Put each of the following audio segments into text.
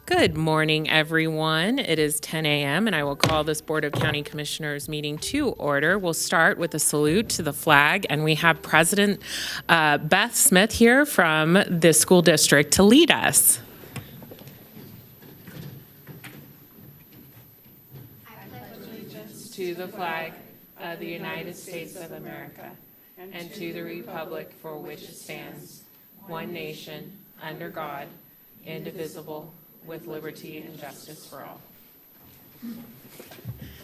Good morning, everyone. It is 10 a.m. and I will call this Board of County Commissioners meeting to order. We'll start with a salute to the flag, and we have President Beth Smith here from the school district to lead us. I pledge allegiance to the flag of the United States of America and to the republic for which it stands, one nation, under God, indivisible, with liberty and justice for all.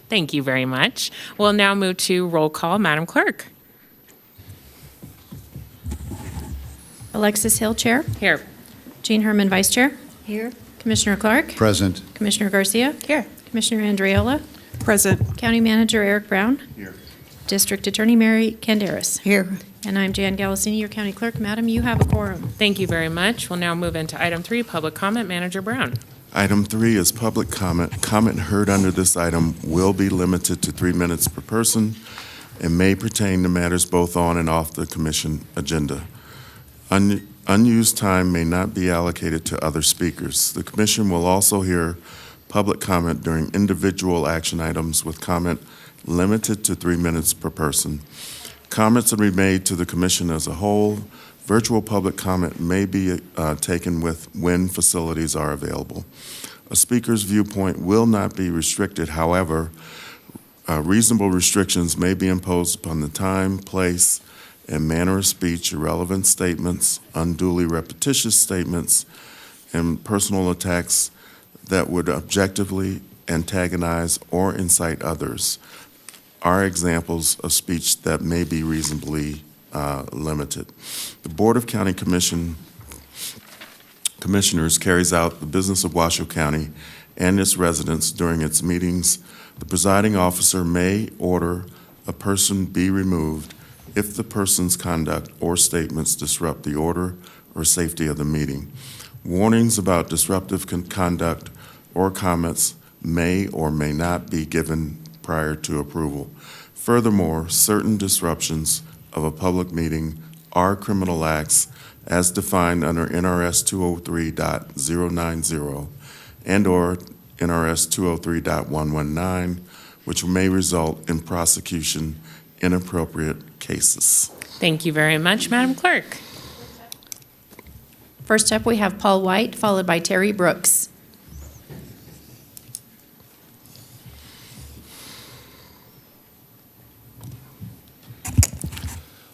Thank you very much. We'll now move to roll call. Madam Clerk. Alexis Hill, Chair. Here. Jean Herman, Vice Chair. Here. Commissioner Clark. Present. Commissioner Garcia. Here. Commissioner Andreola. Present. County Manager Eric Brown. Here. District Attorney Mary Canderas. Here. And I'm Jan Galasini, your County Clerk. Madam, you have a quorum. Thank you very much. We'll now move into item 3, public comment. Manager Brown. Item 3 is public comment. Comment heard under this item will be limited to 3 minutes per person and may pertain to matters both on and off the commission agenda. Unused time may not be allocated to other speakers. The commission will also hear public comment during individual action items with comment limited to 3 minutes per person. Comments will be made to the commission as a whole. Virtual public comment may be taken when facilities are available. A speaker's viewpoint will not be restricted. However, reasonable restrictions may be imposed upon the time, place, and manner of speech, irrelevant statements, unduly repetitious statements, and personal attacks that would objectively antagonize or incite others are examples of speech that may be reasonably limited. The Board of County Commissioners carries out the business of Washoe County and its residents during its meetings. The presiding officer may order a person be removed if the person's conduct or statements disrupt the order or safety of the meeting. Warnings about disruptive conduct or comments may or may not be given prior to approval. Furthermore, certain disruptions of a public meeting are criminal acts as defined under NRS 203.090 and or NRS 203.119, which may result in prosecution in appropriate cases. Thank you very much, Madam Clerk. First up, we have Paul White, followed by Terry Brooks.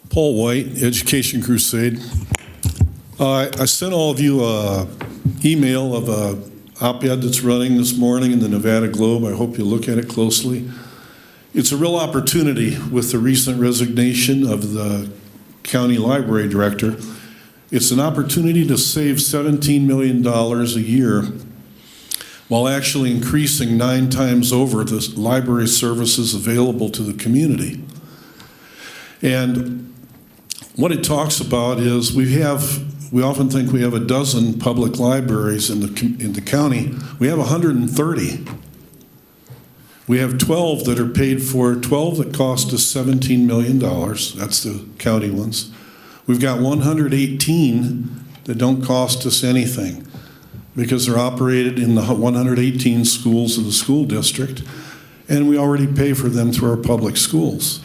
Paul White, Education Crusade. I sent all of you an email of an op-ed that's running this morning in the Nevada Globe. I hope you look at it closely. It's a real opportunity with the recent resignation of the county library director. It's an opportunity to save $17 million a year while actually increasing 9 times over the library services available to the community. And what it talks about is we often think we have a dozen public libraries in the county. We have 130. We have 12 that are paid for, 12 that cost us $17 million. That's the county ones. We've got 118 that don't cost us anything because they're operated in the 118 schools of the school district, and we already pay for them through our public schools.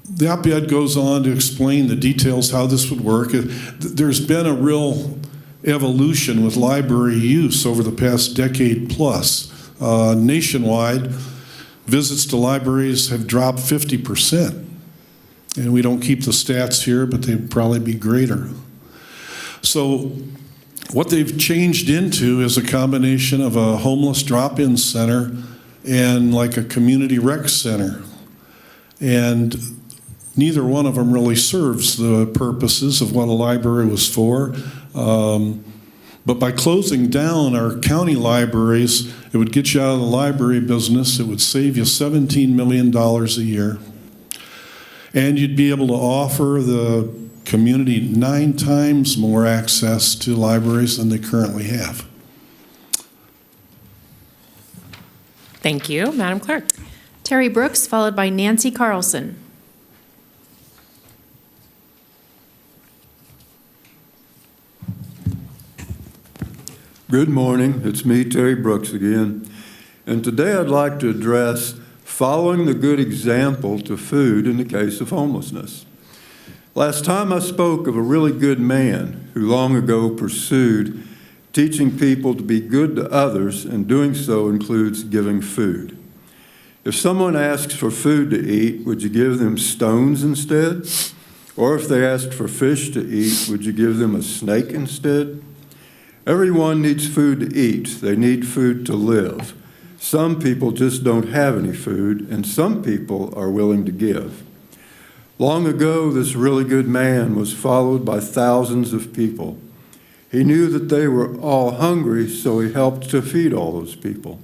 The op-ed goes on to explain the details how this would work. There's been a real evolution with library use over the past decade plus. Nationwide, visits to libraries have dropped 50%. And we don't keep the stats here, but they'd probably be greater. So what they've changed into is a combination of a homeless drop-in center and like a community rec center. And neither one of them really serves the purposes of what a library was for. But by closing down our county libraries, it would get you out of the library business. It would save you $17 million a year. And you'd be able to offer the community 9 times more access to libraries than they currently have. Thank you. Madam Clerk. Terry Brooks, followed by Nancy Carlson. Good morning. It's me, Terry Brooks, again. And today I'd like to address following the good example to food in the case of homelessness. Last time I spoke of a really good man who long ago pursued teaching people to be good to others, and doing so includes giving food. If someone asks for food to eat, would you give them stones instead? Or if they asked for fish to eat, would you give them a snake instead? Everyone needs food to eat. They need food to live. Some people just don't have any food, and some people are willing to give. Long ago, this really good man was followed by thousands of people. He knew that they were all hungry, so he helped to feed all those people.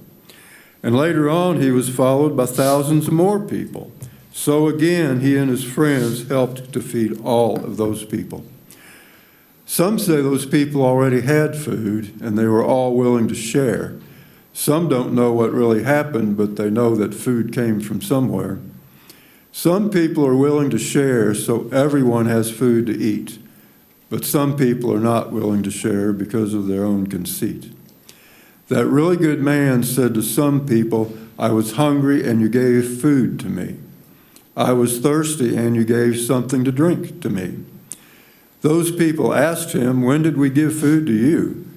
And later on, he was followed by thousands more people. So again, he and his friends helped to feed all of those people. Some say those people already had food, and they were all willing to share. Some don't know what really happened, but they know that food came from somewhere. Some people are willing to share, so everyone has food to eat. But some people are not willing to share because of their own conceit. That really good man said to some people, I was hungry and you gave food to me. I was thirsty and you gave something to drink to me. Those people asked him, when did we give food to you?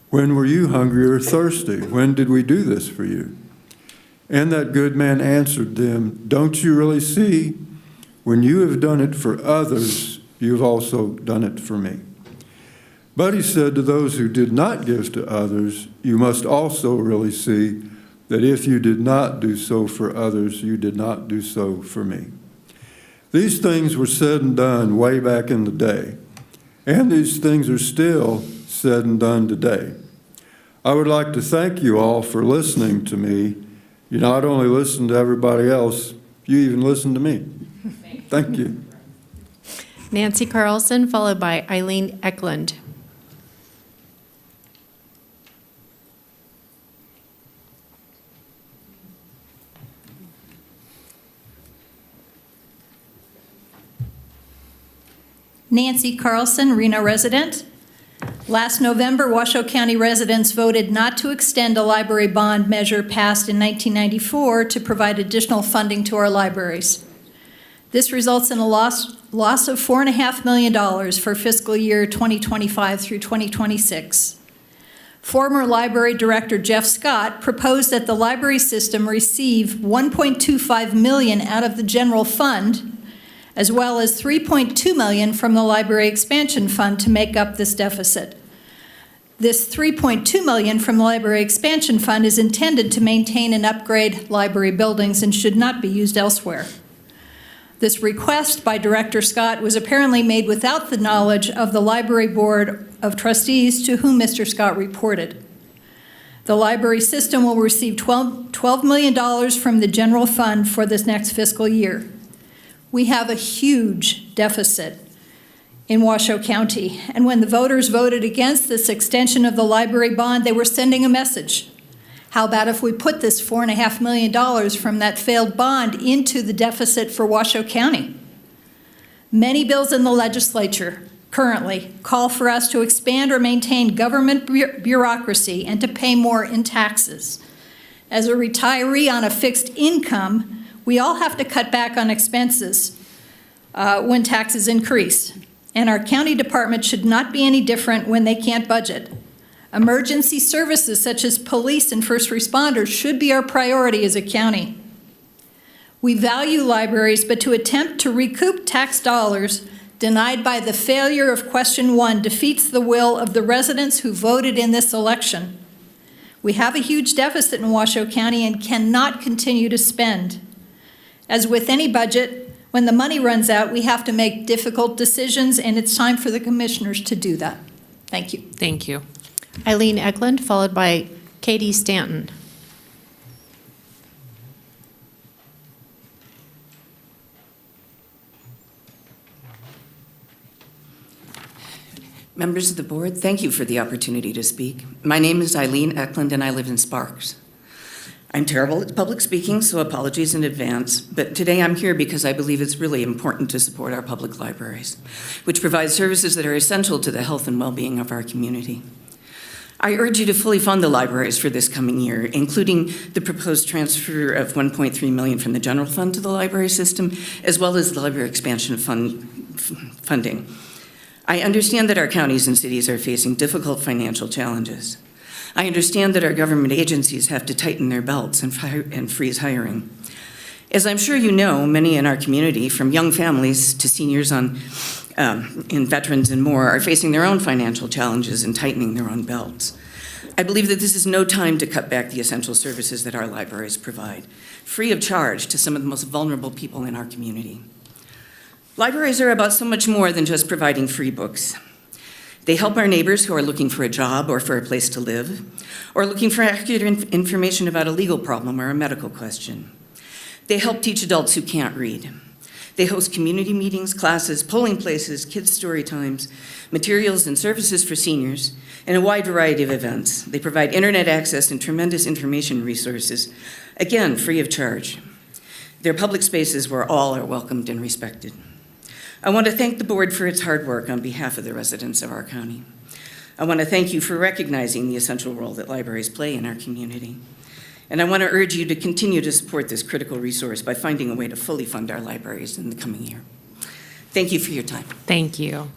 When were you hungry or thirsty? When did we do this for you? And that good man answered them, don't you really see? When you have done it for others, you've also done it for me. But he said to those who did not give to others, you must also really see that if you did not do so for others, you did not do so for me. These things were said and done way back in the day, and these things are still said and done today. I would like to thank you all for listening to me. You not only listen to everybody else, you even listen to me. Thank you. Nancy Carlson, followed by Eileen Eklund. Nancy Carlson, Reno resident. Last November, Washoe County residents voted not to extend a library bond measure passed in 1994 to provide additional funding to our libraries. This results in a loss of $4.5 million for fiscal year 2025 through 2026. Former library director Jeff Scott proposed that the library system receive $1.25 million out of the general fund, as well as $3.2 million from the library expansion fund to make up this deficit. This $3.2 million from the library expansion fund is intended to maintain and upgrade library buildings and should not be used elsewhere. This request by Director Scott was apparently made without the knowledge of the Library Board of Trustees to whom Mr. Scott reported. The library system will receive $12 million from the general fund for this next fiscal year. We have a huge deficit in Washoe County, and when the voters voted against this extension of the library bond, they were sending a message. How about if we put this $4.5 million from that failed bond into the deficit for Washoe County? Many bills in the legislature currently call for us to expand or maintain government bureaucracy and to pay more in taxes. As a retiree on a fixed income, we all have to cut back on expenses when taxes increase. And our county department should not be any different when they can't budget. Emergency services such as police and first responders should be our priority as a county. We value libraries, but to attempt to recoup tax dollars denied by the failure of question 1 defeats the will of the residents who voted in this election. We have a huge deficit in Washoe County and cannot continue to spend. As with any budget, when the money runs out, we have to make difficult decisions, and it's time for the commissioners to do that. Thank you. Thank you. Eileen Eklund, followed by Katie Stanton. Members of the board, thank you for the opportunity to speak. My name is Eileen Eklund and I live in Sparks. I'm terrible at public speaking, so apologies in advance, but today I'm here because I believe it's really important to support our public libraries, which provide services that are essential to the health and well-being of our community. I urge you to fully fund the libraries for this coming year, including the proposed transfer of $1.3 million from the general fund to the library system, as well as the library expansion funding. I understand that our counties and cities are facing difficult financial challenges. I understand that our government agencies have to tighten their belts and freeze hiring. As I'm sure you know, many in our community, from young families to seniors and veterans and more, are facing their own financial challenges and tightening their own belts. I believe that this is no time to cut back the essential services that our libraries provide, free of charge to some of the most vulnerable people in our community. Libraries are about so much more than just providing free books. They help our neighbors who are looking for a job or for a place to live, or looking for accurate information about a legal problem or a medical question. They help teach adults who can't read. They host community meetings, classes, polling places, kids' story times, materials and services for seniors, and a wide variety of events. They provide internet access and tremendous information resources, again, free of charge. They're public spaces where all are welcomed and respected. I want to thank the board for its hard work on behalf of the residents of our county. I want to thank you for recognizing the essential role that libraries play in our community. And I want to urge you to continue to support this critical resource by finding a way to fully fund our libraries in the coming year. Thank you for your time. Thank you.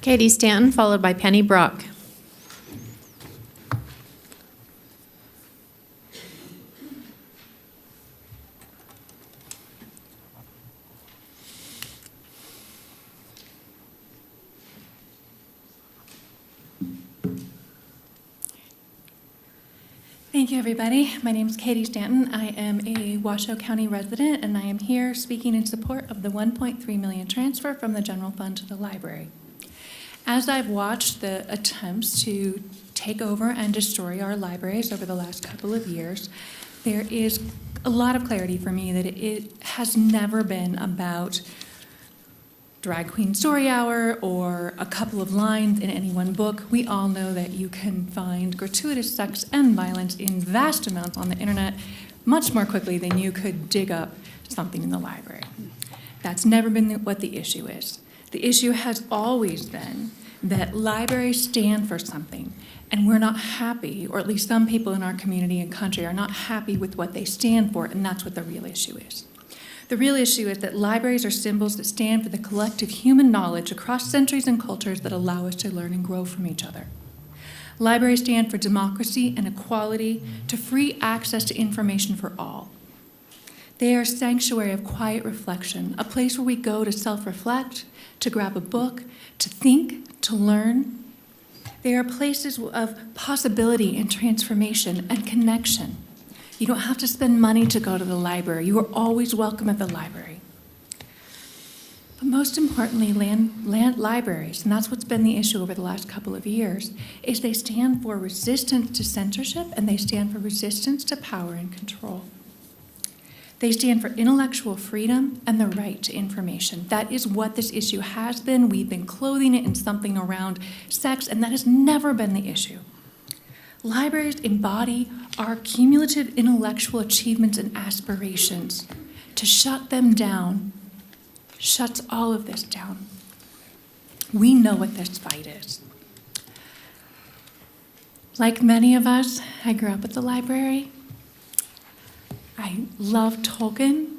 Katie Stanton, followed by Penny Brock. Thank you, everybody. My name is Katie Stanton. I am a Washoe County resident, and I am here speaking in support of the $1.3 million transfer from the general fund to the library. As I've watched the attempts to take over and destroy our libraries over the last couple of years, there is a lot of clarity for me that it has never been about drag queen story hour or a couple of lines in any one book. We all know that you can find gratuitous sex and violence in vast amounts on the internet much more quickly than you could dig up something in the library. That's never been what the issue is. The issue has always been that libraries stand for something, and we're not happy, or at least some people in our community and country are not happy with what they stand for, and that's what the real issue is. The real issue is that libraries are symbols that stand for the collective human knowledge across centuries and cultures that allow us to learn and grow from each other. Libraries stand for democracy and equality, to free access to information for all. They are a sanctuary of quiet reflection, a place where we go to self-reflect, to grab a book, to think, to learn. They are places of possibility and transformation and connection. You don't have to spend money to go to the library. You are always welcome at the library. But most importantly, land libraries, and that's what's been the issue over the last couple of years, is they stand for resistance to censorship and they stand for resistance to power and control. They stand for intellectual freedom and the right to information. That is what this issue has been. We've been clothing it in something around sex, and that has never been the issue. Libraries embody our cumulative intellectual achievements and aspirations. To shut them down shuts all of this down. We know what this fight is. Like many of us, I grew up at the library. I love Tolkien,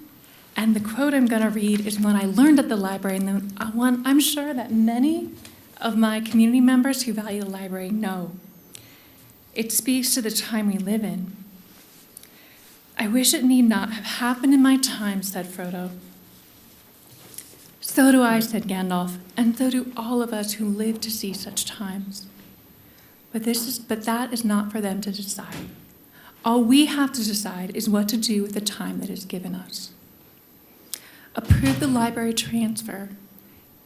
and the quote I'm going to read is one I learned at the library, and then one I'm sure that many of my community members who value the library know. It speaks to the time we live in. I wish it need not have happened in my time, said Frodo. So do I, said Gandalf, and so do all of us who live to see such times. But that is not for them to decide. All we have to decide is what to do with the time that is given us. Approve the library transfer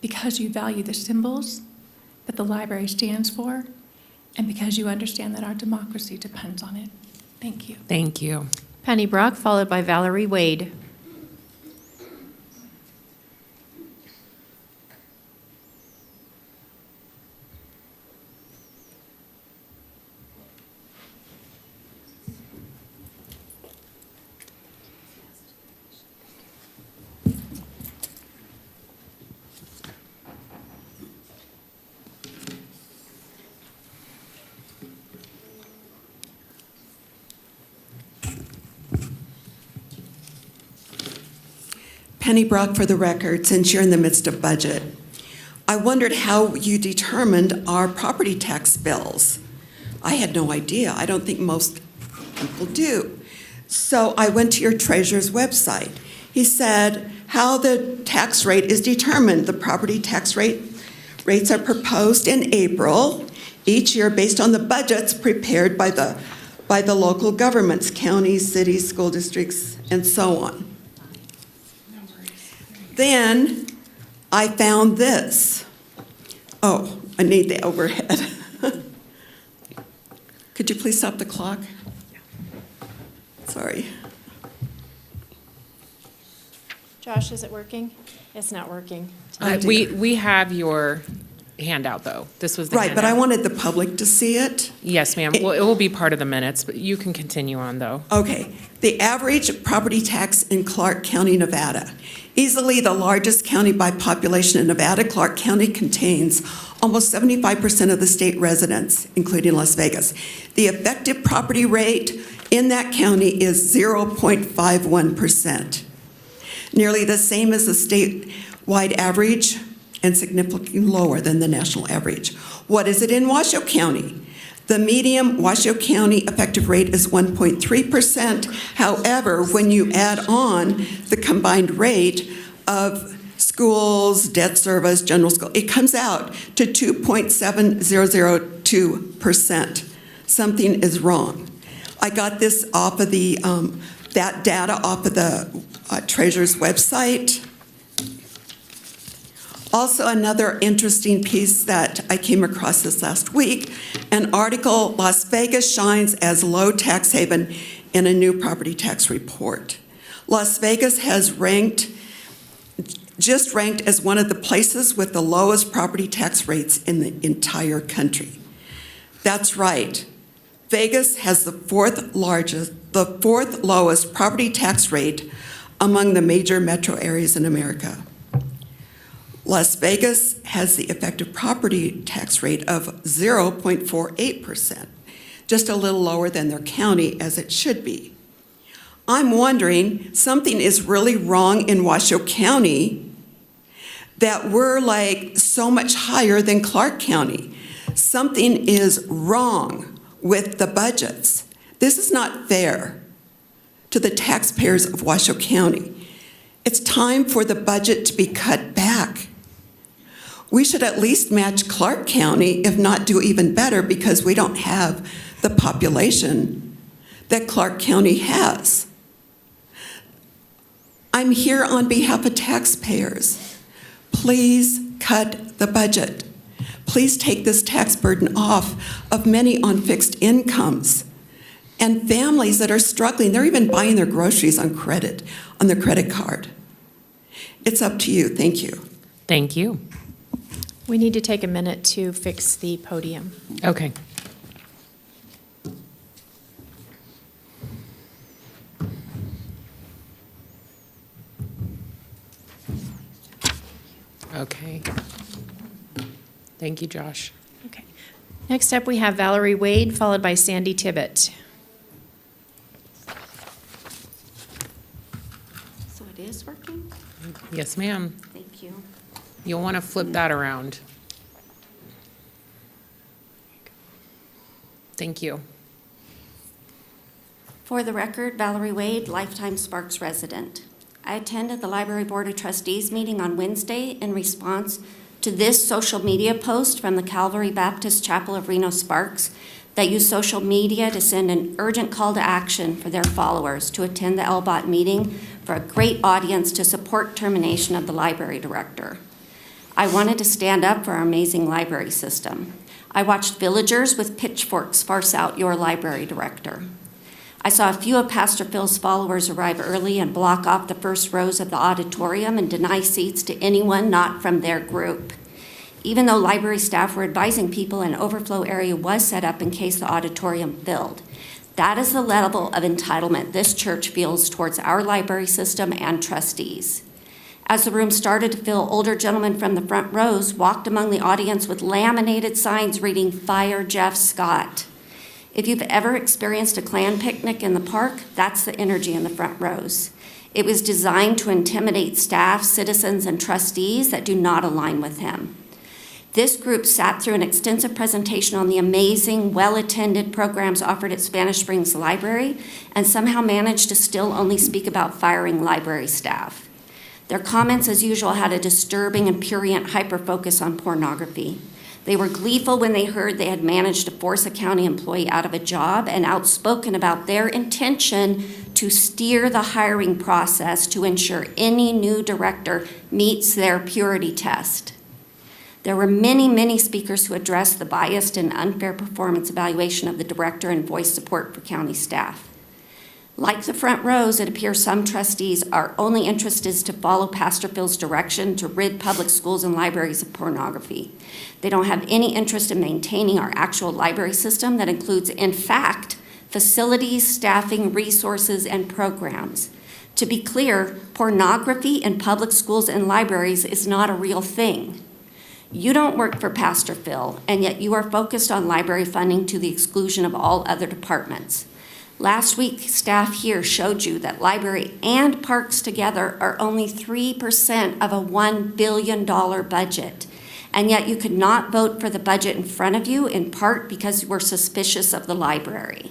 because you value the symbols that the library stands for, and because you understand that our democracy depends on it. Thank you. Thank you. Penny Brock, followed by Valerie Wade. Penny Brock for the record, since you're in the midst of budget. I wondered how you determined our property tax bills. I had no idea. I don't think most people do. So I went to your treasurer's website. He said how the tax rate is determined. The property tax rates are proposed in April each year based on the budgets prepared by the local governments, counties, cities, school districts, and so on. Then I found this. Oh, I need the overhead. Could you please stop the clock? Sorry. Josh, is it working? It's not working. Oh, dear. We have your handout, though. This was the Right, but I handout. wanted the public to see it. Yes, ma'am. Well, it will be part of the minutes, but you can continue on, though. Okay. The average property tax in Clark County, Nevada. Easily the largest county by population in Nevada, Clark County contains almost 75% of the state residents, including Las Vegas. The effective property rate in that county is 0.51%. Nearly the same as the statewide average and significantly lower than the national average. What is it in Washoe County? The median Washoe County effective rate is 1.3%. However, when you add on the combined rate of schools, debt service, general school, it comes out to 2.7002%. Something is wrong. I got this off of the, that data off of the Treasurer's website. Also, another interesting piece that I came across this last week, an article, Las Vegas shines as low tax haven in a new property tax report. Las Vegas has just ranked as one of the places with the lowest property tax rates in the entire country. That's right. Vegas has the fourth lowest property tax rate among the major metro areas in America. Las Vegas has the effective property tax rate of 0.48%, just a little lower than their county, as it should be. I'm wondering, something is really wrong in Washoe County that we're like so much higher than Clark County. Something is wrong with the budgets. This is not fair to the taxpayers of Washoe County. It's time for the budget to be cut back. We should at least match Clark County, if not do even better, because we don't have the population that Clark County has. I'm here on behalf of taxpayers. Please cut the budget. Please take this tax burden off of many on fixed incomes and families that are struggling. They're even buying their groceries on credit, on their credit card. It's up to you. Thank you. Thank you. We need to take a minute to fix the podium. Okay. Okay. Thank you, Josh. Okay. Next up, we have Valerie Wade, followed by Sandy Tibbett. So it is working? Yes, ma'am. Thank you. You'll want to flip that around. Thank you. For the record, Valerie Wade, lifetime Sparks resident. I attended the Library Board of Trustees meeting on Wednesday in response to this social media post from the Calvary Baptist Chapel of Reno Sparks that used social media to send an urgent call to action for their followers to attend the LBOT meeting for a great audience to support termination of the library director. I wanted to stand up for our amazing library system. I watched villagers with pitchforks farce out your library director. I saw a few of Pastor Phil's followers arrive early and block off the first rows of the auditorium and deny seats to anyone not from their group. Even though library staff were advising people an overflow area was set up in case the auditorium filled. That is the level of entitlement this church feels towards our library system and trustees. As the room started to fill, older gentlemen from the front rows walked among the audience with laminated signs reading, "Fire Jeff Scott." If you've ever experienced a Klan picnic in the park, that's the energy in the front rows. It was designed to intimidate staff, citizens, and trustees that do not align with him. This group sat through an extensive presentation on the amazing, well-attended programs offered at Spanish Springs Library and somehow managed to still only speak about firing library staff. Their comments, as usual, had a disturbing and prurient hyper-focus on pornography. They were gleeful when they heard they had managed to force a county employee out of a job and outspoken about their intention to steer the hiring process to ensure any new director meets their purity test. There were many, many speakers who addressed the biased and unfair performance evaluation of the director and voiced support for county staff. Like the front rows, it appears some trustees are only interested to follow Pastor Phil's direction to rid public schools and libraries of pornography. They don't have any interest in maintaining our actual library system that includes, in fact, facilities, staffing, resources, and programs. To be clear, pornography in public schools and libraries is not a real thing. You don't work for Pastor Phil, and yet you are focused on library funding to the exclusion of all other departments. Last week, staff here showed you that library and parks together are only 3% of a $1 billion budget. And yet you could not vote for the budget in front of you, in part because you were suspicious of the library.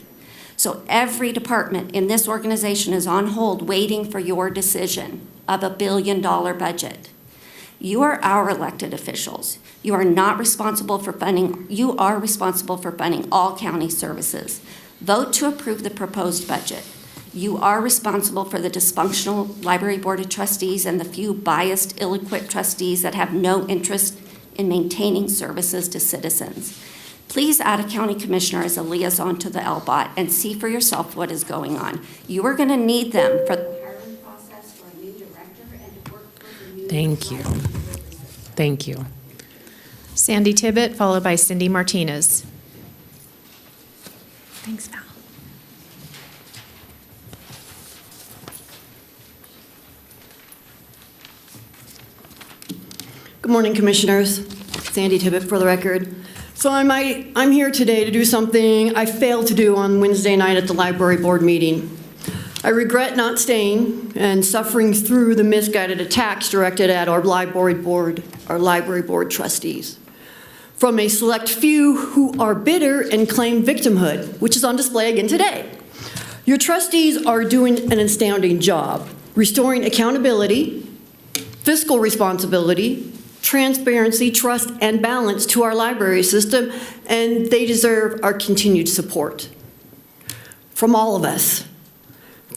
So every department in this organization is on hold waiting for your decision of a $1 billion budget. You are our elected officials. You are not responsible for funding, you are responsible for funding all county services. Vote to approve the proposed budget. You are responsible for the dysfunctional Library Board of Trustees and the few biased, ill-equipped trustees that have no interest in maintaining services to citizens. Please add a county commissioner as a liaison to the LBOT and see for yourself what is going on. You are going to need them for the hiring process for a new director and to work for the new. Thank you. Thank you. Sandy Tibbet, followed by Cindy Martinez. Thanks, Val. Good morning, Commissioners. Sandy Tibbet for the record. So I'm here today to do something I failed to do on Wednesday night at the library board meeting. I regret not staying and suffering through the misguided attacks directed at our library board trustees from a select few who are bitter and claim victimhood, which is on display again today. Your trustees are doing an astounding job, restoring accountability, fiscal responsibility, transparency, trust, and balance to our library system, and they deserve our continued support from all of us.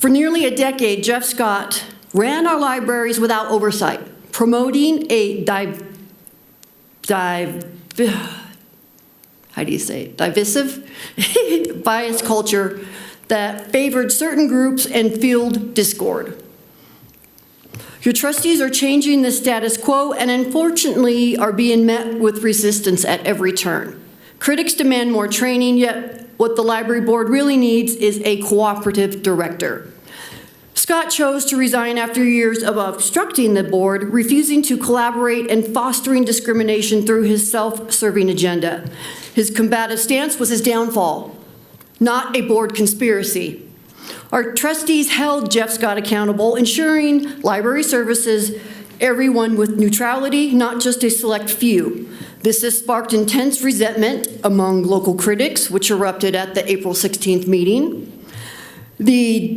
For nearly a decade, Jeff Scott ran our libraries without oversight, promoting a divisive, biased culture that favored certain groups and fueled discord. Your trustees are changing the status quo and unfortunately are being met with resistance at every turn. Critics demand more training, yet what the library board really needs is a cooperative director. Scott chose to resign after years of obstructing the board, refusing to collaborate and fostering discrimination through his self-serving agenda. His combative stance was his downfall, not a board conspiracy. Our trustees held Jeff Scott accountable, ensuring library services everyone with neutrality, not just a select few. This has sparked intense resentment among local critics, which erupted at the April 16th meeting. The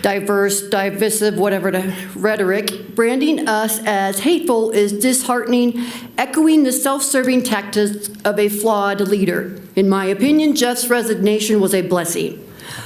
divisive, whatever the rhetoric, branding us as hateful is disheartening, echoing the self-serving tactics of a flawed leader. In my opinion, Jeff's resignation was a blessing.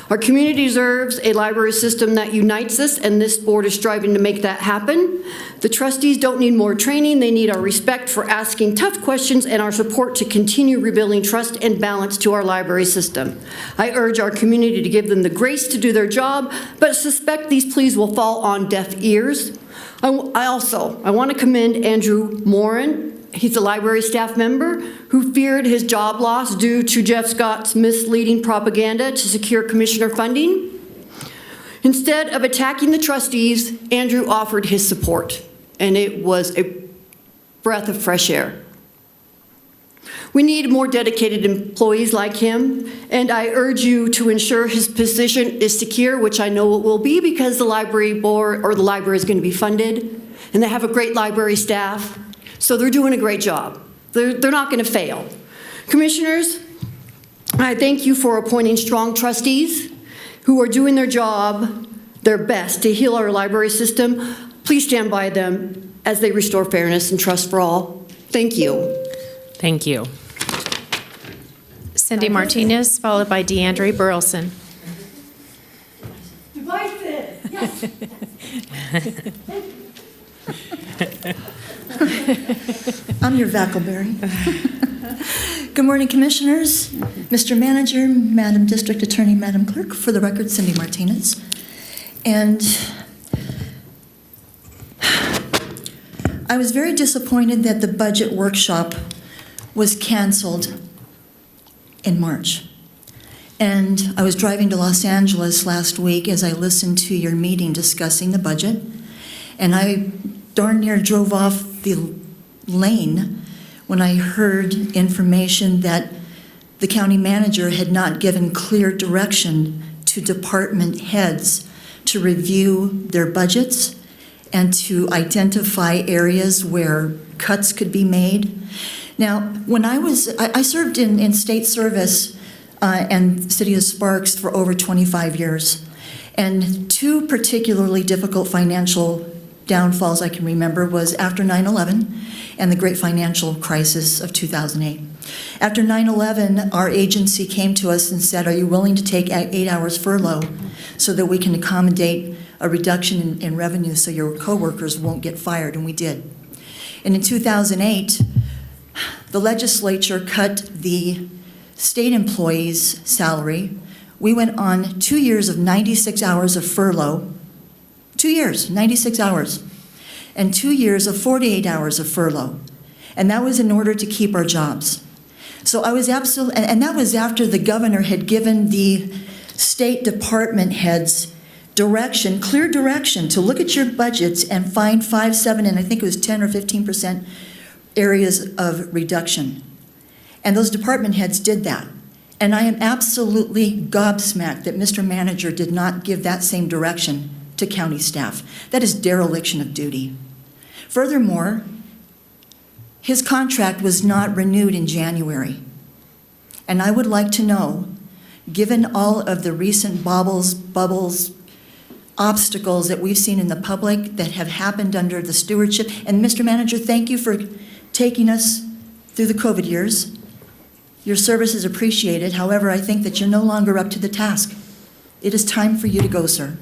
Our community deserves a library system that unites us, and this board is striving to make that happen. The trustees don't need more training. They need our respect for asking tough questions and our support to continue rebuilding trust and balance to our library system. I urge our community to give them the grace to do their job, but suspect these pleas will fall on deaf ears. I want to commend Andrew Morin. He's a library staff member who feared his job loss due to Jeff Scott's misleading propaganda to secure commissioner funding. Instead of attacking the trustees, Andrew offered his support, and it was a breath of fresh air. We need more dedicated employees like him, and I urge you to ensure his position is secure, which I know it will be because the library board or the library is going to be funded, and they have a great library staff, so they're doing a great job. They're not going to fail. Commissioners, I thank you for appointing strong trustees who are doing their job, their best to heal our library system. Please stand by them as they restore fairness and trust for all. Thank you. Thank you. Cindy Martinez, followed by DeAndre Burleson. I'm your Vackleberry. Good morning, Commissioners, Mr. Manager, Madam District Attorney, Madam Clerk. For the record, Cindy Martinez. And I was very disappointed that the budget workshop was canceled in March. And I was driving to Los Angeles last week as I listened to your meeting discussing the budget, and I darn near drove off the lane when I heard information that the county manager had not given clear direction to department heads to review their budgets and to identify areas where cuts could be made. Now, when I served in state service and the city of Sparks for over 25 years, and two particularly difficult financial downfalls I can remember was after 9/11 and the great financial crisis of 2008. After 9/11, our agency came to us and said, are you willing to take 8 hours furlough so that we can accommodate a reduction in revenue so your coworkers won't get fired? And we did. And in 2008, the legislature cut the state employees' salary. We went on 2 years of 96 hours of furlough. 2 years, 96 hours. And 2 years of 48 hours of furlough. And that was in order to keep our jobs. So I was and that was after the governor had given the state department heads direction, clear direction to look at your budgets and find 5, 7, and I think it was 10 or 15% areas of reduction. And those department heads did that. And I am absolutely gobsmacked that Mr. Manager did not give that same direction to county staff. That is dereliction of duty. Furthermore, his contract was not renewed in January. And I would like to know, given all of the recent bubbles, obstacles that we've seen in the public that have happened under the stewardship, and Mr. Manager, thank you for taking us through the COVID years. Your service is appreciated. However, I think that you're no longer up to the task. It is time for you to go, sir.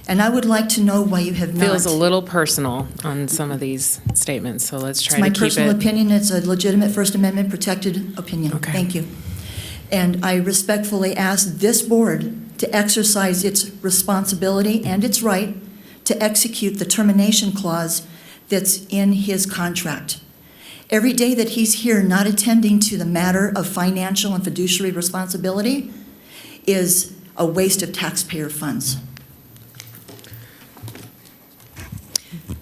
And I would like to know why you have not. Feels a little personal on some of these statements, so let's try to keep it. It's my personal opinion. It's a legitimate First Amendment protected opinion. Okay. Thank you. And I respectfully ask this board to exercise its responsibility and its right to execute the termination clause that's in his contract. Every day that he's here not attending to the matter of financial and fiduciary responsibility is a waste of taxpayer funds.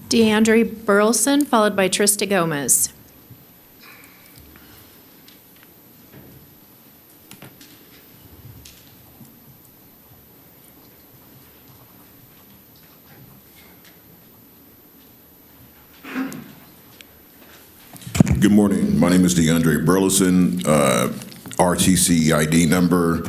DeAndre Burleson, followed by Trista Gomez. Good morning. My name is DeAndre Burleson. RTC ID number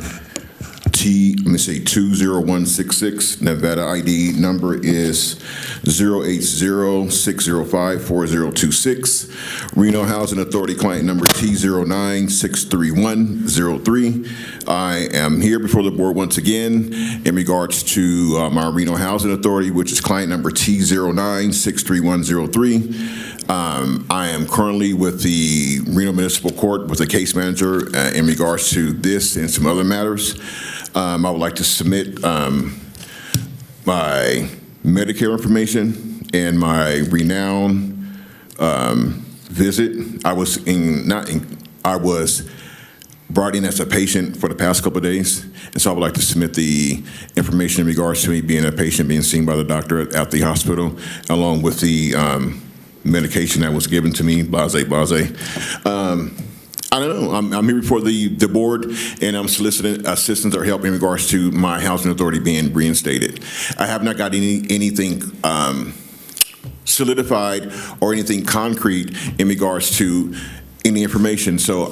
20166. Nevada ID number is 080-605-4026. Reno Housing Authority client number T09-63103. I am here before the board once again in regards to my Reno Housing Authority, which is client number T09-63103. I am currently with the Reno Municipal Court with a case manager in regards to this and some other matters. I would like to submit my Medicare information and my renowned visit. I was brought in as a patient for the past couple of days, and so I would like to submit the information in regards to me being a patient, being seen by the doctor at the hospital, along with the medication that was given to me, blase. I don't know. I'm here before the board, and I'm soliciting assistance or help in regards to my housing authority being reinstated. I have not got anything solidified or anything concrete in regards to any information. So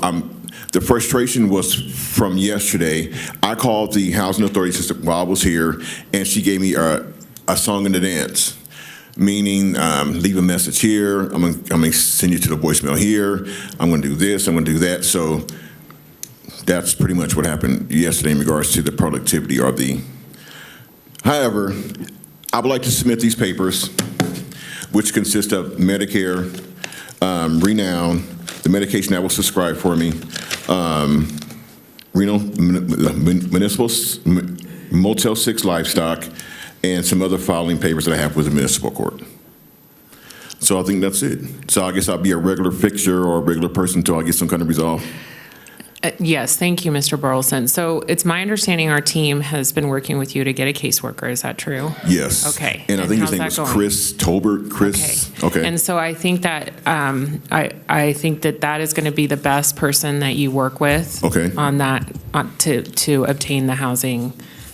the frustration was from yesterday. I called the housing authority system while I was here, and she gave me a song and a dance. Meaning, leave a message here, I'm gonna send you to the voicemail here, I'm gonna do this, I'm gonna do that. So that's pretty much what happened yesterday in regards to the productivity of However, I would like to submit these papers, which consist of Medicare, Renown, the medication that was prescribed for me, Reno Municipal Motel 6 Livestock, and some other filing papers that I have with the municipal court. So I think that's it. So I guess I'll be a regular fixture or a regular person until I get some kind of resolve. Yes, thank you, Mr. Burleson. So it's my understanding our team has been working with you to get a caseworker. Is that true? Yes. Okay. And I think his how's name that was going? Chris Tolbert. Chris. Okay. And so I think that I think that is going to be the best person that you work with. Okay. On that to obtain the housing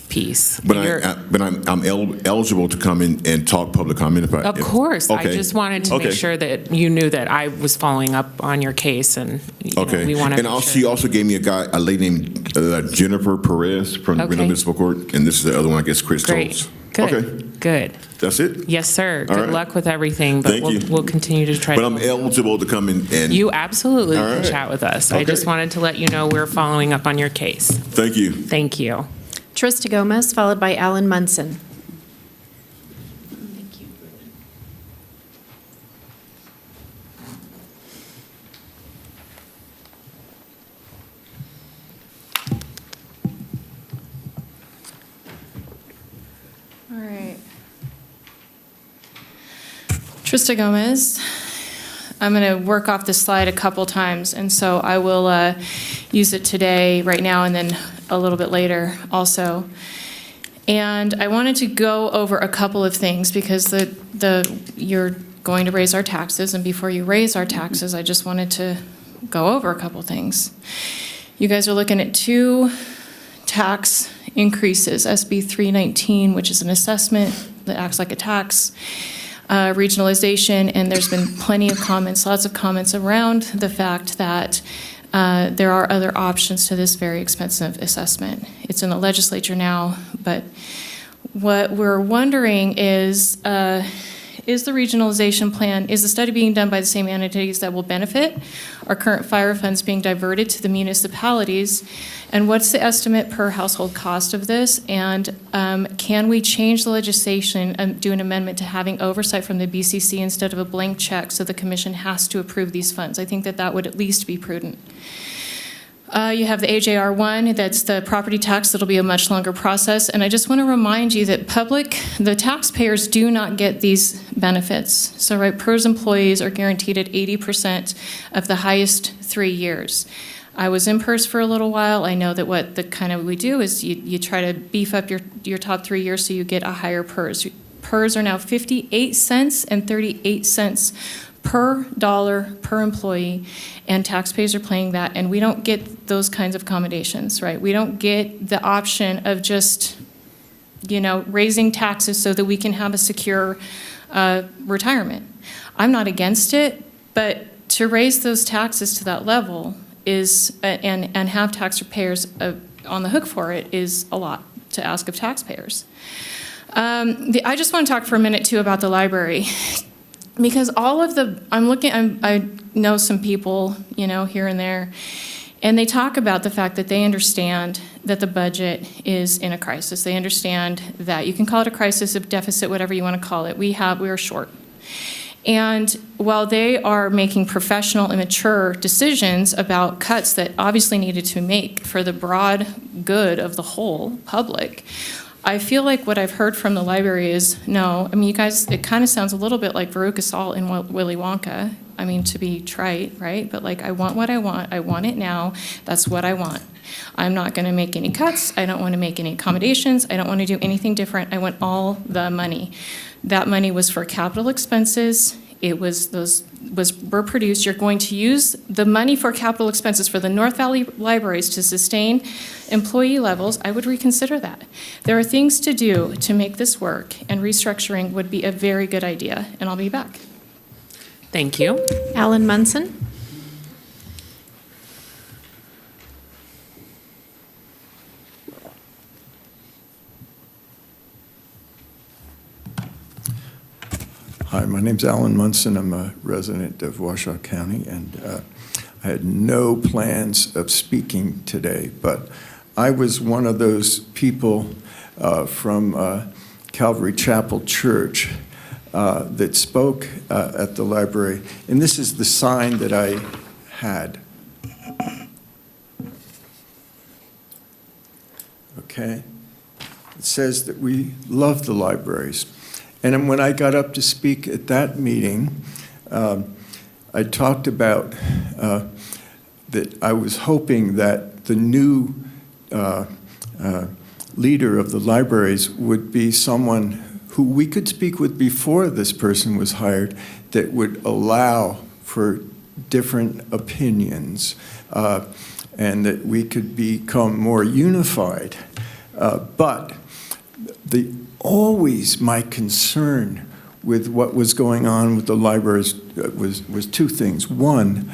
piece. But I'm eligible to come in and talk public comment if I. Of course. Okay. I just wanted to make sure that you knew that I was following up on your case, and Okay. we want to. And she also gave me a lady named Jennifer Perez from Reno Municipal Court, and this is the other one, I guess, Chris Great. Toltz. Good. Okay. Good. That's it? Yes, sir. All Good right. luck with everything, but Thank you. we'll continue to try But to. I'm eligible to come in and. You absolutely All can right. chat with us. I Okay. just wanted to let you know we're following up on your case. Thank you. Thank you. Trista Gomez, followed by Alan Munson. All right. Trista Gomez. I'm going to work off this slide a couple times, and so I will use it today, right now, and then a little bit later also. And I wanted to go over a couple of things because you're going to raise our taxes, and before you raise our taxes, I just wanted to go over a couple things. You guys are looking at two tax increases, SB 319, which is an assessment that acts like a tax, regionalization, and there's been plenty of comments, lots of comments around the fact that there are other options to this very expensive assessment. It's in the legislature now, but what we're wondering is the regionalization plan, is the study being done by the same entities that will benefit? Are current fire funds being diverted to the municipalities? And what's the estimate per household cost of this? And can we change the legislation and do an amendment to having oversight from the BCC instead of a blank check so the commission has to approve these funds? I think that would at least be prudent. You have the AJR 1, that's the property tax. That'll be a much longer process. And I just want to remind you that the taxpayers do not get these benefits. So, right, PERS employees are guaranteed at 80% of the highest 3 years. I was in PERS for a little while. I know that what we do is you try to beef up your top 3 years so you get a higher PERS. PERS are now 58 cents and 38 cents per dollar per employee, and taxpayers are paying that, and we don't get those kinds of accommodations, right? We don't get the option of just, raising taxes so that we can have a secure retirement. I'm not against it, but to raise those taxes to that level is, and have taxpayers on the hook for it, is a lot to ask of taxpayers. I just want to talk for a minute, too, about the library. Because I know some people, here and there, and they talk about the fact that they understand that the budget is in a crisis. They understand that you can call it a crisis, a deficit, whatever you want to call it. We are short. And while they are making professional and mature decisions about cuts that obviously needed to make for the broad good of the whole public, I feel like what I've heard from the library is, no, you guys, it kind of sounds a little bit like Veruca Salt in Willy Wonka. To be trite, right? But I want what I want. I want it now. That's what I want. I'm not going to make any cuts. I don't want to make any accommodations. I don't want to do anything different. I want all the money. That money was for capital expenses. It was were produced, you're going to use the money for capital expenses for the North Valley libraries to sustain employee levels, I would reconsider that. There are things to do to make this work, and restructuring would be a very good idea, and I'll be back. Thank you. Alan Munson. Hi, my name's Alan Munson. I'm a resident of Washoe County, and I had no plans of speaking today, but I was one of those people from Calvary Chapel Church that spoke at the library, and this is the sign that I had. Okay? It says that we love the libraries. And when I got up to speak at that meeting, I talked about that I was hoping that the new leader of the libraries would be someone who we could speak with before this person was hired, that would allow for different opinions, and that we could become more unified. But always my concern with what was going on with the libraries was two things. One,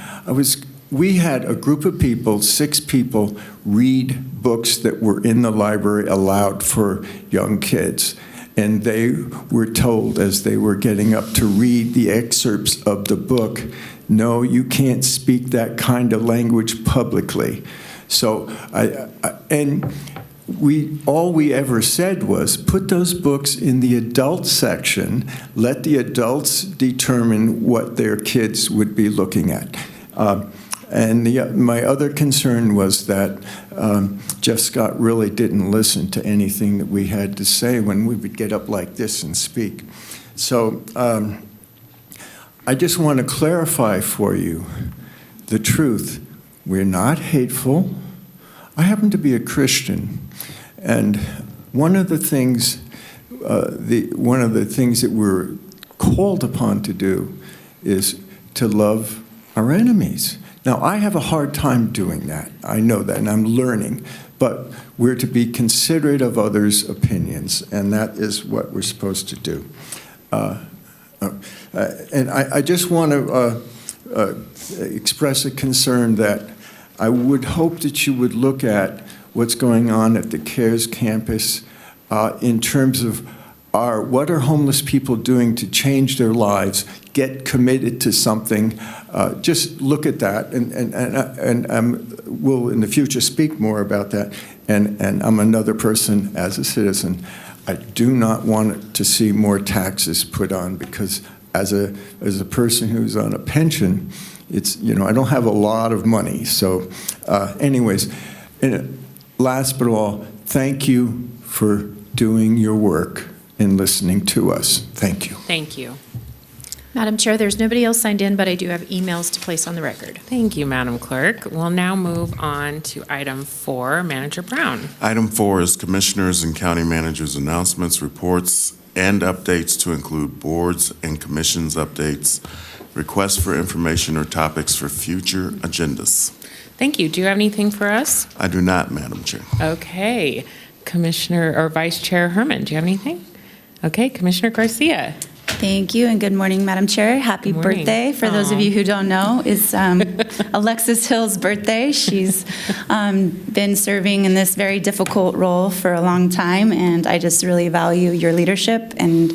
we had a group of people, 6 people, read books that were in the library aloud for young kids. And they were told as they were getting up to read the excerpts of the book, no, you can't speak that kind of language publicly. So all we ever said was put those books in the adult section, let the adults determine what their kids would be looking at. My other concern was that Jeff Scott really didn't listen to anything that we had to say when we would get up like this and speak. So I just want to clarify for you the truth. We're not hateful. I happen to be a Christian. And one of the things that we're called upon to do is to love our enemies. Now, I have a hard time doing that. I know that, and I'm learning. But we're to be considerate of others' opinions, and that is what we're supposed to do. And I just want to express a concern that I would hope that you would look at what's going on at the CARES campus in terms of what are homeless people doing to change their lives, get committed to something. Just look at that, and we'll in the future speak more about that. And I'm another person as a citizen. I do not want to see more taxes put on, because as a person who's on a pension, it's, I don't have a lot of money. So anyways, last but all, thank you for doing your work and listening to us. Thank you. Thank you. Madam Chair, there's nobody else signed in, but I do have emails to place on the record. Thank you, Madam Clerk. We'll now move on to item 4, Manager Brown. Item 4 is Commissioners and County Managers' announcements, reports, and updates to include boards and commissions updates, requests for information or topics for future agendas. Thank you. Do you have anything for us? I do not, Madam Chair. Okay. Commissioner or Vice Chair Herman, do you have anything? Okay, Commissioner Garcia. Thank you, and good morning, Madam Chair. Happy birthday. For those of you who don't know, it's Alexis Hill's birthday. She's been serving in this very difficult role for a long time, and I just really value your leadership. And,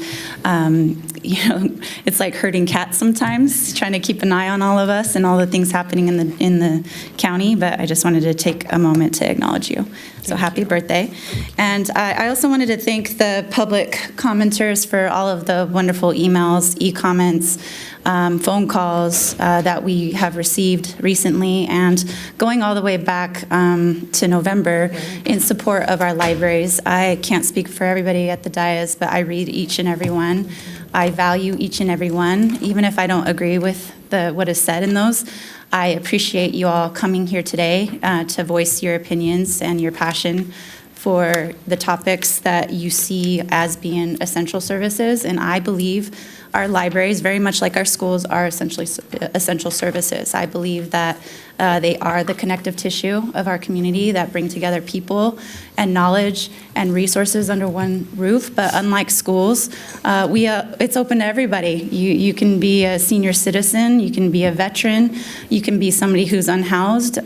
it's like herding cats sometimes, trying to keep an eye on all of us and all the things happening in the county, but I just wanted to take a moment to acknowledge you. So happy birthday. And I also wanted to thank the public commenters for all of the wonderful emails, e-comments, phone calls that we have received recently, and going all the way back to November in support of our libraries. I can't speak for everybody at the dais, but I read each and every one. I value each and every one, even if I don't agree with what is said in those. I appreciate you all coming here today to voice your opinions and your passion for the topics that you see as being essential services. And I believe our libraries, very much like our schools, are essentially essential services. I believe that they are the connective tissue of our community that bring together people and knowledge and resources under one roof. But unlike schools, it's open to everybody. You can be a senior citizen, you can be a veteran, you can be somebody who's unhoused.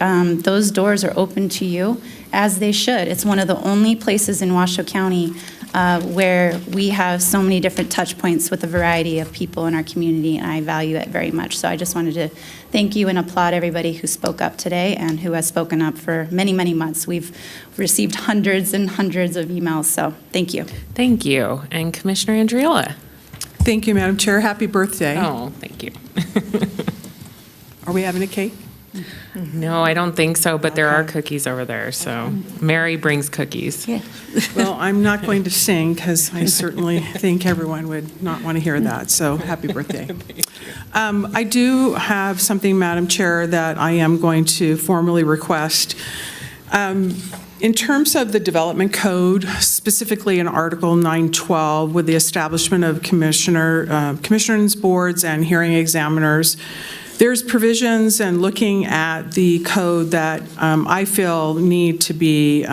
Those doors are open to you, as they should. It's one of the only places in Washoe County where we have so many different touch points with a variety of people in our community, and I value it very much. So I just wanted to thank you and applaud everybody who spoke up today and who has spoken up for many, many months. We've received hundreds and hundreds of emails, so thank you. Thank you. And Commissioner Andriola. Thank you, Madam Chair. Happy birthday. Oh, thank you. Are we having a cake? No, I don't think so, but there are cookies over there, so Mary brings cookies. Yeah. Well, I'm not going to sing because I certainly think everyone would not want to hear that, so happy birthday. I do have something, Madam Chair, that I am going to formally request. In terms of the development code, specifically in Article 912, with the establishment of commissioners, boards, and hearing examiners, there's provisions and looking at the code that I feel need to be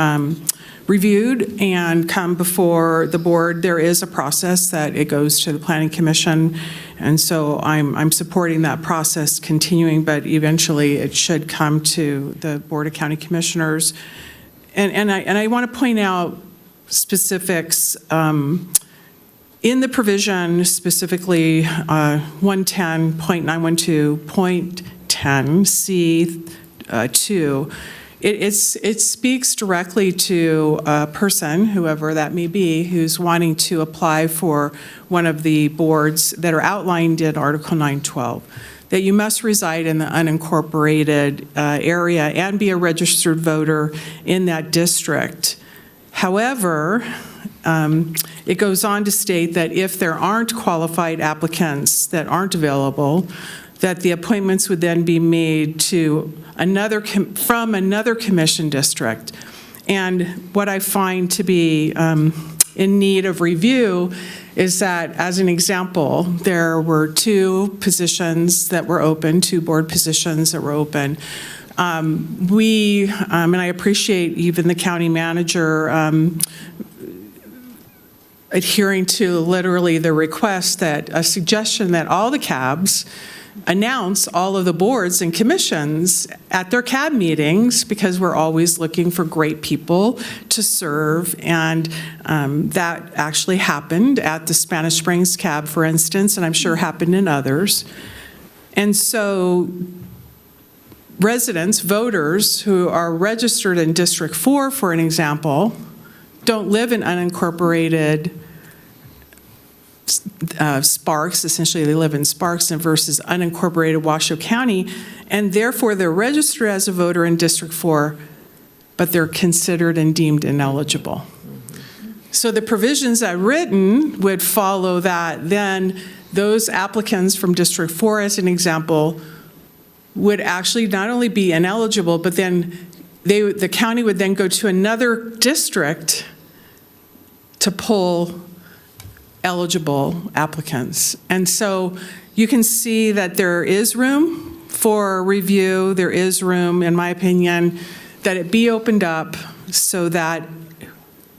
reviewed and come before the board. There is a process that it goes to the Planning Commission, and so I'm supporting that process continuing, but eventually it should come to the Board of County Commissioners. And I want to point out specifics in the provision, specifically 110.912.10C2. It speaks directly to a person, whoever that may be, who's wanting to apply for one of the boards that are outlined in Article 912, that you must reside in the unincorporated area and be a registered voter in that district. However, it goes on to state that if there aren't qualified applicants that aren't available, that the appointments would then be made to from another commission district. And what I find to be in need of review is that, as an example, there were two positions that were open, two board positions that were open. And I appreciate even the county manager adhering to literally the request, that a suggestion that all the CABs announce all of the boards and commissions at their CAB meetings, because we're always looking for great people to serve. And that actually happened at the Spanish Springs CAB, for instance, and I'm sure happened in others. And so residents, voters who are registered in District 4, for an example, don't live in unincorporated Sparks. Essentially, they live in Sparks versus unincorporated Washoe County, and therefore they're registered as a voter in District 4, but they're considered and deemed ineligible. So the provisions I've written would follow that. Then those applicants from District 4, as an example, would actually not only be ineligible, but then the county would then go to another district to pull eligible applicants. And so you can see that there is room for review. There is room, in my opinion, that it be opened up so that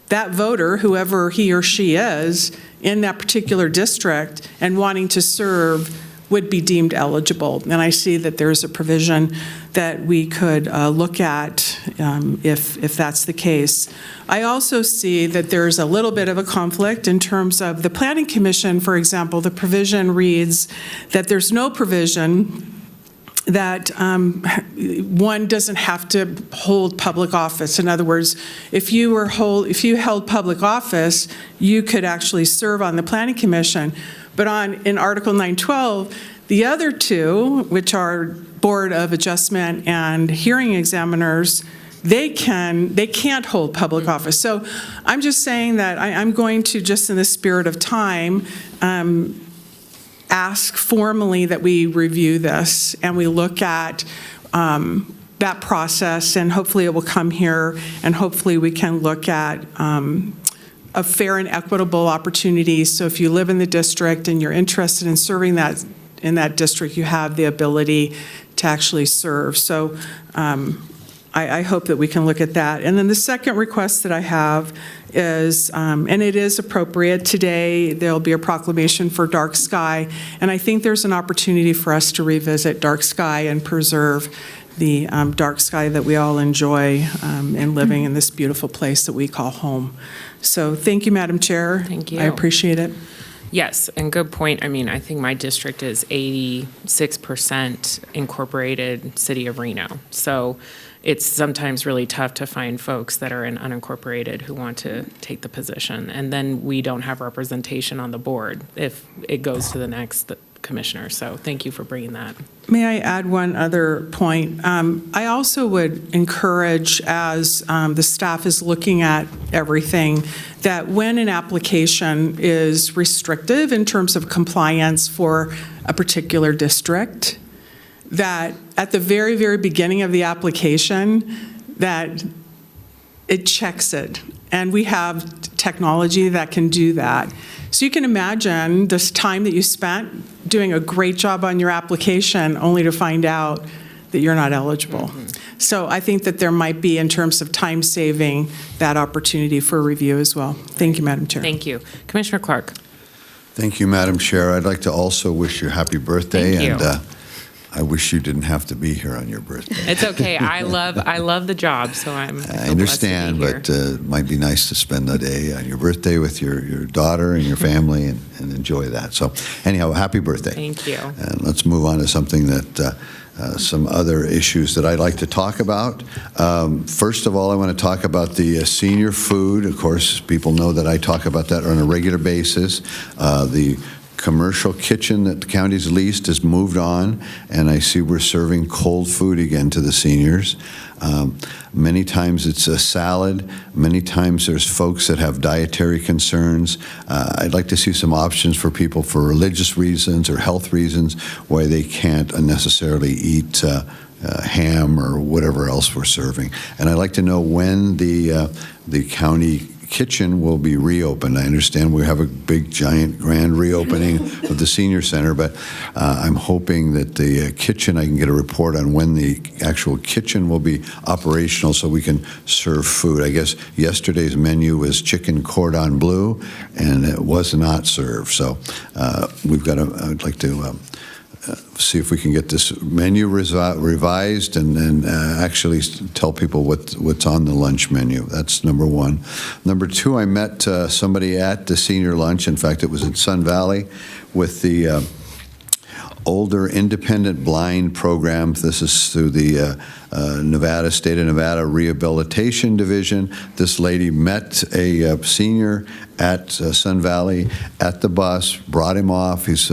that voter, whoever he or she is in that particular district and wanting to serve, would be deemed eligible. And I see that there's a provision that we could look at if that's the case. I also see that there's a little bit of a conflict in terms of the Planning Commission, for example. The provision reads that there's no provision that one doesn't have to hold public office. In other words, if you held public office, you could actually serve on the Planning Commission. But in Article 912, the other two, which are Board of Adjustment and hearing examiners, they can't hold public office. So I'm just saying that I'm going to, just in the spirit of time, ask formally that we review this and we look at that process, and hopefully it will come here, and hopefully we can look at of fair and equitable opportunities. So if you live in the district and you're interested in serving in that district, you have the ability to actually serve. So I hope that we can look at that. And then the second request that I have is, and it is appropriate, today there'll be a proclamation for dark sky, and I think there's an opportunity for us to revisit dark sky and preserve the dark sky that we all enjoy in living in this beautiful place that we call home. So thank you, Madam Chair. Thank you. I appreciate it. Yes, and good point. I mean, I think my district is 86% incorporated city of Reno. So it's sometimes really tough to find folks that are in unincorporated who want to take the position. And then we don't have representation on the board if it goes to the next commissioner. So thank you for bringing that. May I add one other point? I also would encourage, as the staff is looking at everything, that when an application is restrictive in terms of compliance for a particular district, that at the very, very beginning of the application, that it checks it. And we have technology that can do that. So you can imagine this time that you spent doing a great job on your application only to find out that you're not eligible. So I think that there might be, in terms of time saving, that opportunity for review as well. Thank you, Madam Chair. Thank you. Commissioner Clark. Thank you, Madam Chair. I'd like to also wish you a happy birthday. Thank you. And I wish you didn't have to be here on your birthday. It's okay. I love the job, so I understand, but it might be nice to spend the day on your birthday with your daughter and your family and enjoy that. So anyhow, happy birthday. Thank you. And let's move on to something that some other issues that I'd like to talk about. First of all, I want to talk about the senior food. Of course, people know that I talk about that on a regular basis. The commercial kitchen that the county's leased has moved on, and I see we're serving cold food again to the seniors. Many times it's a salad. Many times there's folks that have dietary concerns. I'd like to see some options for people for religious reasons or health reasons why they can't necessarily eat ham or whatever else we're serving. And I'd like to know when the county kitchen will be reopened. I understand we have a big, giant, grand reopening of the senior center, but I'm hoping that the kitchen, I can get a report on when the actual kitchen will be operational so we can serve food. I guess yesterday's menu was chicken cordon bleu, and it was not served. So I'd like to see if we can get this menu revised and then actually tell people what's on the lunch menu. That's number one. Number two, I met somebody at the senior lunch. In fact, it was in Sun Valley with the older independent blind program. This is through the State of Nevada Rehabilitation Division. This lady met a senior at Sun Valley at the bus, brought him off. He's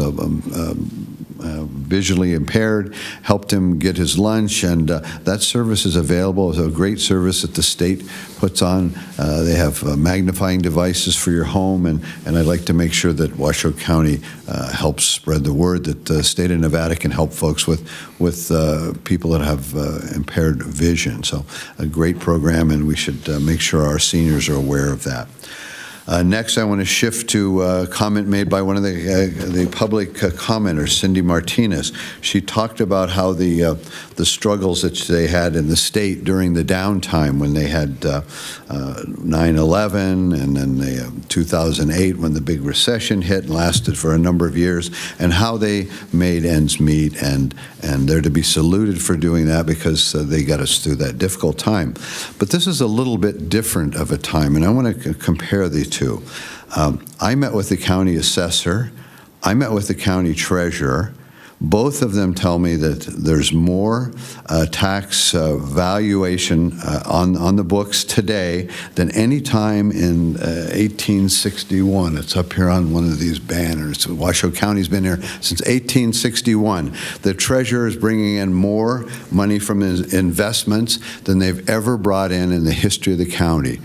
visually impaired, helped him get his lunch, and that service is available. It's a great service that the state puts on. They have magnifying devices for your home, and I'd like to make sure that Washoe County helps spread the word that the state of Nevada can help folks with people that have impaired vision. So a great program, and we should make sure our seniors are aware of that. Next, I want to shift to a comment made by one of the public commenters, Cindy Martinez. She talked about how the struggles that they had in the state during the downtime when they had 9/11 and then 2008 when the big recession hit and lasted for a number of years, and how they made ends meet, and they're to be saluted for doing that because they got us through that difficult time. But this is a little bit different of a time, and I want to compare the two. I met with the county assessor. I met with the county treasurer. Both of them tell me that there's more tax valuation on the books today than any time in 1861. It's up here on one of these banners. Washoe County's been here since 1861. The treasurer is bringing in more money from his investments than they've ever brought in the history of the county.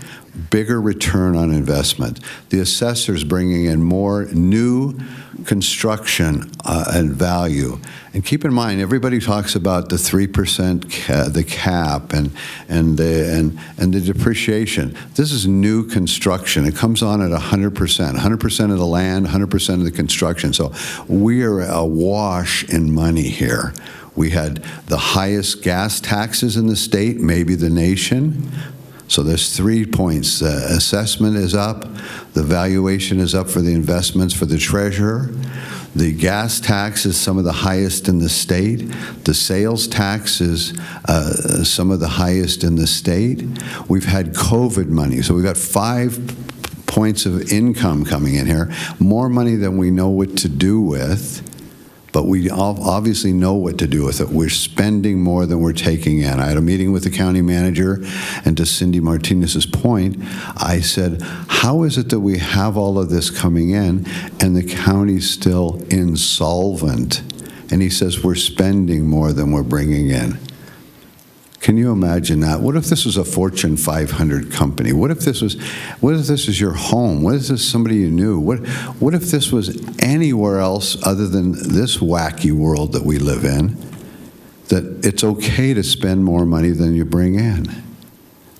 Bigger return on investment. The assessor's bringing in more new construction and value. And keep in mind, everybody talks about the 3% the cap and the depreciation. This is new construction. It comes on at 100% of the land, 100% of the construction. So we are awash in money here. We had the highest gas taxes in the state, maybe the nation. So there's 3 points. The assessment is up. The valuation is up for the investments for the treasurer. The gas tax is some of the highest in the state. The sales tax is some of the highest in the state. We've had COVID money. So we've got 5 points of income coming in here, more money than we know what to do with. But we obviously know what to do with it. We're spending more than we're taking in. I had a meeting with the county manager, and to Cindy Martinez's point, I said, how is it that we have all of this coming in and the county's still insolvent? And he says, we're spending more than we're bringing in. Can you imagine that? What if this was a Fortune 500 company? What if this was your home? What if this is somebody you knew? What if this was anywhere else other than this wacky world that we live in? That it's okay to spend more money than you bring in.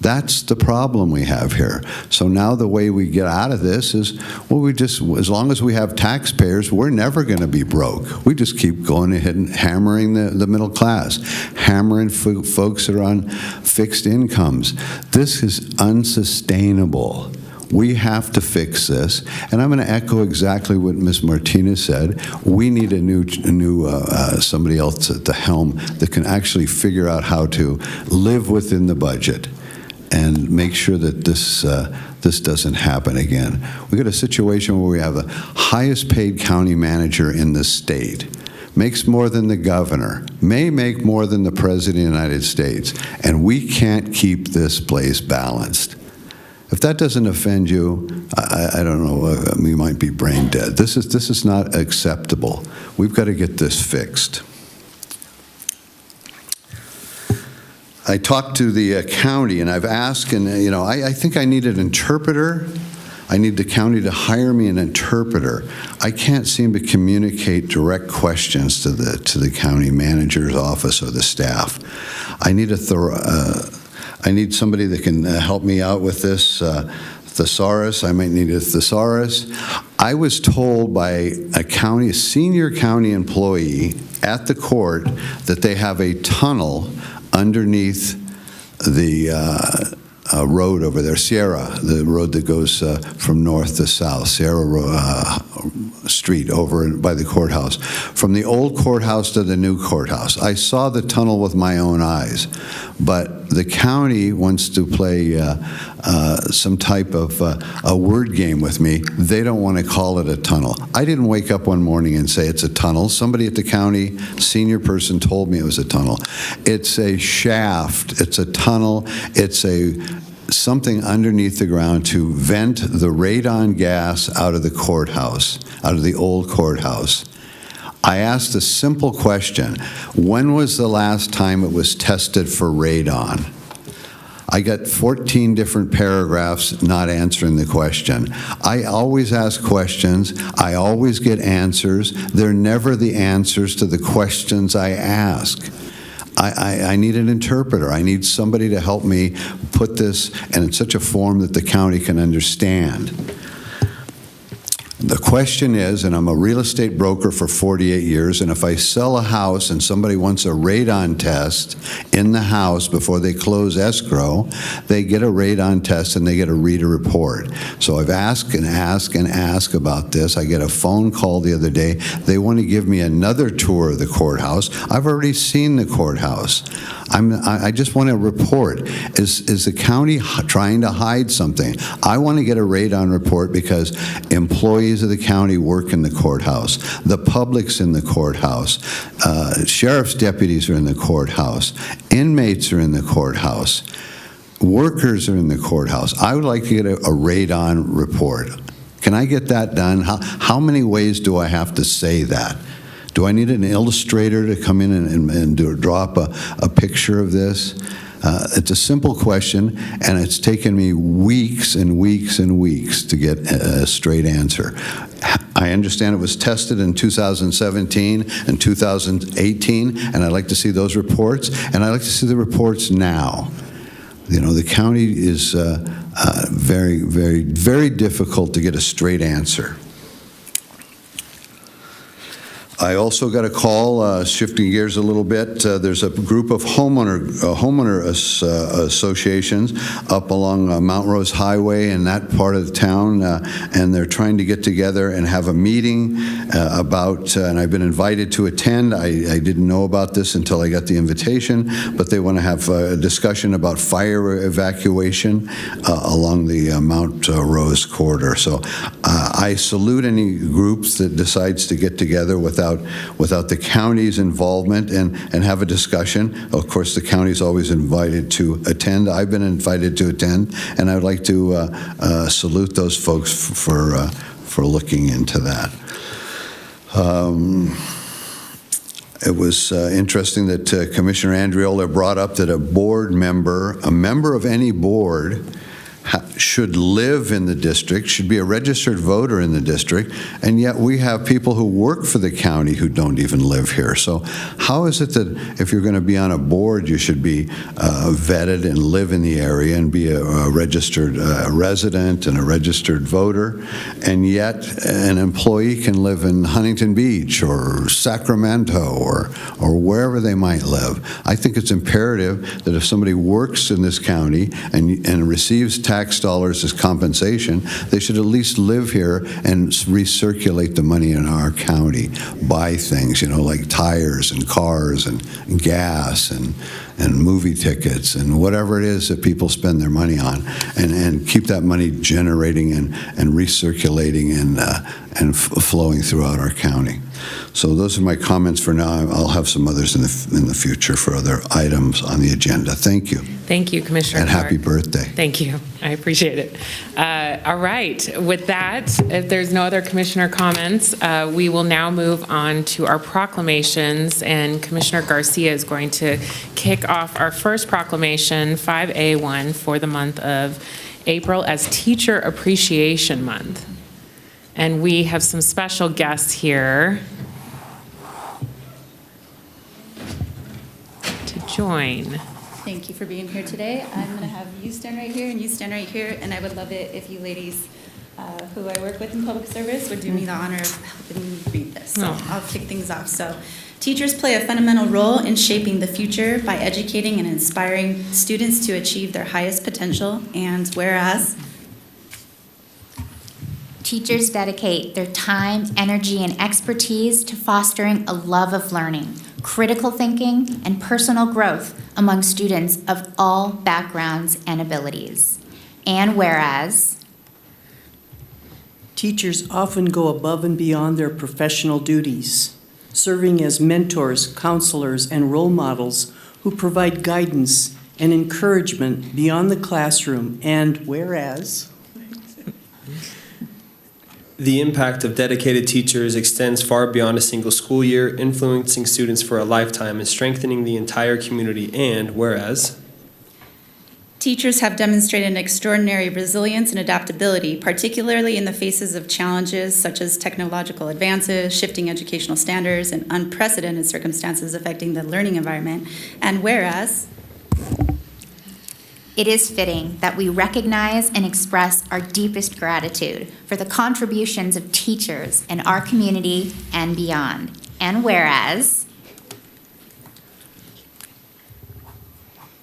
That's the problem we have here. So now the way we get out of this is, well, as long as we have taxpayers, we're never going to be broke. We just keep going ahead and hammering the middle class, hammering folks that are on fixed incomes. This is unsustainable. We have to fix this, and I'm going to echo exactly what Ms. Martinez said. We need a new somebody else at the helm that can actually figure out how to live within the budget and make sure that this doesn't happen again. We got a situation where we have the highest paid county manager in the state, makes more than the governor, may make more than the president of the United States, and we can't keep this place balanced. If that doesn't offend you, I don't know, we might be brain dead. This is not acceptable. We've got to get this fixed. I talked to the county, and I've asked, and I think I need an interpreter. I need the county to hire me an interpreter. I can't seem to communicate direct questions to the county manager's office or the staff. I need I need somebody that can help me out with this. Thesaurus, I might need a thesaurus. I was told by a senior county employee at the court that they have a tunnel underneath the road over there, Sierra, the road that goes from north to south, Sierra Street over by the courthouse, from the old courthouse to the new courthouse. I saw the tunnel with my own eyes, but the county wants to play some type of a word game with me. They don't want to call it a tunnel. I didn't wake up one morning and say it's a tunnel. Somebody at the county, senior person, told me it was a tunnel. It's a shaft. It's a tunnel. It's something underneath the ground to vent the radon gas out of the courthouse, out of the old courthouse. I asked a simple question. When was the last time it was tested for radon? I got 14 different paragraphs not answering the question. I always ask questions. I always get answers. They're never the answers to the questions I ask. I need an interpreter. I need somebody to help me put this in such a form that the county can understand. The question is, and I'm a real estate broker for 48 years, and if I sell a house and somebody wants a radon test in the house before they close escrow, they get a radon test and they get to read a report. So I've asked and asked and asked about this. I get a phone call the other day. They want to give me another tour of the courthouse. I've already seen the courthouse. I just want to report. Is the county trying to hide something? I want to get a radon report because employees of the county work in the courthouse. The public's in the courthouse. Sheriff's deputies are in the courthouse. Inmates are in the courthouse. Workers are in the courthouse. I would like to get a radon report. Can I get that done? How many ways do I have to say that? Do I need an illustrator to come in and draw up a picture of this? It's a simple question, and it's taken me weeks and weeks and weeks to get a straight answer. I understand it was tested in 2017 and 2018, and I'd like to see those reports, and I'd like to see the reports now. You know, the county is very, very, very difficult to get a straight answer. I also got a call, shifting gears a little bit. There's a group of homeowner associations up along Mount Rose Highway in that part of the town, and they're trying to get together and have a meeting about, and I've been invited to attend. I didn't know about this until I got the invitation, but they want to have a discussion about fire evacuation along the Mount Rose corridor. So I salute any groups that decides to get together without the county's involvement and have a discussion. Of course, the county's always invited to attend. I've been invited to attend, and I would like to salute those folks for looking into that. It was interesting that Commissioner Andriola brought up that a member of any board should live in the district, should be a registered voter in the district, and yet we have people who work for the county who don't even live here. So how is it that if you're going to be on a board, you should be vetted and live in the area and be a registered resident and a registered voter, and yet an employee can live in Huntington Beach or Sacramento or wherever they might live? I think it's imperative that if somebody works in this county and receives tax dollars as compensation, they should at least live here and recirculate the money in our county, buy things, you know, like tires and cars and gas and movie tickets and whatever it is that people spend their money on, and keep that money generating and recirculating and flowing throughout our county. So those are my comments for now. I'll have some others in the future for other items on the agenda. Thank you. Thank you, Commissioner And Clark. happy birthday. Thank you. I appreciate it. All right. With that, if there's no other commissioner comments, we will now move on to our proclamations, and Commissioner Garcia is going to kick off our first proclamation, 5A1, for the month of April as Teacher Appreciation Month. And we have some special guests here to join. Thank you for being here today. I'm going to have you stand right here and you stand right here, and I would love it if you ladies who I work with in public service would do me the honor of helping me read this. So I'll kick things off. So, teachers play a fundamental role in shaping the future by educating and inspiring students to achieve their highest potential, and whereas teachers dedicate their time, energy, and expertise to fostering a love of learning, critical thinking, and personal growth among students of all backgrounds and abilities. And whereas teachers often go above and beyond their professional duties, serving as mentors, counselors, and role models who provide guidance and encouragement beyond the classroom. And whereas the impact of dedicated teachers extends far beyond a single school year, influencing students for a lifetime and strengthening the entire community. And whereas teachers have demonstrated an extraordinary resilience and adaptability, particularly in the faces of challenges such as technological advances, shifting educational standards, and unprecedented circumstances affecting the learning environment. And whereas it is fitting that we recognize and express our deepest gratitude for the contributions of teachers in our community and beyond. And whereas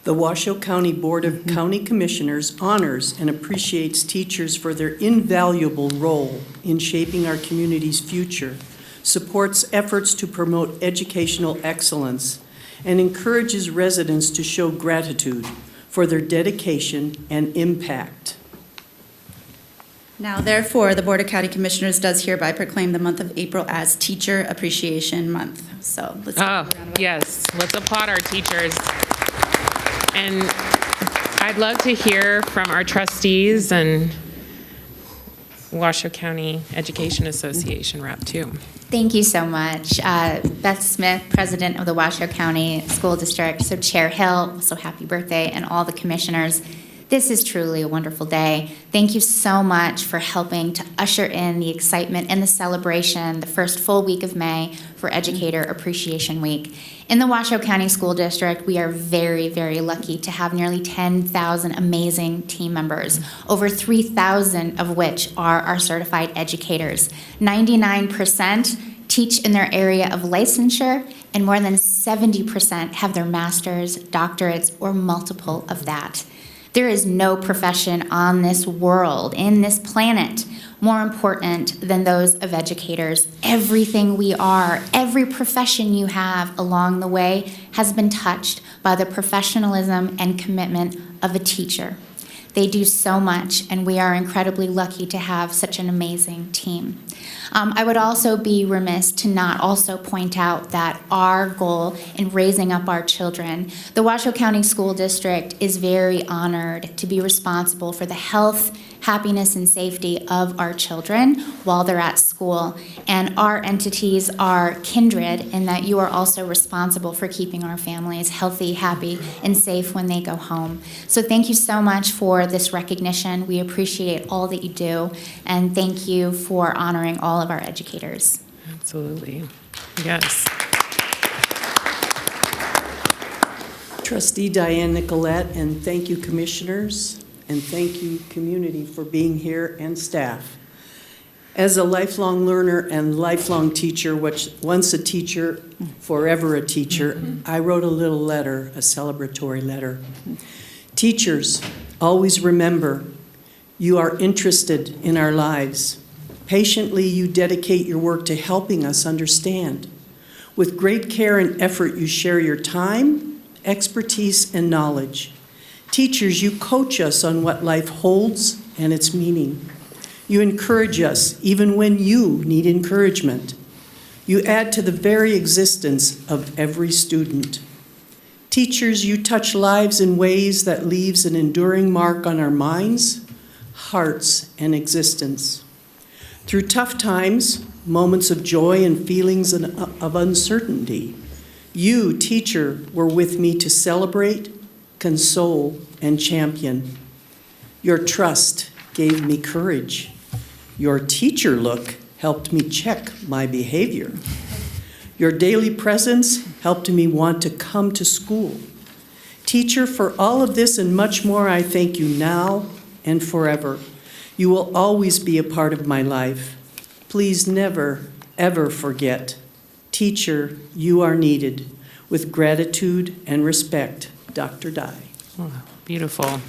the Washoe County Board of County Commissioners honors and appreciates teachers for their invaluable role in shaping our community's future, supports efforts to promote educational excellence, and encourages residents to show gratitude for their dedication and impact. Now, therefore, the Board of County Commissioners does hereby proclaim the month of April as Teacher Appreciation Month. So let's yes, let's applaud our teachers. And I'd love to hear from our trustees and Washoe County Education Association rep, too. Thank you so much. Beth Smith, President of the Washoe County School District. So Chair Hill, so happy birthday, and all the commissioners. This is truly a wonderful day. Thank you so much for helping to usher in the excitement and the celebration the first full week of May for Educator Appreciation Week. In the Washoe County School District, we are very, very lucky to have nearly 10,000 amazing team members, over 3,000 of which are our certified educators. 99% teach in their area of licensure, and more than 70% have their master's, doctorates, or multiple of that. There is no profession on this world, in this planet, more important than those of educators. Everything we are, every profession you have along the way has been touched by the professionalism and commitment of a teacher. They do so much, and we are incredibly lucky to have such an amazing team. I would also be remiss to not also point out that our goal in raising up our children, the Washoe County School District is very honored to be responsible for the health, happiness, and safety of our children while they're at school. And our entities are kindred in that you are also responsible for keeping our families healthy, happy, and safe when they go home. So thank you so much for this recognition. We appreciate all that you do, and thank you for honoring all of our educators. Absolutely. Yes. Trustee Diane Nicolette, and thank you, commissioners, and thank you, community, for being here, and staff. As a lifelong learner and lifelong teacher, which once a teacher, forever a teacher, I wrote a little letter, a celebratory letter. Teachers, always remember, you are interested in our lives. Patiently, you dedicate your work to helping us understand. With great care and effort, you share your time, expertise, and knowledge. Teachers, you coach us on what life holds and its meaning. You encourage us even when you need encouragement. You add to the very existence of every student. Teachers, you touch lives in ways that leaves an enduring mark on our minds, hearts, and existence. Through tough times, moments of joy and feelings of uncertainty, you, teacher, were with me to celebrate, console, and champion. Your trust gave me courage. Your teacher look helped me check my behavior. Your daily presence helped me want to come to school. Teacher, for all of this and much more, I thank you now and forever. You will always be a part of my life. Please never, ever forget. Teacher, you are needed. With gratitude and respect, Dr. Dye. Oh, beautiful.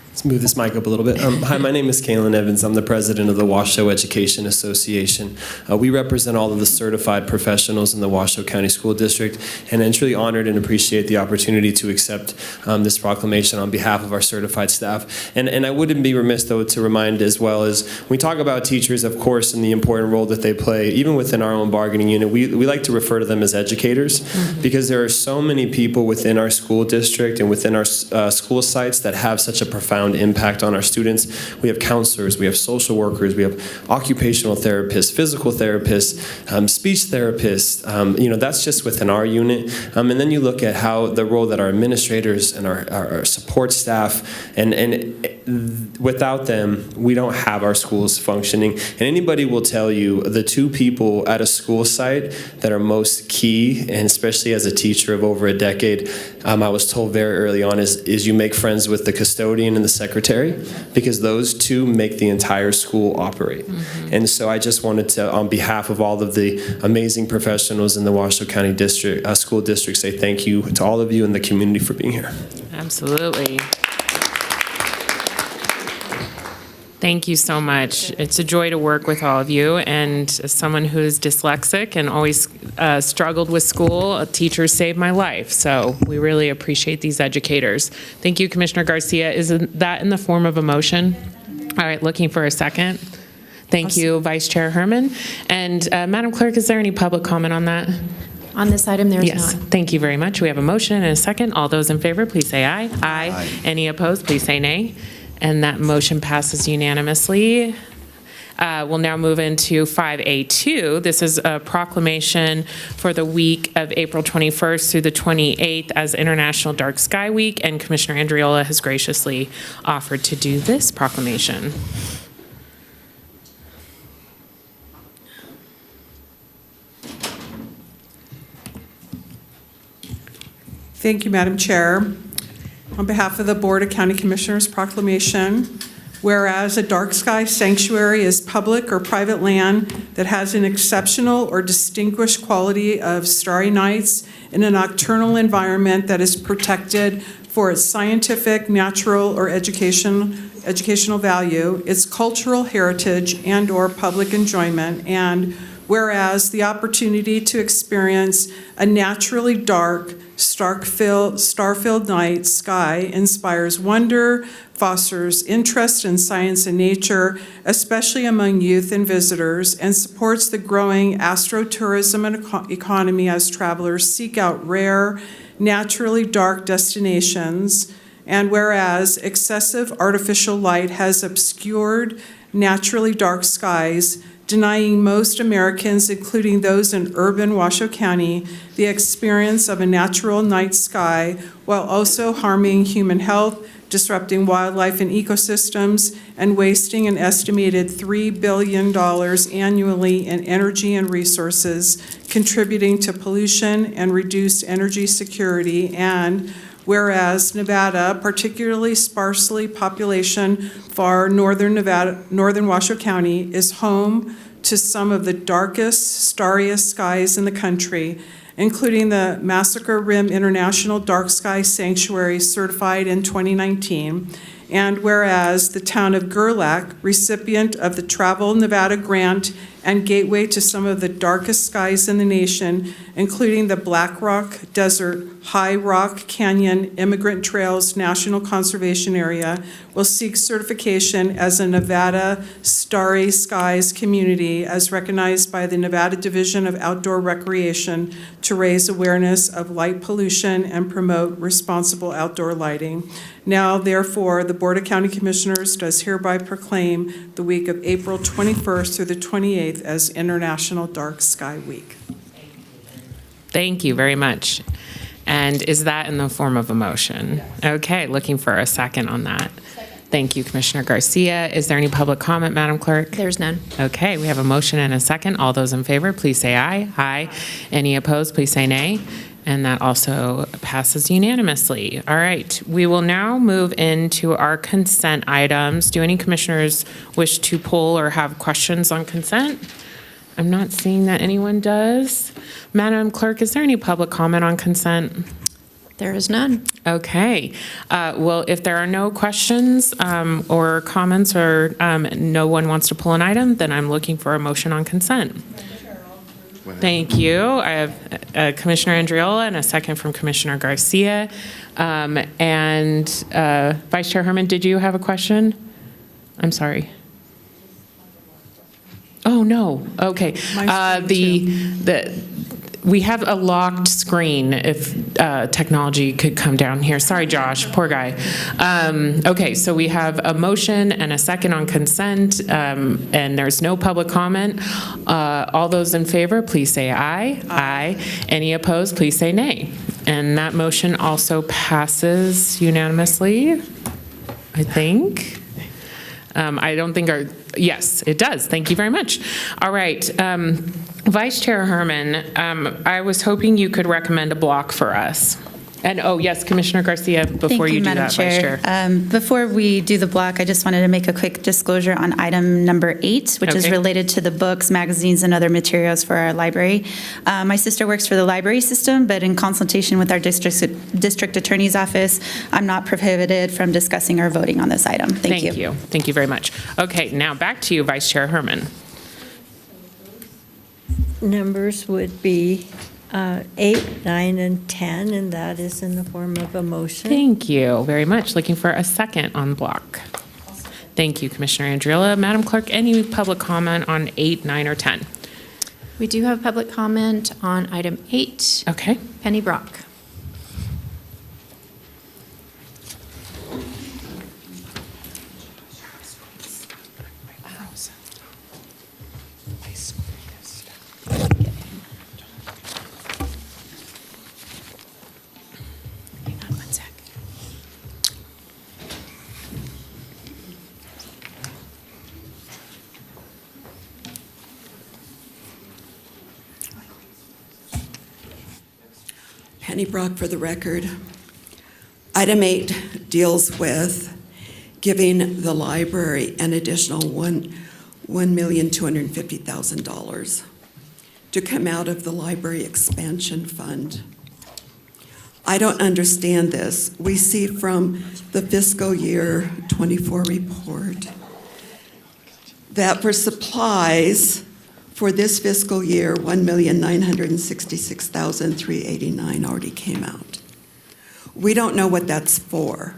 Let's move this mic up a little bit. Hi, my name is Kaylin Evans. I'm the president of the Washoe Education Association. We represent all of the certified professionals in the Washoe County School District, and I'm truly honored and appreciate the opportunity to accept this proclamation on behalf of our certified staff. And I wouldn't be remiss, though, to remind as well as we talk about teachers, of course, and the important role that they play, even within our own bargaining unit, we like to refer to them as educators, because there are so many people within our school district and within our school sites that have such a profound impact on our students. We have counselors, we have social workers, we have occupational therapists, physical therapists, speech therapists. That's just within our unit. And then you look at how the role that our administrators and our support staff, and without them, we don't have our schools functioning. And anybody will tell you the two people at a school site that are most key, and especially as a teacher of over a decade, I was told very early on is you make friends with the custodian and the secretary, because those two make the entire school operate. And so I just wanted to, on behalf of all of the amazing professionals in the Washoe County District School District, say thank you to all of you in the community for being here. Absolutely. Thank you so much. It's a joy to work with all of you. And as someone who's dyslexic and always struggled with school, teachers saved my life. So we really appreciate these educators. Thank you, Commissioner Garcia. Is that in the form of a motion? All right, looking for a second. Thank you, Vice Chair Herman. And Madam Clerk, is there any public comment on that? On this item, there is Yes. not. Thank you very much. We have a motion and a second. All those in favor, please say aye. Aye. Any opposed, please say nay. And that motion passes unanimously. We'll now move into 5A2. This is a proclamation for the week of April 21st through the 28th as International Dark Sky Week, and Commissioner Andriola has graciously offered to do this proclamation. Thank you, Madam Chair. On behalf of the Board of County Commissioners, proclamation. Whereas a dark sky sanctuary is public or private land that has an exceptional or distinguished quality of starry nights in a nocturnal environment that is protected for its scientific, natural, or educational value, its cultural heritage, and/or public enjoyment, and whereas the opportunity to experience a naturally dark, star-filled night sky inspires wonder, fosters interest in science and nature, especially among youth and visitors, and supports the growing astrotourism and economy as travelers seek out rare, naturally dark destinations. And whereas excessive artificial light has obscured naturally dark skies, denying most Americans, including those in urban Washoe County, the experience of a natural night sky, while also harming human health, disrupting wildlife and ecosystems, and wasting an estimated $3 billion annually in energy and resources, contributing to pollution and reduced energy security. And whereas Nevada, particularly sparsely population far northern Washoe County, is home to some of the darkest, starriest skies in the country, including the Massacre Rim International Dark Sky Sanctuary, certified in 2019. And whereas the town of Gerlach, recipient of the Travel Nevada Grant and gateway to some of the darkest skies in the nation, including the Black Rock Desert, High Rock Canyon Immigrant Trails National Conservation Area, will seek certification as a Nevada Starry Skies community as recognized by the Nevada Division of Outdoor Recreation to raise awareness of light pollution and promote responsible outdoor lighting. Now, therefore, the Board of County Commissioners does hereby proclaim the week of April 21st through the 28th as International Dark Sky Week. Thank you very much. And is that in the form of a motion? Okay, looking for a second on that. Thank you, Commissioner Garcia. Is there any public comment, Madam Clerk? There's none. Okay, we have a motion and a second. All those in favor, please say aye. Aye. Any opposed, please say nay. And that also passes unanimously. All right, we will now move into our consent items. Do any commissioners wish to pull or have questions on consent? I'm not seeing that anyone does. Madam Clerk, is there any public comment on consent? There is none. Okay. Well, if there are no questions or comments or no one wants to pull an item, then I'm looking for a motion on consent. Thank you. I have Commissioner Andriola and a second from Commissioner Garcia. And Vice Chair Herman, did you have a question? I'm sorry. Oh, no. Okay. We have a locked screen if technology could come down here. Sorry, Josh, poor guy. Okay, so we have a motion and a second on consent, and there's no public comment. All those in favor, please say aye. Aye. Any opposed, please say nay. And that motion also passes unanimously, I think. I don't think yes, it does. Thank you very much. All right. Vice Chair Herman, I was hoping you could recommend a block for us. And, oh, yes, Commissioner Garcia, before you do that, Vice Chair. Before we do the block, I just wanted to make a quick disclosure on item number 8, which is related to the books, magazines, and other materials for our library. My sister works for the library system, but in consultation with our district attorney's office, I'm not prohibited from discussing or voting on this item. Thank you. Thank you very much. Okay, now back to you, Vice Chair Herman. Numbers would be 8, 9, and 10, and that is in the form of a motion. Thank you very much. Looking for a second on block. Thank you, Commissioner Andriola. Madam Clerk, any public comment on 8, 9, or 10? We do have public comment on item 8. Okay. Penny Brock. Penny Brock for the record. Item 8 deals with giving the library an additional $1,250,000 to come out of the library expansion fund. I don't understand this. We see from the fiscal year 24 report that for supplies for this fiscal year, $1,966,389 already came out. We don't know what that's for.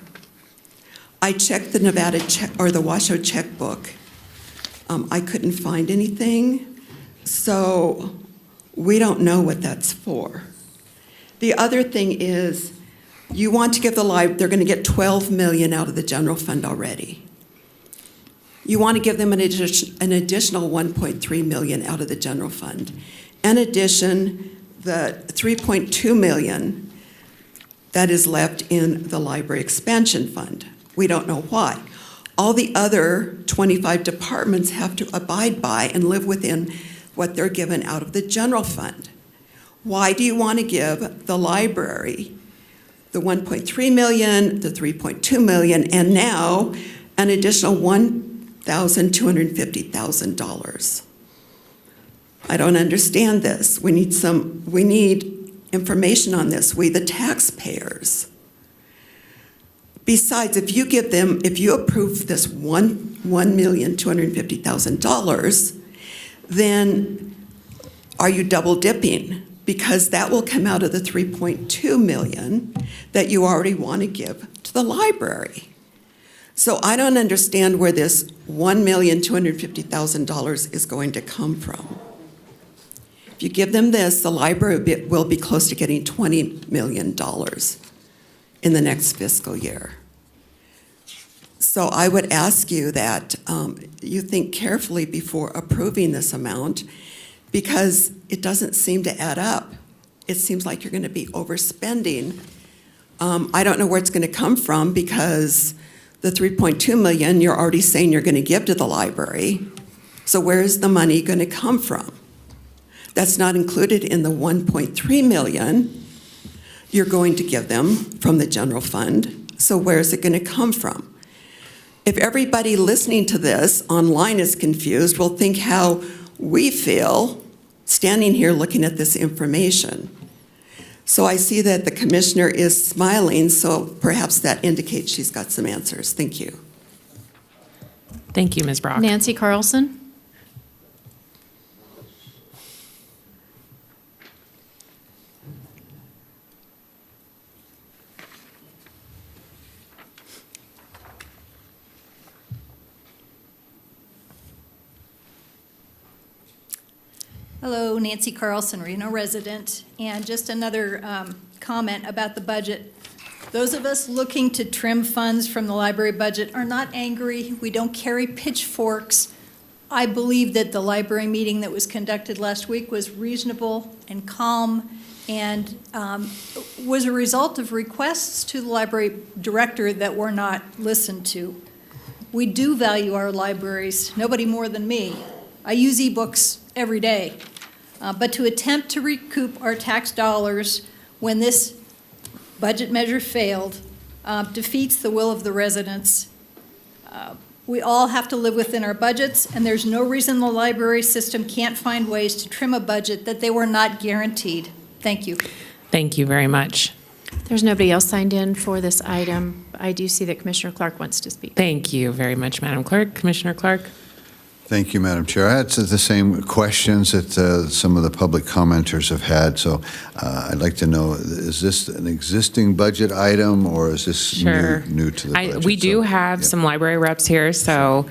I checked the Nevada or the Washoe checkbook. I couldn't find anything, so we don't know what that's for. The other thing is, you want to give the library, they're going to get $12 million out of the general fund already. You want to give them an additional $1.3 million out of the general fund. In addition, the $3.2 million that is left in the library expansion fund. We don't know why. All the other 25 departments have to abide by and live within what they're given out of the general fund. Why do you want to give the library the $1.3 million, the $3.2 million, and now an additional $1,250,000? I don't understand this. We need information on this, we the taxpayers. Besides, if you approve this $1,250,000, then are you double dipping? Because that will come out of the $3.2 million that you already want to give to the library. So I don't understand where this $1,250,000 is going to come from. If you give them this, the library will be close to getting $20 million in the next fiscal year. So I would ask you that you think carefully before approving this amount, because it doesn't seem to add up. It seems like you're going to be overspending. I don't know where it's going to come from, because the $3.2 million you're already saying you're going to give to the library. So where is the money going to come from? That's not included in the $1.3 million you're going to give them from the general fund. So where is it going to come from? If everybody listening to this online is confused, we'll think how we feel standing here looking at this information. So I see that the commissioner is smiling, so perhaps that indicates she's got some answers. Thank you. Thank you, Ms. Brock. Nancy Carlson. Hello, Nancy Carlson, Reno resident, and just another comment about the budget. Those of us looking to trim funds from the library budget are not angry. We don't carry pitchforks. I believe that the library meeting that was conducted last week was reasonable and calm, and was a result of requests to the library director that were not listened to. We do value our libraries, nobody more than me. I use ebooks every day. But to attempt to recoup our tax dollars when this budget measure failed defeats the will of the residents. We all have to live within our budgets, and there's no reason the library system can't find ways to trim a budget that they were not guaranteed. Thank you. Thank you very much. There's nobody else signed in for this item. I do see that Commissioner Clark wants to speak. Thank you very much, Madam Clerk. Commissioner Clark. Thank you, Madam Chair. I had the same questions that some of the public commenters have had, so I'd like to know, is this an existing budget item, or is this new to the budget? We do have some library reps here, so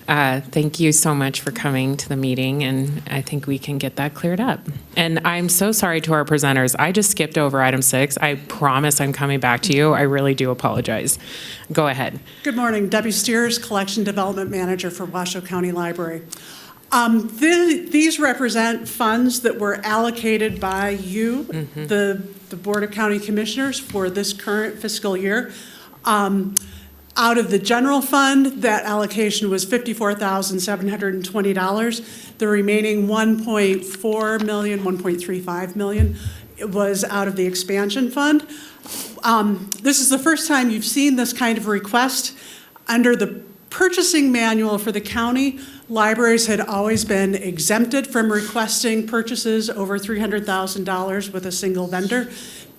thank you so much for coming to the meeting, and I think we can get that cleared up. And I'm so sorry to our presenters. I just skipped over item 6. I promise I'm coming back to you. I really do apologize. Go ahead. Good morning. Debbie Steers, Collection Development Manager for Washoe County Library. These represent funds that were allocated by you, the Board of County Commissioners, for this current fiscal year. Out of the general fund, that allocation was $54,720. The remaining $1.35 million was out of the expansion fund. This is the first time you've seen this kind of request. Under the purchasing manual for the county, libraries had always been exempted from requesting purchases over $300,000 with a single vendor.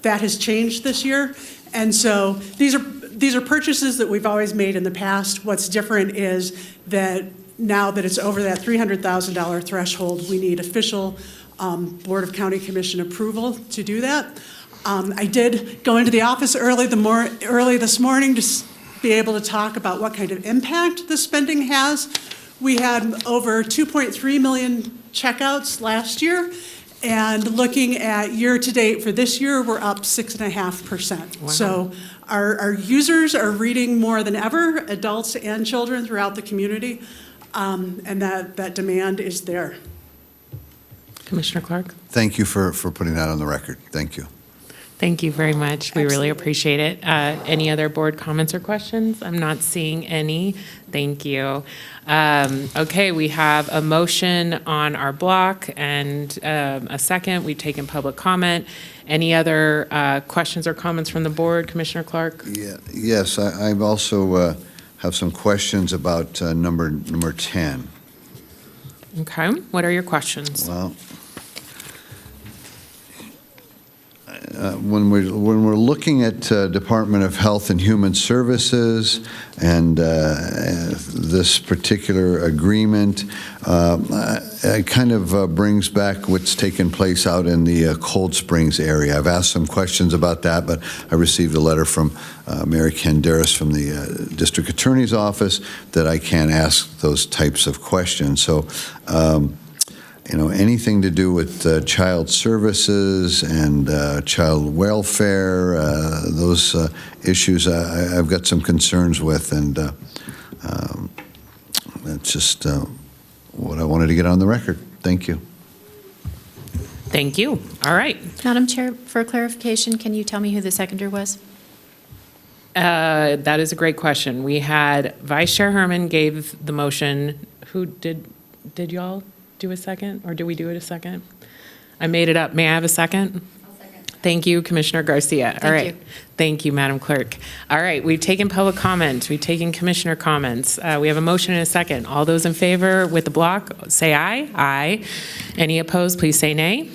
That has changed this year. And so these are purchases that we've always made in the past. What's different is that now that it's over that $300,000 threshold, we need official Board of County Commission approval to do that. I did go into the office early this morning to be able to talk about what kind of impact the spending has. We had over 2.3 million checkouts last year, and looking at year-to-date for this year, we're up 6.5%. Wow. So our users are reading more than ever, adults and children throughout the community, and that demand is there. Commissioner Clark? Thank you for putting that on the record. Thank you. Thank you very much. We really appreciate it. Any other board comments or questions? I'm not seeing any. Thank you. Okay, we have a motion on our block and a second. We've taken public comment. Any other questions or comments from the board? Commissioner Clark? Yes, I also have some questions about number 10. Okay, what are your questions? Well, when we're looking at Department of Health and Human Services and this particular agreement, it kind of brings back what's taken place out in the Cold Springs area. I've asked some questions about that, but I received a letter from Mary Canderas from the District Attorney's Office that I can't ask those types of questions. So, anything to do with child services and child welfare, those issues I've got some concerns with, and that's just what I wanted to get on the record. Thank you. Thank you. All right. Madam Chair, for clarification, can you tell me who the seconder was? That is a great question. We had Vice Chair Herman gave the motion. Who did y'all do a second, or do we do it a second? I made it up. May I have a second? I'll second. Thank you, Commissioner Garcia. All right. Thank you, Madam Clerk. All right, we've taken public comment. We've taken commissioner comments. We have a motion and a second. All those in favor with the block, say aye. Aye. Any opposed, please say nay.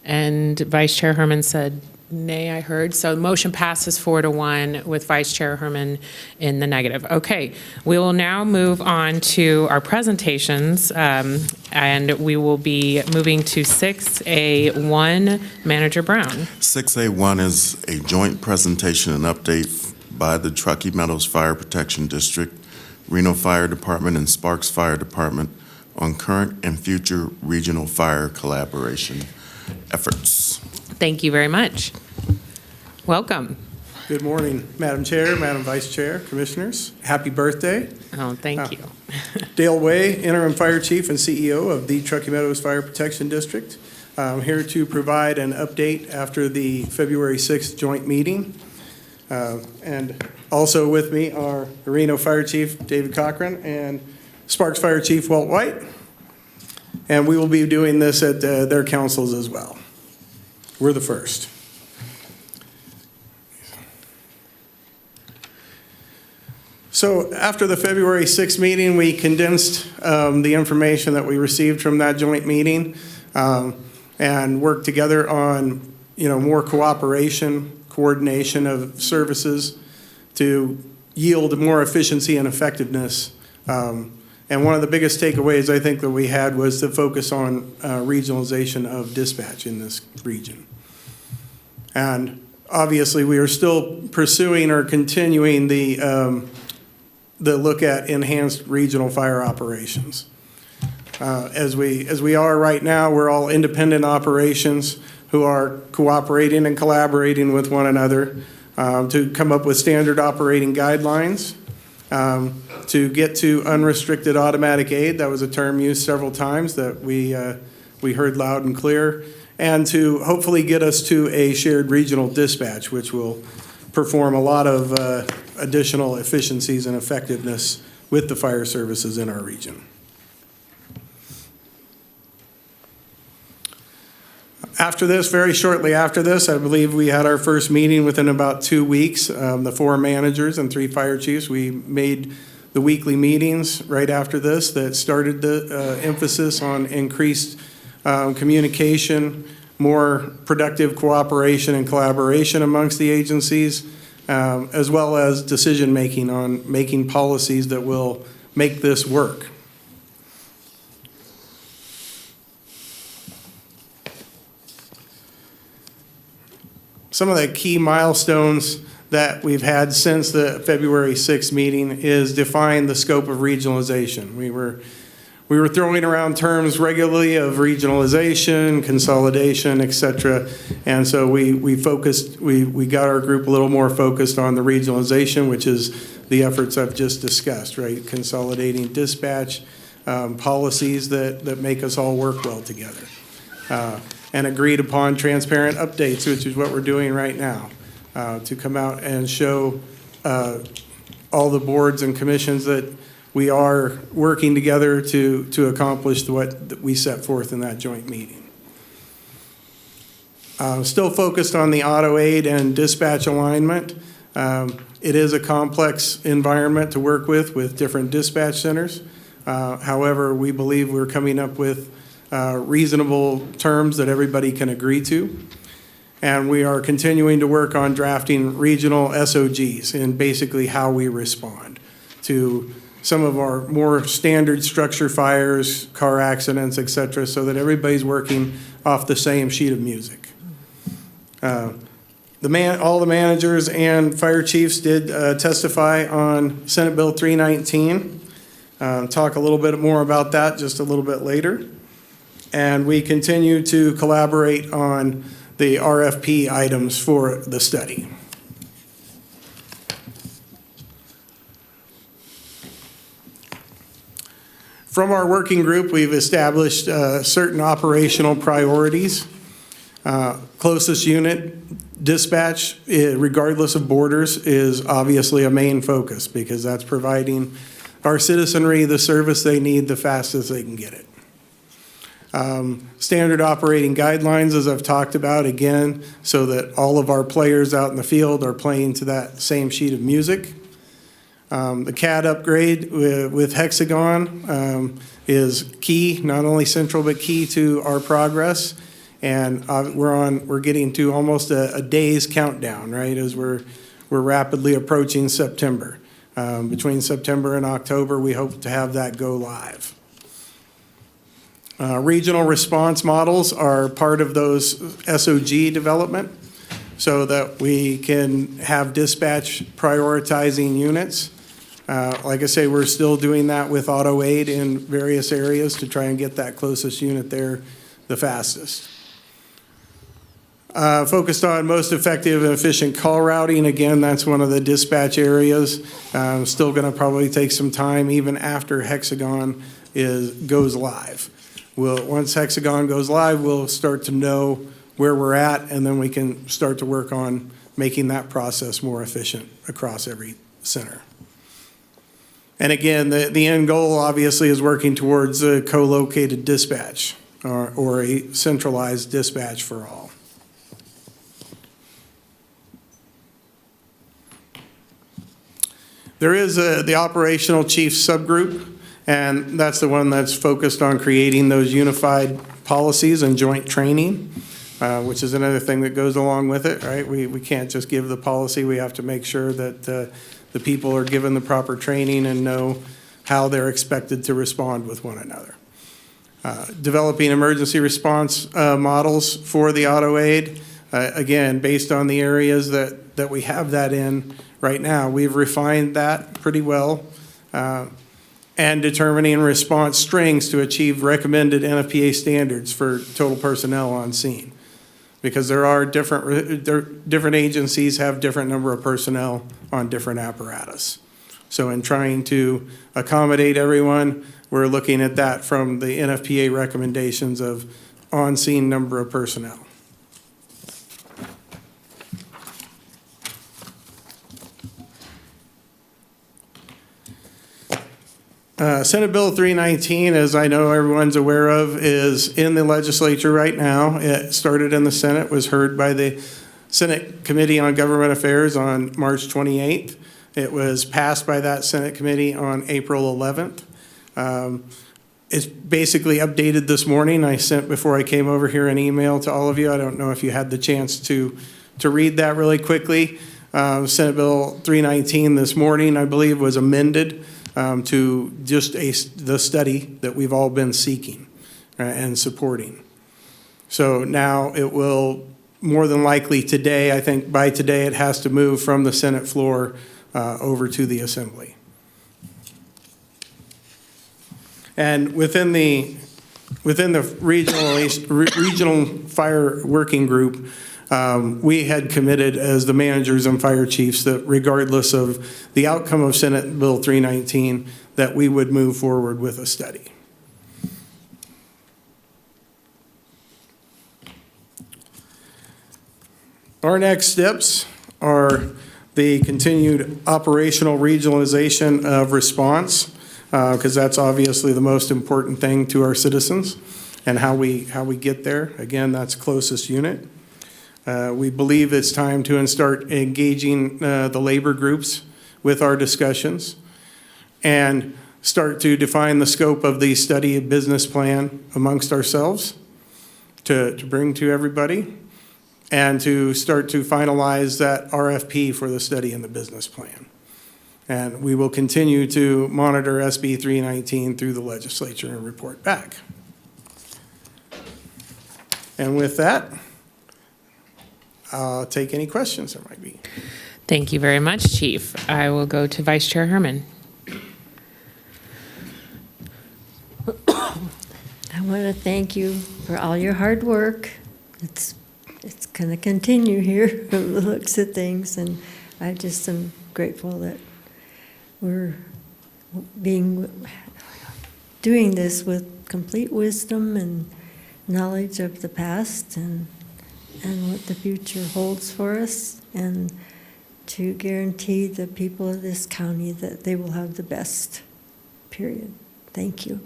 And Vice Chair Herman said nay, I heard. So the motion passes 4-1 with Vice Chair Herman in the negative. Okay, we will now move on to our presentations, and we will be moving to 6A1, Manager Brown. 6A1 is a joint presentation and update by the Truckee Meadows Fire Protection District, Reno Fire Department, and Sparks Fire Department on current and future regional fire collaboration efforts. Thank you very much. Welcome. Good morning, Madam Chair, Madam Vice Chair, Commissioners. Happy birthday. Oh, thank you. Dale Way, Interim Fire Chief and CEO of the Truckee Meadows Fire Protection District. I'm here to provide an update after the February 6th joint meeting. And also with me are Reno Fire Chief David Cochran and Sparks Fire Chief Walt White. And we will be doing this at their councils as well. We're the first. So after the February 6th meeting, we condensed the information that we received from that joint meeting and worked together on, more cooperation, coordination of services to yield more efficiency and effectiveness. And one of the biggest takeaways I think that we had was to focus on regionalization of dispatch in this region. And obviously, we are still pursuing or continuing the look at enhanced regional fire operations. As we are right now, we're all independent operations who are cooperating and collaborating with one another to come up with standard operating guidelines, to get to unrestricted automatic aid. That was a term used several times that we heard loud and clear, and to hopefully get us to a shared regional dispatch, which will perform a lot of additional efficiencies and effectiveness with the fire services in our region. After this, very shortly after this, I believe we had our first meeting within about 2 weeks. The 4 managers and 3 fire chiefs, we made the weekly meetings right after this that started the emphasis on increased communication, more productive cooperation and collaboration amongst the agencies, as well as decision-making on making policies that will make this work. Some of the key milestones that we've had since the February 6th meeting is define the scope of regionalization. We were throwing around terms regularly of regionalization, consolidation, et cetera. And so we got our group a little more focused on the regionalization, which is the efforts I've just discussed, right? Consolidating dispatch, policies that make us all work well together. And agreed upon transparent updates, which is what we're doing right now, to come out and show all the boards and commissions that we are working together to accomplish what we set forth in that joint meeting. Still focused on the auto aid and dispatch alignment. It is a complex environment to work with different dispatch centers. However, we believe we're coming up with reasonable terms that everybody can agree to. And we are continuing to work on drafting regional SOGs and basically how we respond to some of our more standard structure fires, car accidents, et cetera, so that everybody's working off the same sheet of music. All the managers and fire chiefs did testify on Senate Bill 319. Talk a little bit more about that just a little bit later. And we continue to collaborate on the RFP items for the study. From our working group, we've established certain operational priorities. Closest unit dispatch, regardless of borders, is obviously a main focus because that's providing our citizenry the service they need the fastest they can get it. Standard operating guidelines, as I've talked about, again, so that all of our players out in the field are playing to that same sheet of music. The CAD upgrade with Hexagon is key, not only central, but key to our progress. And we're getting to almost a day's countdown, right, as we're rapidly approaching September. Between September and October, we hope to have that go live. Regional response models are part of those SOG development so that we can have dispatch prioritizing units. Like I say, we're still doing that with auto aid in various areas to try and get that closest unit there the fastest. Focused on most effective and efficient call routing. Again, that's one of the dispatch areas. Still going to probably take some time even after Hexagon goes live. Once Hexagon goes live, we'll start to know where we're at, and then we can start to work on making that process more efficient across every center. And again, the end goal obviously is working towards a co-located dispatch or a centralized dispatch for all. There is the operational chief subgroup, and that's the one that's focused on creating those unified policies and joint training, which is another thing that goes along with it, right? We can't just give the policy. We have to make sure that the people are given the proper training and know how they're expected to respond with one another. Developing emergency response models for the auto aid, again, based on the areas that we have that in right now. We've refined that pretty well. And determining response strings to achieve recommended NFPA standards for total personnel on scene. Because there are different agencies have different number of personnel on different apparatus. So in trying to accommodate everyone, we're looking at that from the NFPA recommendations of on-scene number of personnel. Senate Bill 319, as I know everyone's aware of, is in the legislature right now. It started in the Senate, was heard by the Senate Committee on Government Affairs on March 28th. It was passed by that Senate committee on April 11th. It's basically updated this morning. I sent, before I came over here, an email to all of you. I don't know if you had the chance to read that really quickly. Senate Bill 319 this morning, I believe, was amended to just the study that we've all been seeking and supporting. So now it will, more than likely today, I think by today it has to move from the Senate floor over to the Assembly. And within the regional fire working group, we had committed as the managers and fire chiefs that regardless of the outcome of Senate Bill 319, that we would move forward with a study. Our next steps are the continued operational regionalization of response, because that's obviously the most important thing to our citizens and how we get there. Again, that's closest unit. We believe it's time to start engaging the labor groups with our discussions and start to define the scope of the study and business plan amongst ourselves to bring to everybody, and to start to finalize that RFP for the study and the business plan. And we will continue to monitor SB 319 through the legislature and report back. And with that, I'll take any questions there might be. Thank you very much, Chief. I will go to Vice Chair Herman. I want to thank you for all your hard work. It's going to continue here from the looks of things, and I just am grateful that we're doing this with complete wisdom and knowledge of the past and what the future holds for us, and to guarantee the people of this county that they will have the best, period. Thank you.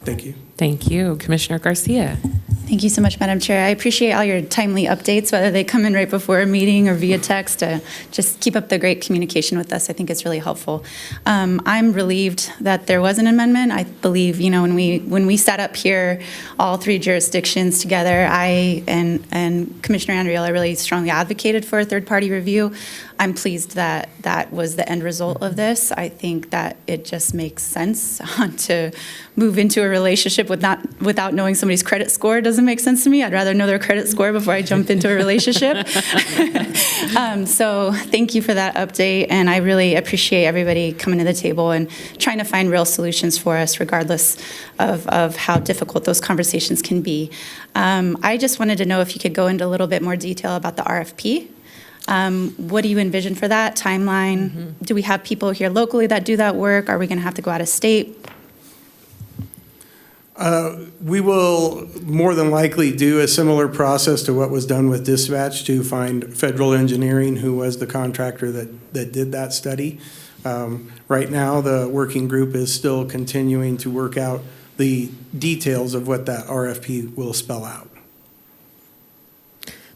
Thank you. Thank you. Commissioner Garcia. Thank you so much, Madam Chair. I appreciate all your timely updates, whether they come in right before a meeting or via text. Just keep up the great communication with us. I think it's really helpful. I'm relieved that there was an amendment. I believe, when we sat up here, all three jurisdictions together, I and Commissioner Andriella really strongly advocated for a third-party review. I'm pleased that that was the end result of this. I think that it just makes sense to move into a relationship without knowing somebody's credit score. Doesn't make sense to me. I'd rather know their credit score before I jump into a relationship. So thank you for that update, and I really appreciate everybody coming to the table and trying to find real solutions for us, regardless of how difficult those conversations can be. I just wanted to know if you could go into a little bit more detail about the RFP. What do you envision for that timeline? Mm-hmm. Do we have people here locally that do that work? Are we going to have to go out of state? We will more than likely do a similar process to what was done with dispatch to find Federal Engineering, who was the contractor that did that study. Right now, the working group is still continuing to work out the details of what that RFP will spell out.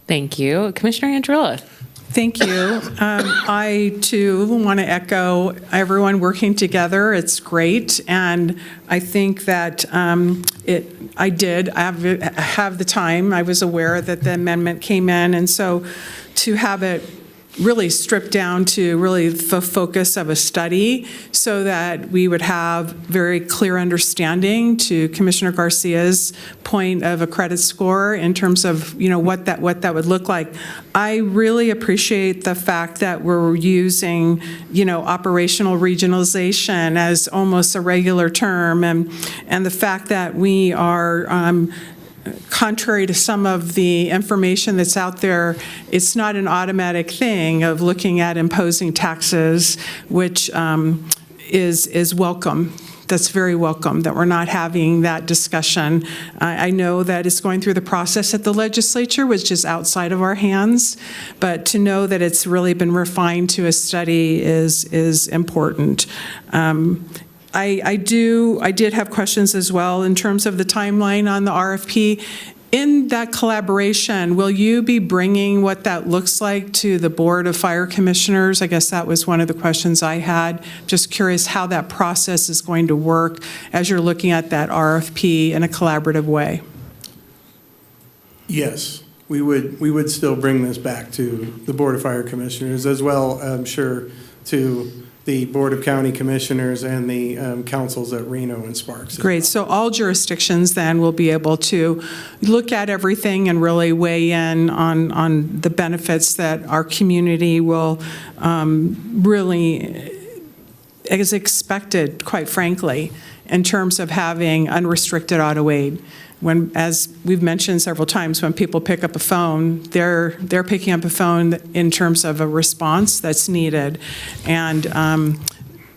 Thank you. Commissioner Andriella. Thank you. I, too, want to echo everyone working together. It's great. And I think that I have the time. I was aware that the amendment came in. And so to have it really stripped down to really the focus of a study so that we would have very clear understanding, to Commissioner Garcia's point of a credit score in terms of what that would look like. I really appreciate the fact that we're using operational regionalization as almost a regular term, and the fact that we are contrary to some of the information that's out there, it's not an automatic thing of looking at imposing taxes, which is welcome. That's very welcome that we're not having that discussion. I know that it's going through the process at the legislature, which is outside of our hands, but to know that it's really been refined to a study is important. I did have questions as well in terms of the timeline on the RFP. In that collaboration, will you be bringing what that looks like to the Board of Fire Commissioners? I guess that was one of the questions I had. Just curious how that process is going to work as you're looking at that RFP in a collaborative way. Yes, we would still bring this back to the Board of Fire Commissioners as well, I'm sure, to the Board of County Commissioners and the councils at Reno and Sparks. Great. So all jurisdictions then will be able to look at everything and really weigh in on the benefits that our community will really, is expected, quite frankly, in terms of having unrestricted auto aid. When, as we've mentioned several times, when people pick up a phone, they're picking up a phone in terms of a response that's needed. And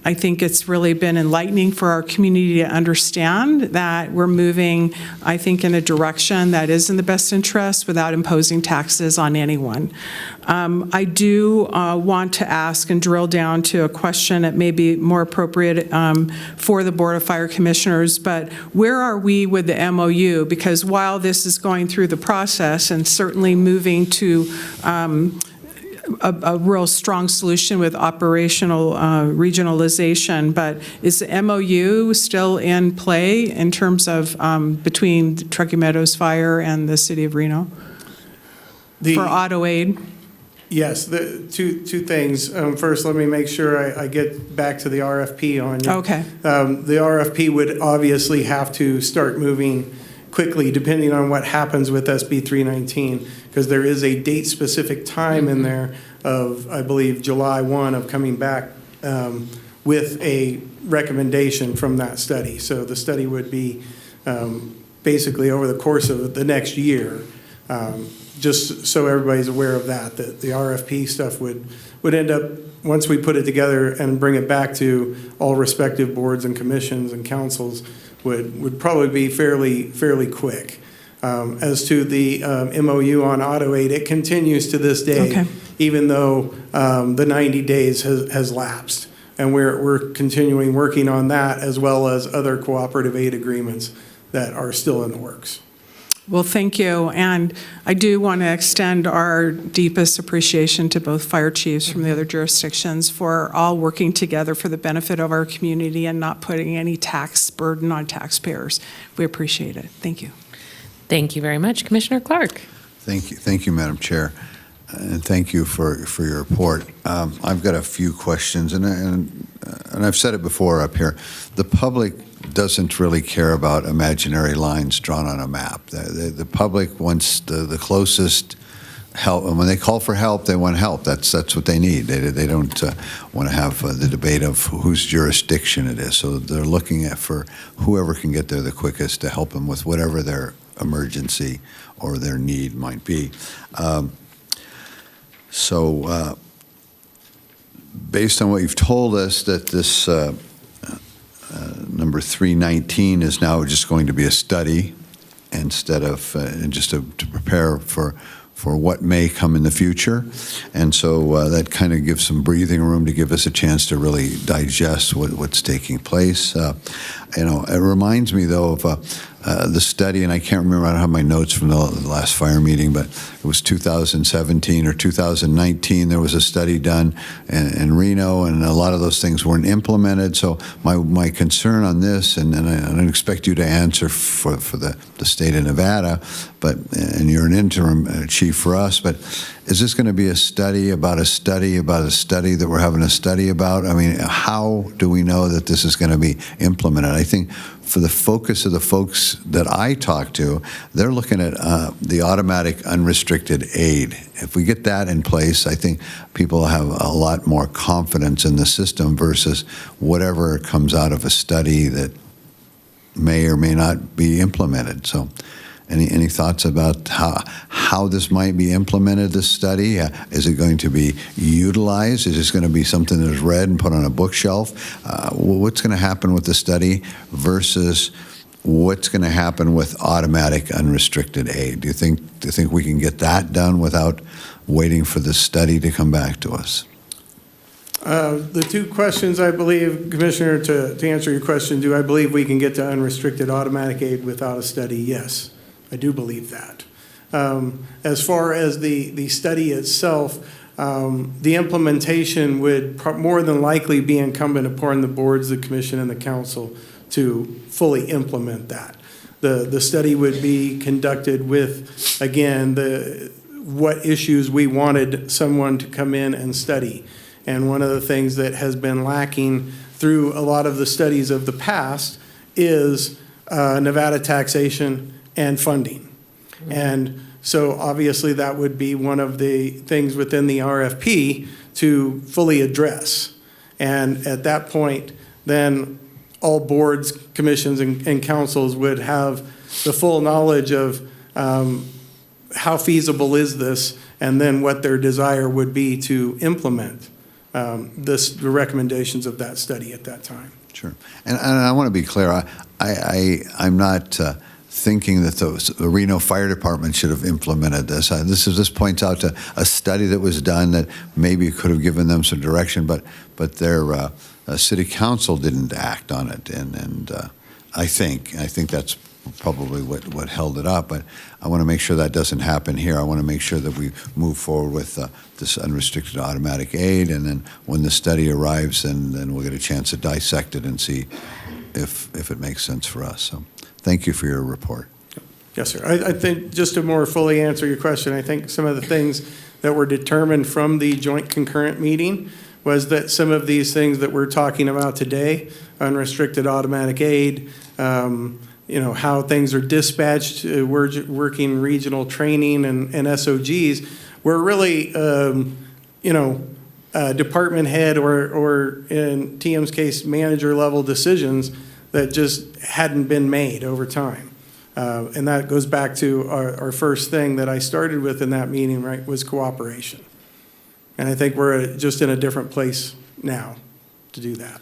I think it's really been enlightening for our community to understand that we're moving, I think, in a direction that is in the best interest without imposing taxes on anyone. I do want to ask and drill down to a question that may be more appropriate for the Board of Fire Commissioners, but where are we with the MOU? Because while this is going through the process and certainly moving to a real strong solution with operational regionalization, but is the MOU still in play in terms of between Truckee Meadows Fire and the City of Reno for auto aid? Yes, two things. First, let me make sure I get back to the RFP on you. Okay. The RFP would obviously have to start moving quickly, depending on what happens with SB 319, because there is a date-specific time in there of, I believe, July 1 of coming back with a recommendation from that study. So the study would be basically over the course of the next year. Just so everybody's aware of that the RFP stuff would end up, once we put it together and bring it back to all respective boards and commissions and councils, would probably be fairly quick. As to the MOU on auto aid, it continues to this day, okay, even though the 90 days has lapsed. And we're continuing working on that, as well as other cooperative aid agreements that are still in the works. Well, thank you. And I do want to extend our deepest appreciation to both fire chiefs from the other jurisdictions for all working together for the benefit of our community and not putting any tax burden on taxpayers. We appreciate it. Thank you. Thank you very much. Commissioner Clark. Thank you, Madam Chair. And thank you for your report. I've got a few questions, and I've said it before up here. The public doesn't really care about imaginary lines drawn on a map. The public wants the closest help, and when they call for help, they want help. That's what they need. They don't want to have the debate of whose jurisdiction it is. So they're looking for whoever can get there the quickest to help them with whatever their emergency or their need might be. So based on what you've told us, that this number 319 is now just going to be a study instead of just to prepare for what may come in the future. And so that kind of gives some breathing room to give us a chance to really digest what's taking place. It reminds me, though, of the study, and I can't remember, I don't have my notes from the last fire meeting, but it was 2017 or 2019, there was a study done in Reno, and a lot of those things weren't implemented. So my concern on this, and I don't expect you to answer for the state of Nevada, and you're an interim chief for us, but is this going to be a study about a study about a study that we're having a study about? I mean, how do we know that this is going to be implemented? I think for the focus of the folks that I talk to, they're looking at the automatic unrestricted aid. If we get that in place, I think people have a lot more confidence in the system versus whatever comes out of a study that may or may not be implemented. So any thoughts about how this might be implemented, this study? Is it going to be utilized? Is this going to be something that is read and put on a bookshelf? What's going to happen with the study versus what's going to happen with automatic unrestricted aid? Do you think we can get that done without waiting for the study to come back to us? The two questions, I believe, Commissioner, to answer your question, do I believe we can get to unrestricted automatic aid without a study? Yes, I do believe that. As far as the study itself, the implementation would more than likely be incumbent upon the boards, the commission, and the council to fully implement that. The study would be conducted with, again, what issues we wanted someone to come in and study. And one of the things that has been lacking through a lot of the studies of the past is Nevada taxation and funding. And so obviously that would be one of the things within the RFP to fully address. And at that point, then all boards, commissions, and councils would have the full knowledge of how feasible is this, and then what their desire would be to implement the recommendations of that study at that time. Sure. And I want to be clear, I'm not thinking that the Reno Fire Department should have implemented this. This points out to a study that was done that maybe could have given them some direction, but their city council didn't act on it, and I think that's probably what held it up. But I want to make sure that doesn't happen here. I want to make sure that we move forward with this unrestricted automatic aid, and then when the study arrives, then we'll get a chance to dissect it and see if it makes sense for us. So thank you for your report. Yes, sir. I think just to more fully answer your question, I think some of the things that were determined from the joint concurrent meeting was that some of these things that we're talking about today, unrestricted automatic aid, how things are dispatched, working regional training and SOGs, were really, department head or in TM's case, manager level decisions that just hadn't been made over time. And that goes back to our first thing that I started with in that meeting, right, was cooperation. And I think we're just in a different place now to do that.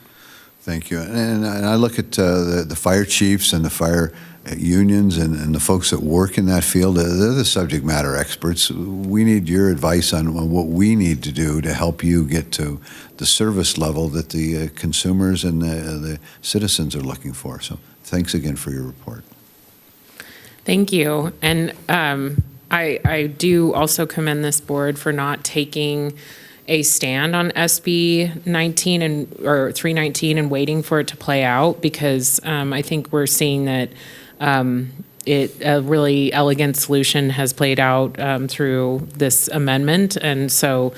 Thank you. And I look at the fire chiefs and the fire unions and the folks that work in that field. They're the subject matter experts. We need your advice on what we need to do to help you get to the service level that the consumers and the citizens are looking for. So thanks again for your report. Thank you. And I do also commend this board for not taking a stand on SB 19 or 319 and waiting for it to play out, because I think we're seeing that a really elegant solution has played out through this amendment. And so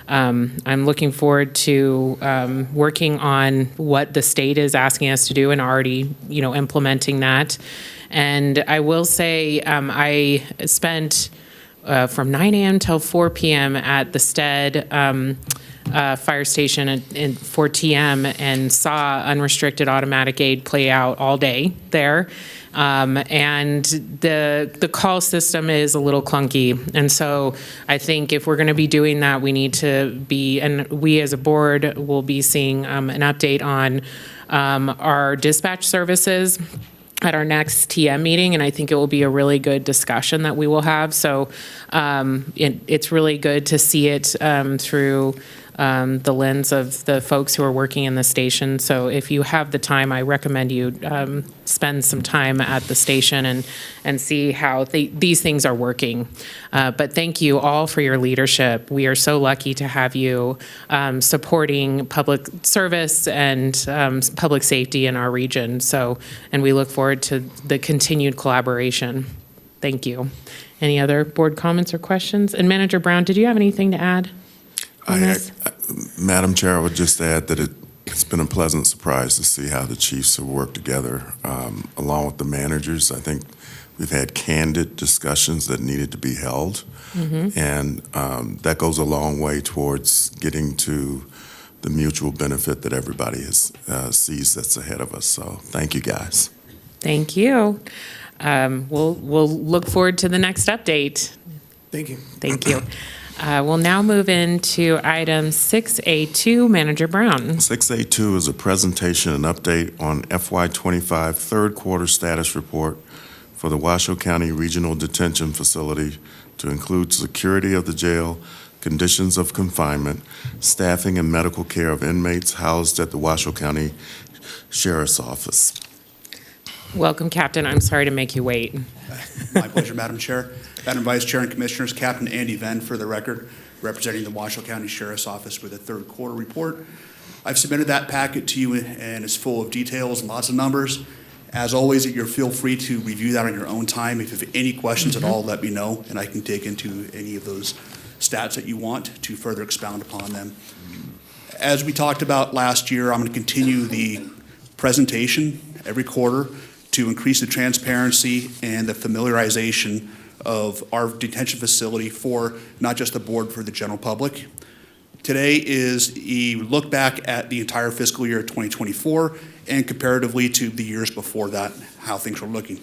I'm looking forward to working on what the state is asking us to do and already, implementing that. And I will say I spent from 9 a.m. till 4 p.m. at the Stead fire station for TM and saw unrestricted automatic aid play out all day there. And the call system is a little clunky. And so I think if we're going to be doing that, we need to be, and we as a board will be seeing an update on our dispatch services at our next TM meeting, and I think it will be a really good discussion that we will have. So it's really good to see it through the lens of the folks who are working in the station. So if you have the time, I recommend you spend some time at the station and see how these things are working. But thank you all for your leadership. We are so lucky to have you supporting public service and public safety in our region. So, and we look forward to the continued collaboration. Thank you. Any other board comments or questions? And Manager Brown, did you have anything to add? Madam Chair, I would just add that it's been a pleasant surprise to see how the chiefs have worked together along with the managers. I think we've had candid discussions that needed to be held, and that goes a long way towards getting to the mutual benefit that everybody sees that's ahead of us. So thank you, guys. Thank you. We'll look forward to the next update. Thank you. Thank you. We'll now move into item 6A2, Manager Brown. 6A2 is a presentation and update on FY25 third quarter status report for the Washoe County Regional Detention Facility to include security of the jail, conditions of confinement, staffing, and medical care of inmates housed at the Washoe County Sheriff's Office. Welcome, Captain. I'm sorry to make you wait. My pleasure, Madam Chair. Madam Vice Chair and Commissioners, Captain Andy Venn, for the record, representing the Washoe County Sheriff's Office with a third quarter report. I've submitted that packet to you, and it's full of details and lots of numbers. As always, you're feel free to review that on your own time. If you have any questions at all, let me know, and I can dig into any of those stats that you want to further expound upon them. As we talked about last year, I'm going to continue the presentation every quarter to increase the transparency and the familiarization of our detention facility for not just the board, for the general public. Today is a look back at the entire fiscal year 2024 and comparatively to the years before that, how things were looking.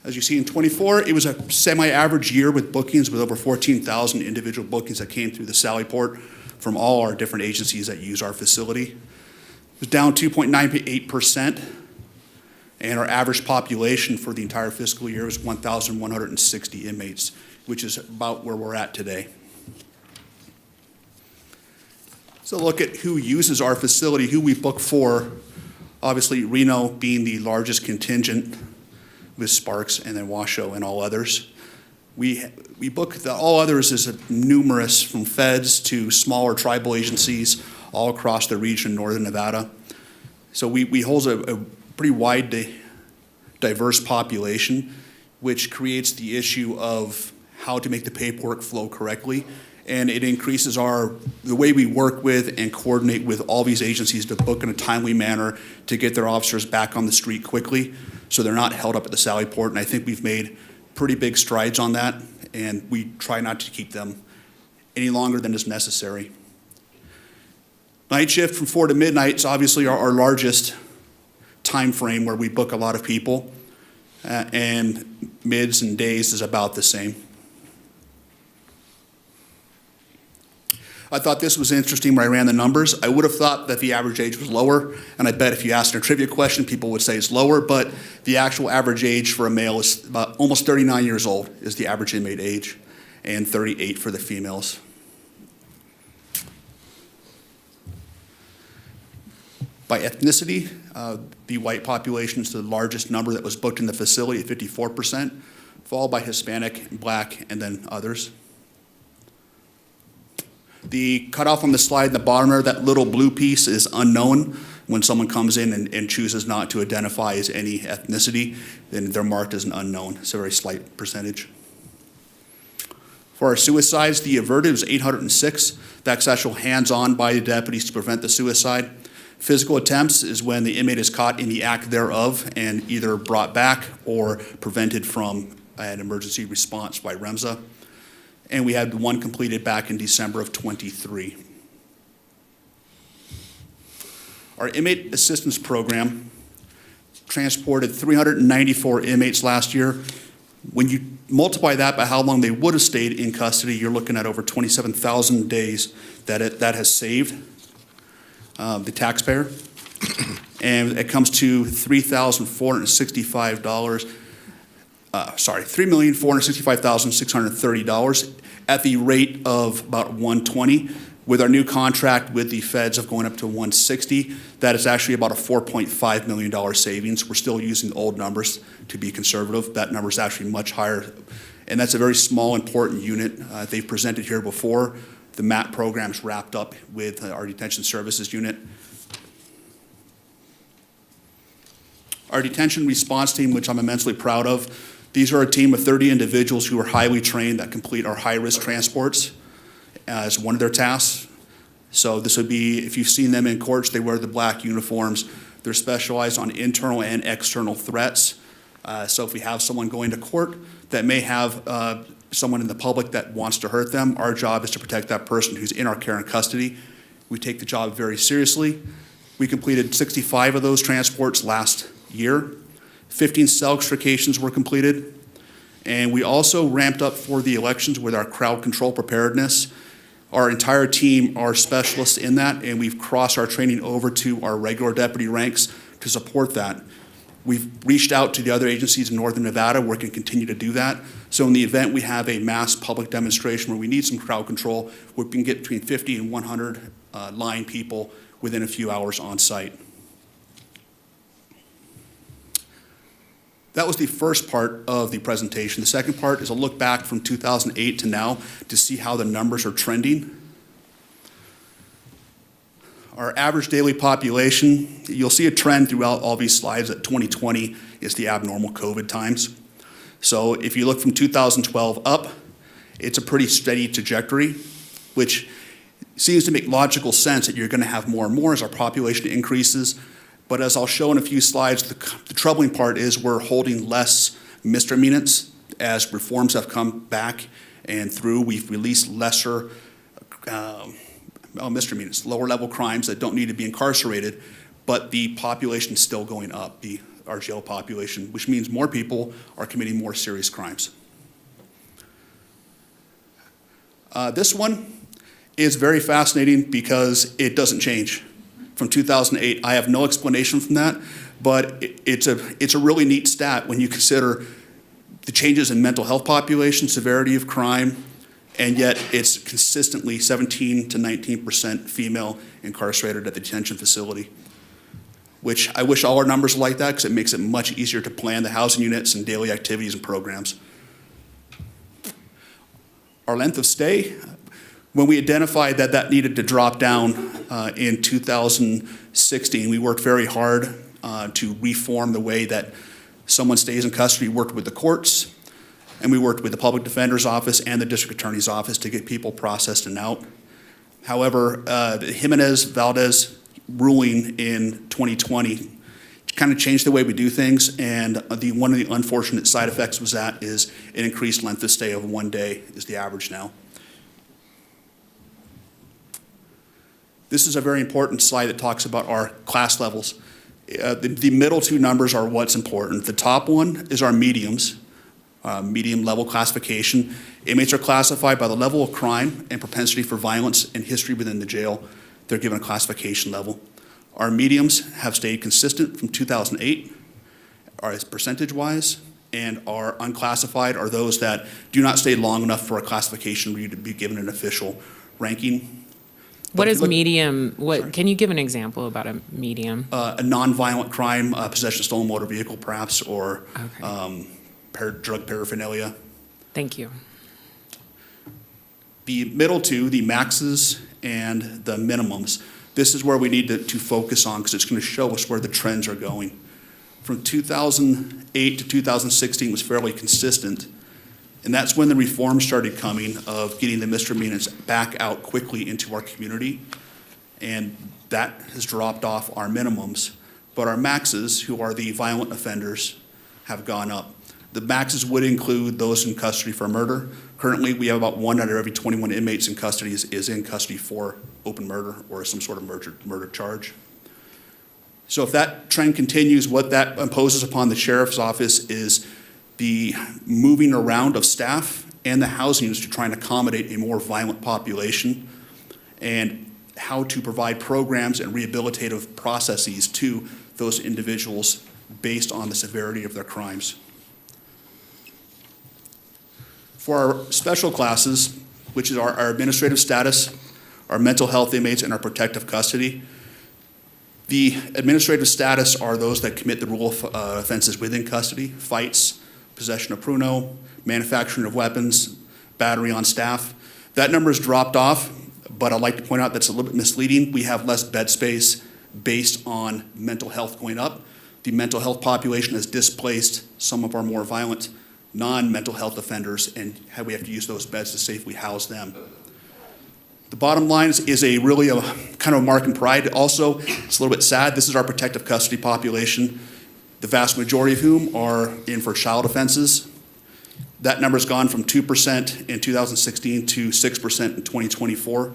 As you see in 24, it was a semi-average year with bookings, with over 14,000 individual bookings that came through the Sally Port from all our different agencies that use our facility. It was down 2.98%, and our average population for the entire fiscal year was 1,160 inmates, which is about where we're at today. So look at who uses our facility, who we book for. Obviously, Reno being the largest contingent with Sparks, and then Washoe and all others. We book the all others as numerous, from feds to smaller tribal agencies all across the region in northern Nevada. So we hold a pretty wide, diverse population, which creates the issue of how to make the paperwork flow correctly. And it increases the way we work with and coordinate with all these agencies to book in a timely manner to get their officers back on the street quickly so they're not held up at the Sally Port. And I think we've made pretty big strides on that, and we try not to keep them any longer than is necessary. Night shift from 4 to midnight is obviously our largest time frame where we book a lot of people, and mids and days is about the same. I thought this was interesting when I ran the numbers. I would have thought that the average age was lower, and I bet if you asked a trivia question, people would say it's lower, but the actual average age for a male is about almost 39 years old is the average inmate age, and 38 for the females. By ethnicity, the white population is the largest number that was booked in the facility at 54%, followed by Hispanic, Black, and then others. The cutoff on the slide in the bottom there, that little blue piece, is unknown. When someone comes in and chooses not to identify as any ethnicity, then they're marked as an unknown. It's a very slight percentage. For our suicides, the averted was 806. That's actual hands-on by the deputies to prevent the suicide. Physical attempts is when the inmate is caught in the act thereof and either brought back or prevented from an emergency response by REMSA. And we had one completed back in December of 23. Our inmate assistance program transported 394 inmates last year. When you multiply that by how long they would have stayed in custody, you're looking at over 27,000 days that has saved the taxpayer. And it comes to $3,465,630 at the rate of about $120. With our new contract with the feds of going up to $160, that is actually about a $4.5 million savings. We're still using old numbers to be conservative. That number is actually much higher, and that's a very small, important unit. They've presented here before. The MAP program's wrapped up with our detention services unit. Our detention response team, which I'm immensely proud of, these are a team of 30 individuals who are highly trained that complete our high-risk transports as one of their tasks. So this would be, if you've seen them in courts, they wear the black uniforms. They're specialized on internal and external threats. So if we have someone going to court that may have someone in the public that wants to hurt them, our job is to protect that person who's in our care and custody. We take the job very seriously. We completed 65 of those transports last year. 15 cell extrications were completed. And we also ramped up for the elections with our crowd control preparedness. Our entire team are specialists in that, and we've crossed our training over to our regular deputy ranks to support that. We've reached out to the other agencies in Northern Nevada. We're going to continue to do that. So in the event we have a mass public demonstration where we need some crowd control, we can get between 50 and 100 line people within a few hours on site. That was the first part of the presentation. The second part is a look back from 2008 to now to see how the numbers are trending. Our average daily population, you'll see a trend throughout all these slides that 2020 is the abnormal COVID times. So if you look from 2012 up, it's a pretty steady trajectory, which seems to make logical sense that you're going to have more and more as our population increases. But as I'll show in a few slides, the troubling part is we're holding less misdemeanors as reforms have come back and through. We've released lesser misdemeanors, lower level crimes that don't need to be incarcerated, but the population is still going up, our jail population, which means more people are committing more serious crimes. This one is very fascinating because it doesn't change. From 2008, I have no explanation from that, but it's a really neat stat when you consider the changes in mental health population, severity of crime, and yet it's consistently 17 to 19% female incarcerated at the detention facility, which I wish all our numbers were like that because it makes it much easier to plan the housing units and daily activities and programs. Our length of stay, when we identified that that needed to drop down in 2016, we worked very hard to reform the way that someone stays in custody. We worked with the courts, and we worked with the public defender's office and the district attorney's office to get people processed and out. However, the Jimenez-Valdez ruling in 2020 kind of changed the way we do things, and one of the unfortunate side effects was that is an increased length of stay of 1 day is the average now. This is a very important slide that talks about our class levels. The middle two numbers are what's important. The top one is our mediums. Medium level classification. Inmates are classified by the level of crime and propensity for violence and history within the jail. They're given a classification level. Our mediums have stayed consistent from 2008 as percentage-wise, and our unclassified are those that do not stay long enough for a classification review to be given an official ranking. What is medium? Can you give an example about a medium? A non-violent crime, possession of stolen motor vehicle perhaps, or drug paraphernalia. Thank you. The middle two, the maxes and the minimums, this is where we need to focus on because it's going to show us where the trends are going. From 2008 to 2016 was fairly consistent, and that's when the reforms started coming of getting the misdemeanors back out quickly into our community, and that has dropped off our minimums. But our maxes, who are the violent offenders, have gone up. The maxes would include those in custody for murder. Currently, we have about 1 out of every 21 inmates in custody is in custody for open murder or some sort of murder charge. So if that trend continues, what that imposes upon the sheriff's office is the moving around of staff and the housing units to try and accommodate a more violent population, and how to provide programs and rehabilitative processes to those individuals based on the severity of their crimes. For our special classes, which is our administrative status, our mental health inmates, and our protective custody, the administrative status are those that commit the rule of offenses within custody: fights, possession of pruno, manufacturing of weapons, battery on staff. That number has dropped off, but I'd like to point out that's a little bit misleading. We have less bed space based on mental health going up. The mental health population has displaced some of our more violent non-mental health offenders, and we have to use those beds to safely house them. The bottom line is a really kind of a mark and pride. Also, it's a little bit sad. This is our protective custody population, the vast majority of whom are in for child offenses. That number's gone from 2% in 2016 to 6% in 2024.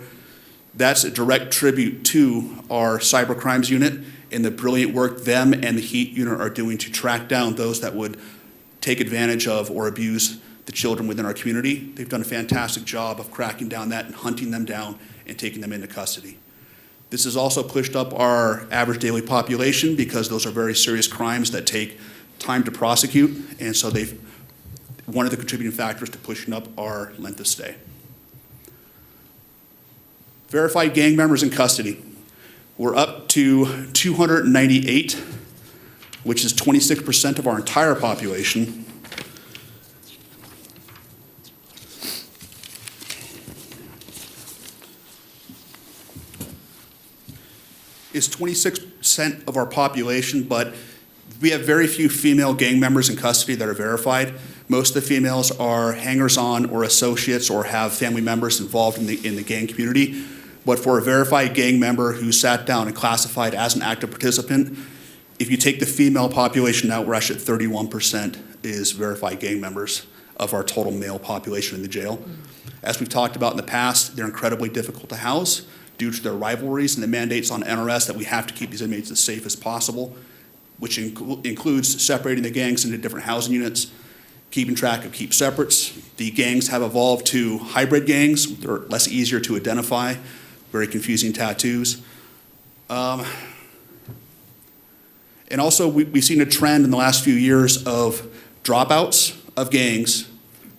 That's a direct tribute to our cyber crimes unit and the brilliant work them and the HEAT unit are doing to track down those that would take advantage of or abuse the children within our community. They've done a fantastic job of cracking down that and hunting them down and taking them into custody. This has also pushed up our average daily population because those are very serious crimes that take time to prosecute, and so they've one of the contributing factors to pushing up our length of stay. Verified gang members in custody. We're up to 298, which is 26% of our entire population. Is 26% of our population, but we have very few female gang members in custody that are verified. Most of the females are hangers-on or associates or have family members involved in the gang community. But for a verified gang member who sat down and classified as an active participant, if you take the female population out, we're actually at 31% is verified gang members of our total male population in the jail. As we've talked about in the past, they're incredibly difficult to house due to their rivalries and the mandates on NRS that we have to keep these inmates as safe as possible, which includes separating the gangs into different housing units, keeping track of keep separates. The gangs have evolved to hybrid gangs. They're less easier to identify, very confusing tattoos. And also, we've seen a trend in the last few years of dropouts of gangs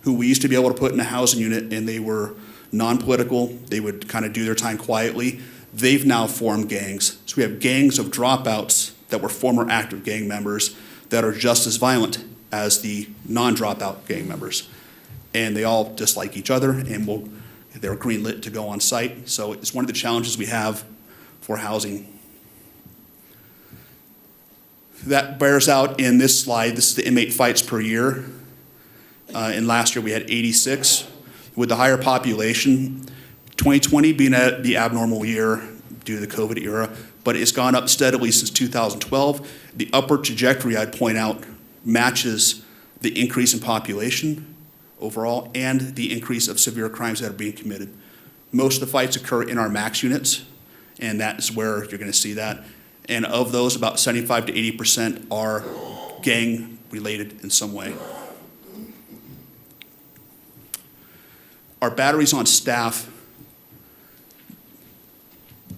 who we used to be able to put in a housing unit, and they were non-political. They would kind of do their time quietly. They've now formed gangs. So we have gangs of dropouts that were former active gang members that are just as violent as the non-dropout gang members. And they all dislike each other, and they're greenlit to go on site. So it's one of the challenges we have for housing. That bears out in this slide. This is the inmate fights per year. And last year we had 86. With the higher population, 2020 being the abnormal year due to the COVID era, but it's gone up steadily since 2012. The upward trajectory, I'd point out, matches the increase in population overall and the increase of severe crimes that are being committed. Most of the fights occur in our max units, and that is where you're going to see that. And of those, about 75 to 80% are gang-related in some way. Our batteries on staff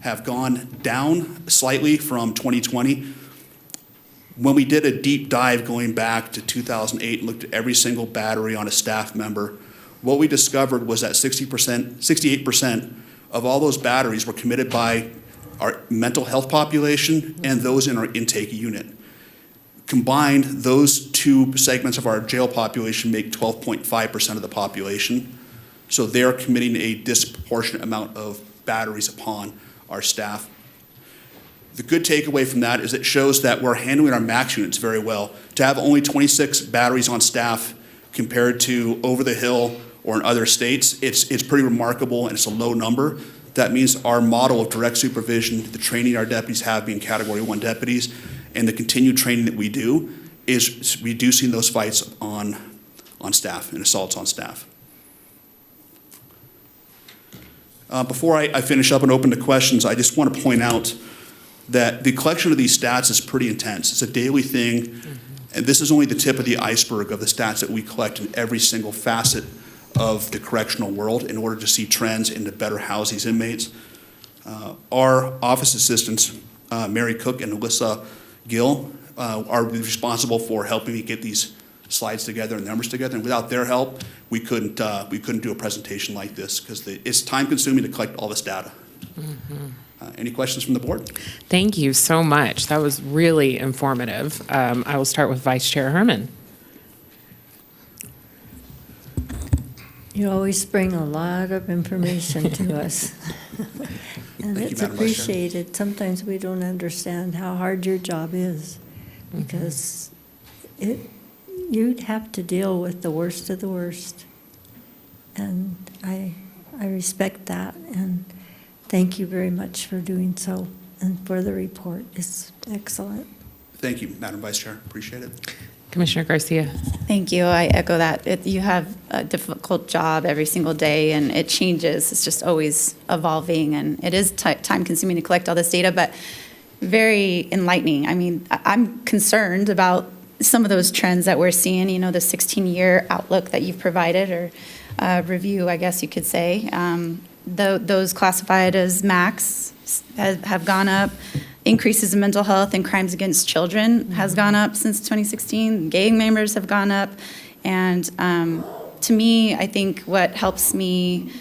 have gone down slightly from 2020. When we did a deep dive going back to 2008 and looked at every single battery on a staff member, what we discovered was that 68% of all those batteries were committed by our mental health population and those in our intake unit. Combined, those two segments of our jail population make 12.5% of the population. So they're committing a disproportionate amount of batteries upon our staff. The good takeaway from that is it shows that we're handling our max units very well. To have only 26 batteries on staff compared to over the hill or in other states, it's pretty remarkable, and it's a low number. That means our model of direct supervision, the training our deputies have being Category 1 deputies, and the continued training that we do is reducing those fights on staff and assaults on staff. Before I finish up and open to questions, I just want to point out that the collection of these stats is pretty intense. It's a daily thing, and this is only the tip of the iceberg of the stats that we collect in every single facet of the correctional world in order to see trends and to better house these inmates. Our office assistants, Mary Cook and Alyssa Gill, are responsible for helping me get these slides together and numbers together, and without their help, we couldn't do a presentation like this because it's time-consuming to collect all this data. Any questions from the board? Thank you so much. That was really informative. I will start with Vice Chair Herman. You always bring a lot of information to us. And Thank it's you, Madam Vice Chair. appreciated. Sometimes we don't understand how hard your job is because you'd have to deal with the worst of the worst. And I respect that, and thank you very much for doing so and for the report. It's excellent. Thank you, Madam Vice Chair. Appreciate it. Commissioner Garcia. Thank you. I echo that. You have a difficult job every single day, and it changes. It's just always evolving, and it is time-consuming to collect all this data, but very enlightening. I mean, I'm concerned about some of those trends that we're seeing, the 16-year outlook that you've provided, or review, I guess you could say. Those classified as max, have gone up. Increases in mental health and crimes against children has gone up since 2016. Gang members have gone up. And to me, I think what helps me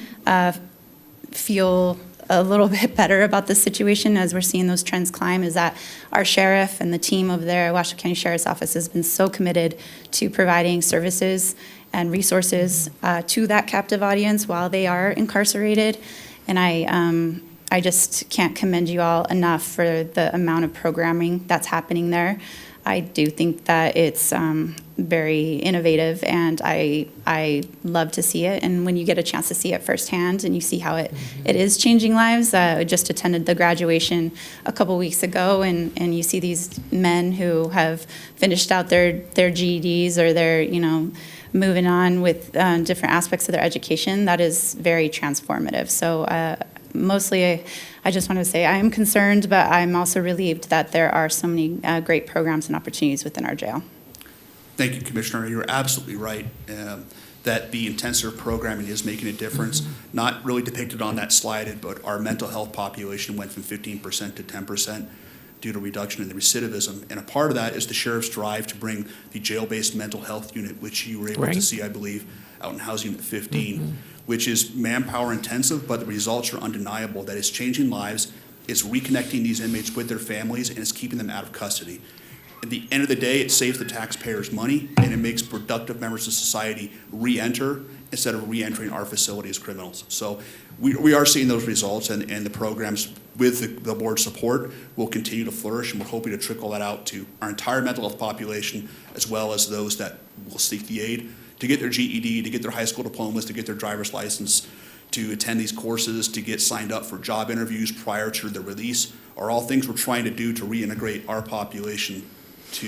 feel a little bit better about the situation as we're seeing those trends climb is that our sheriff and the team of their Washoe County Sheriff's Office has been so committed to providing services and resources to that captive audience while they are incarcerated. And I just can't commend you all enough for the amount of programming that's happening there. I do think that it's very innovative, and I love to see it. And when you get a chance to see it firsthand and you see how it is changing lives, I just attended the graduation a couple weeks ago, and you see these men who have finished out their GEDs or their, moving on with different aspects of their education. That is very transformative. So mostly, I just want to say I am concerned, but I'm also relieved that there are so many great programs and opportunities within our jail. Thank you, Commissioner. You're absolutely right that the intensive programming is making a difference. Not really depicted on that slide, but our mental health population went from 15% to 10% due to reduction in the recidivism. And a part of that is the sheriff's drive to bring the jail-based mental health unit, which you were able to see, I believe, out in Housing Unit 15, which is manpower intensive, but the results are undeniable, that it's changing lives, it's reconnecting these inmates with their families, and it's keeping them out of custody. At the end of the day, it saves the taxpayers money, and it makes productive members of society re-enter instead of re-entering our facility as criminals. So we are seeing those results, and the programs with the board's support will continue to flourish, and we're hoping to trickle that out to our entire mental health population, as well as those that will seek the aid to get their GED, to get their high school diplomas, to get their driver's license, to attend these courses, to get signed up for job interviews prior to their release, are all things we're trying to do to reintegrate our population to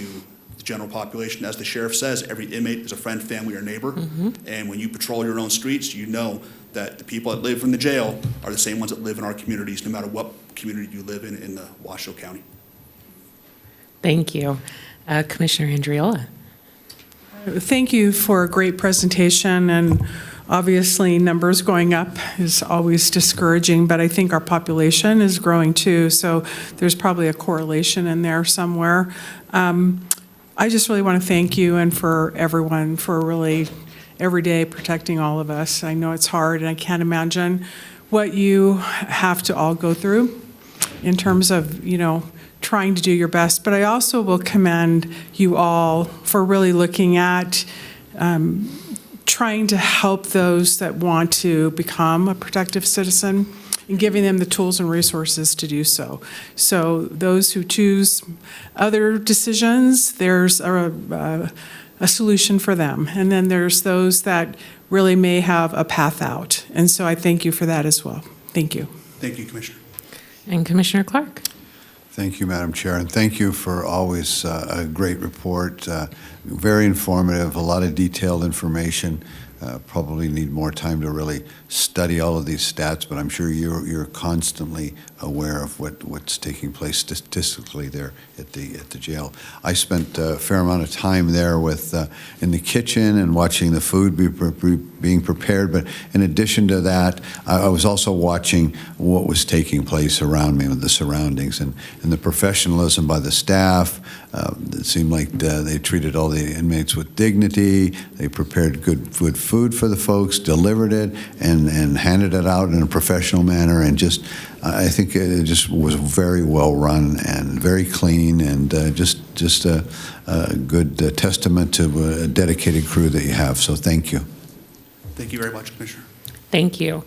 the general population. As the sheriff says, every inmate is a friend, family, or neighbor. And when you patrol your own streets, you know that the people that live in the jail are the same ones that live in our communities, no matter what community you live in the Washoe County. Thank you. Commissioner Andriola. Thank you for a great presentation, and obviously numbers going up is always discouraging, but I think our population is growing too, so there's probably a correlation in there somewhere. I just really want to thank you and for everyone for really every day protecting all of us. I know it's hard, and I can't imagine what you have to all go through in terms of, trying to do your best. But I also will commend you all for really looking at trying to help those that want to become a productive citizen and giving them the tools and resources to do so. So those who choose other decisions, there's a solution for them. And then there's those that really may have a path out. And so I thank you for that as well. Thank you. Thank you, Commissioner. And Commissioner Clark. Thank you, Madam Chair, and thank you for always a great report, very informative, a lot of detailed information. Probably need more time to really study all of these stats, but I'm sure you're constantly aware of what's taking place statistically there at the jail. I spent a fair amount of time there with in the kitchen and watching the food being prepared, but in addition to that, I was also watching what was taking place around me with the surroundings and the professionalism by the staff. It seemed like they treated all the inmates with dignity. They prepared good food for the folks, delivered it, and handed it out in a professional manner. And I think it just was very well run and very clean, and just a good testament to a dedicated crew that you have. So thank you. Thank you very much, Commissioner. Thank you.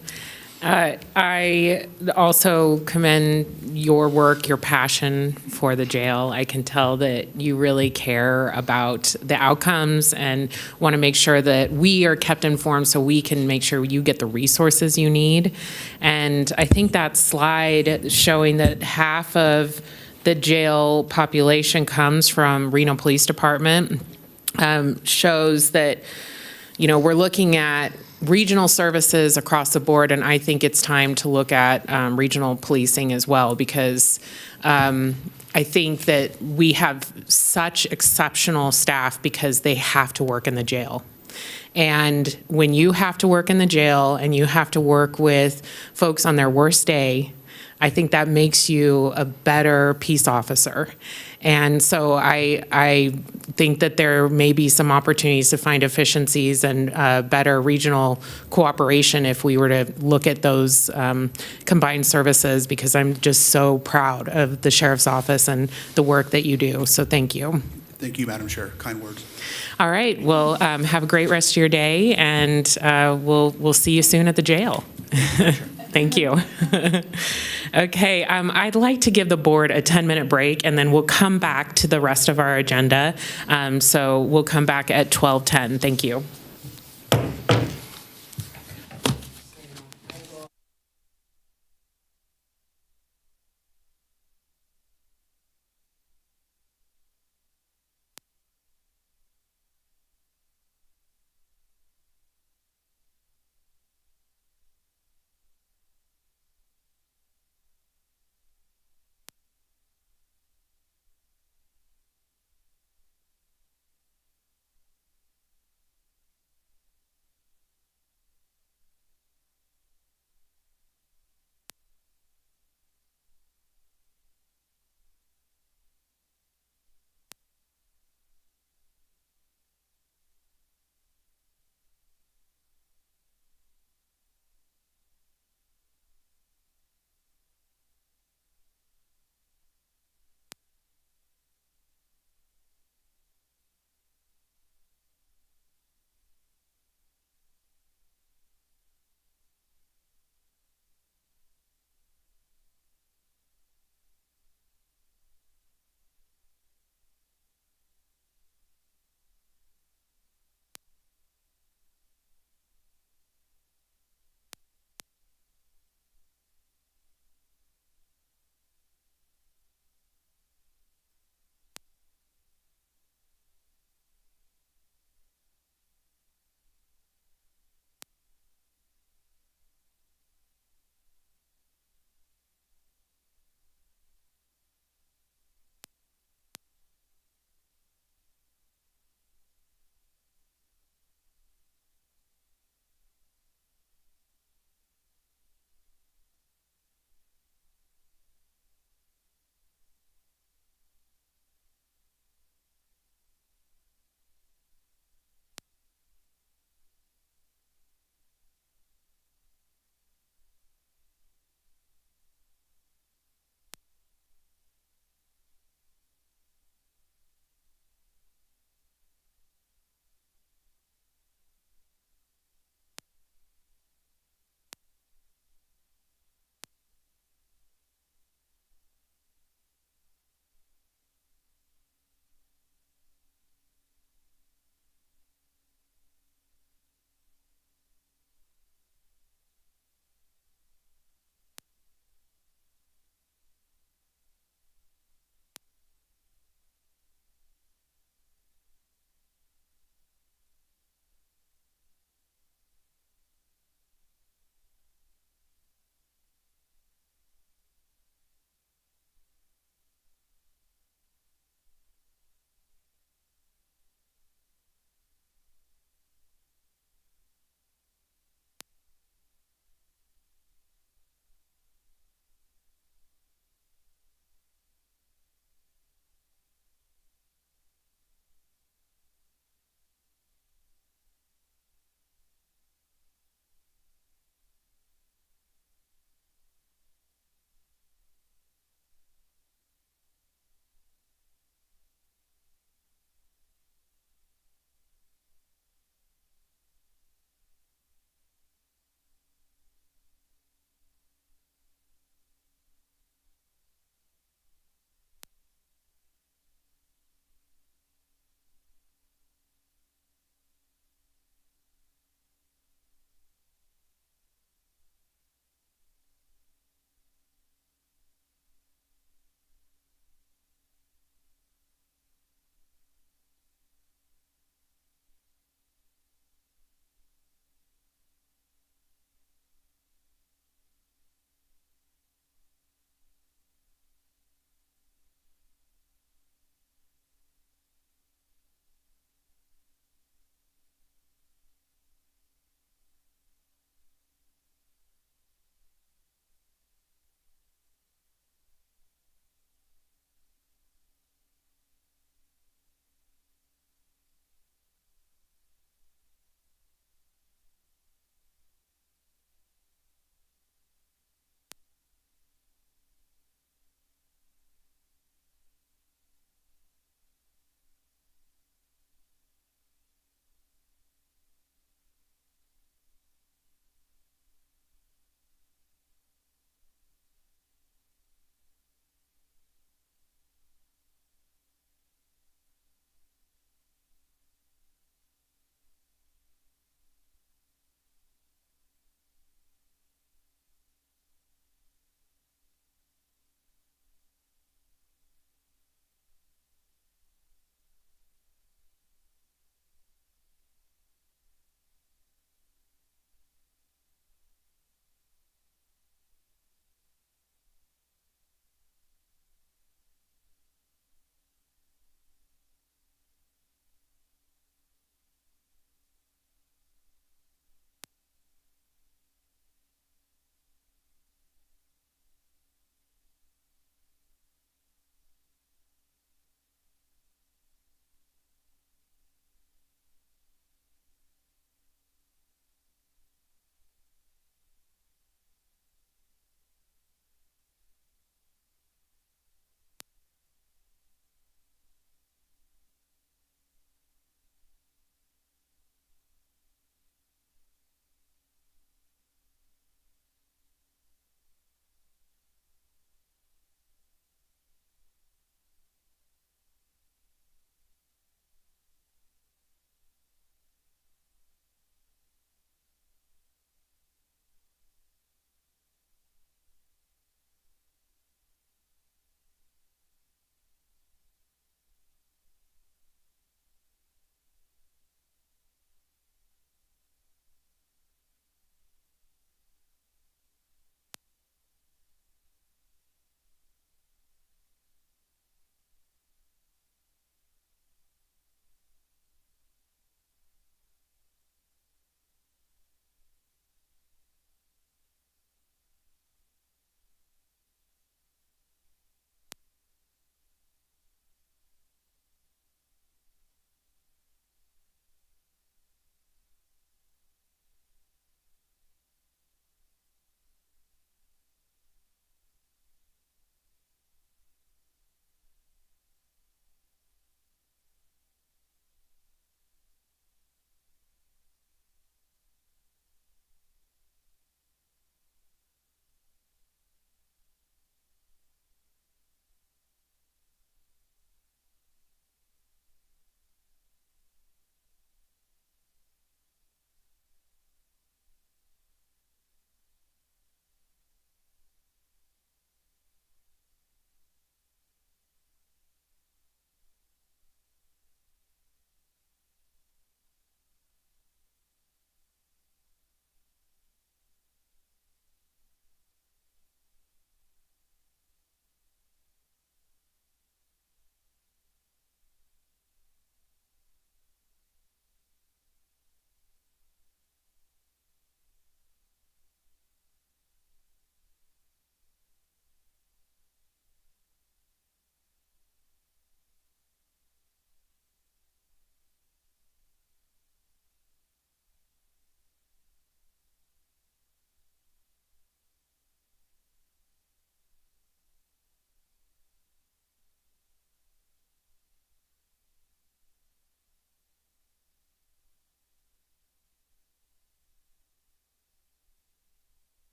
I also commend your work, your passion for the jail. I can tell that you really care about the outcomes and want to make sure that we are kept informed so we can make sure you get the resources you need. And I think that slide showing that half of the jail population comes from Reno Police Department shows that, we're looking at regional services across the board, and I think it's time to look at regional policing as well, because I think that we have such exceptional staff because they have to work in the jail. And when you have to work in the jail and you have to work with folks on their worst day, I think that makes you a better peace officer. And so I think that there may be some opportunities to find efficiencies and better regional cooperation if we were to look at those combined services, because I'm just so proud of the Sheriff's Office and the work that you do. So thank you. Thank you, Madam Chair. Kind words. All right. Well, have a great rest of your day, and we'll see you soon at the jail. Thank you. Okay, I'd like to give the board a 10-minute break, and then we'll come back to the rest of our agenda. So we'll come back at 12:10. Thank you.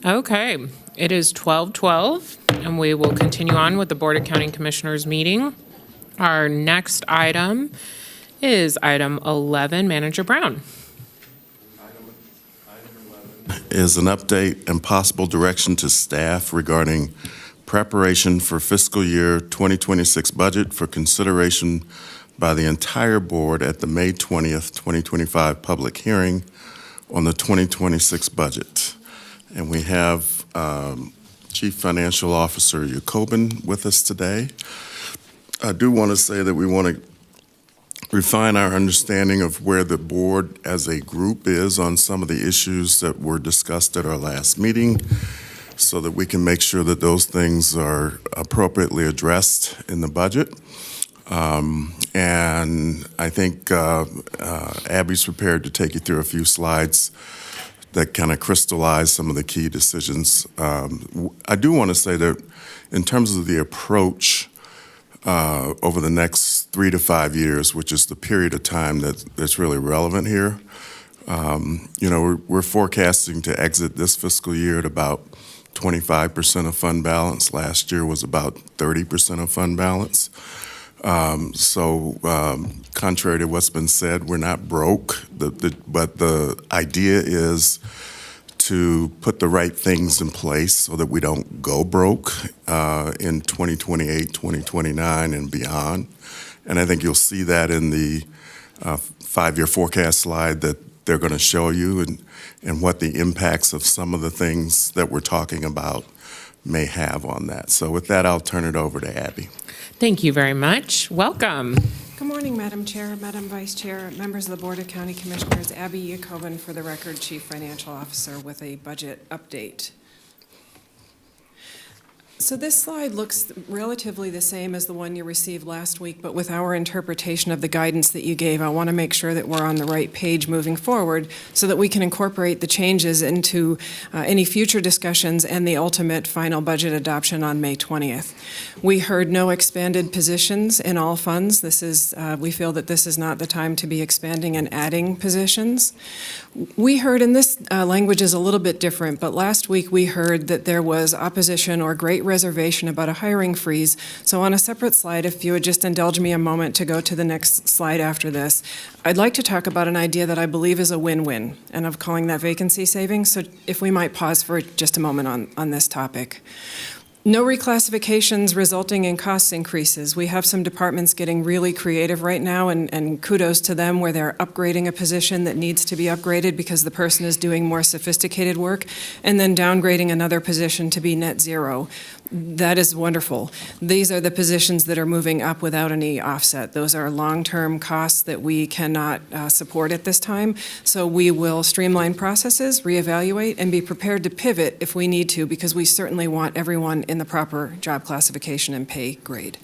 Okay, it is 12:12, and we will continue on with the Board of County Commissioners meeting. Our next item is item 11, Manager Brown. Is an update and possible direction to staff regarding preparation for fiscal year 2026 budget for consideration by the entire board at the May 20th, 2025 public hearing on the 2026 budget. And we have Chief Financial Officer Jacobin with us today. I do want to say that we want to refine our understanding of where the board as a group is on some of the issues that were discussed at our last meeting, so that we can make sure that those things are appropriately addressed in the budget. And I think Abby's prepared to take you through a few slides that kind of crystallize some of the key decisions. I do want to say that in terms of the approach over the next 3 to 5 years, which is the period of time that's really relevant here, we're forecasting to exit this fiscal year at about 25% of fund balance. Last year was about 30% of fund balance. So contrary to what's been said, we're not broke, but the idea is to put the right things in place so that we don't go broke in 2028, 2029, and beyond. And I think you'll see that in the 5-year forecast slide that they're going to show you, and what the impacts of some of the things that we're talking about may have on that. So with that, I'll turn it over to Abby. Thank you very much. Welcome. Good morning, Madam Chair, Madam Vice Chair, members of the Board of County Commissioners. Abby Jacobin, for the record, Chief Financial Officer, with a budget update. So this slide looks relatively the same as the one you received last week, but with our interpretation of the guidance that you gave, I want to make sure that we're on the right page moving forward so that we can incorporate the changes into any future discussions and the ultimate final budget adoption on May 20th. We heard no expanded positions in all funds. We feel that this is not the time to be expanding and adding positions. We heard, and this language is a little bit different, but last week we heard that there was opposition or great reservation about a hiring freeze. So on a separate slide, if you would just indulge me a moment to go to the next slide after this, I'd like to talk about an idea that I believe is a win-win, and I'm calling that vacancy savings. So if we might pause for just a moment on this topic. No reclassifications resulting in cost increases. We have some departments getting really creative right now, and kudos to them where they're upgrading a position that needs to be upgraded because the person is doing more sophisticated work, and then downgrading another position to be net zero. That is wonderful. These are the positions that are moving up without any offset. Those are long-term costs that we cannot support at this time. So we will streamline processes, reevaluate, and be prepared to pivot if we need to, because we certainly want everyone in the proper job classification and pay grade.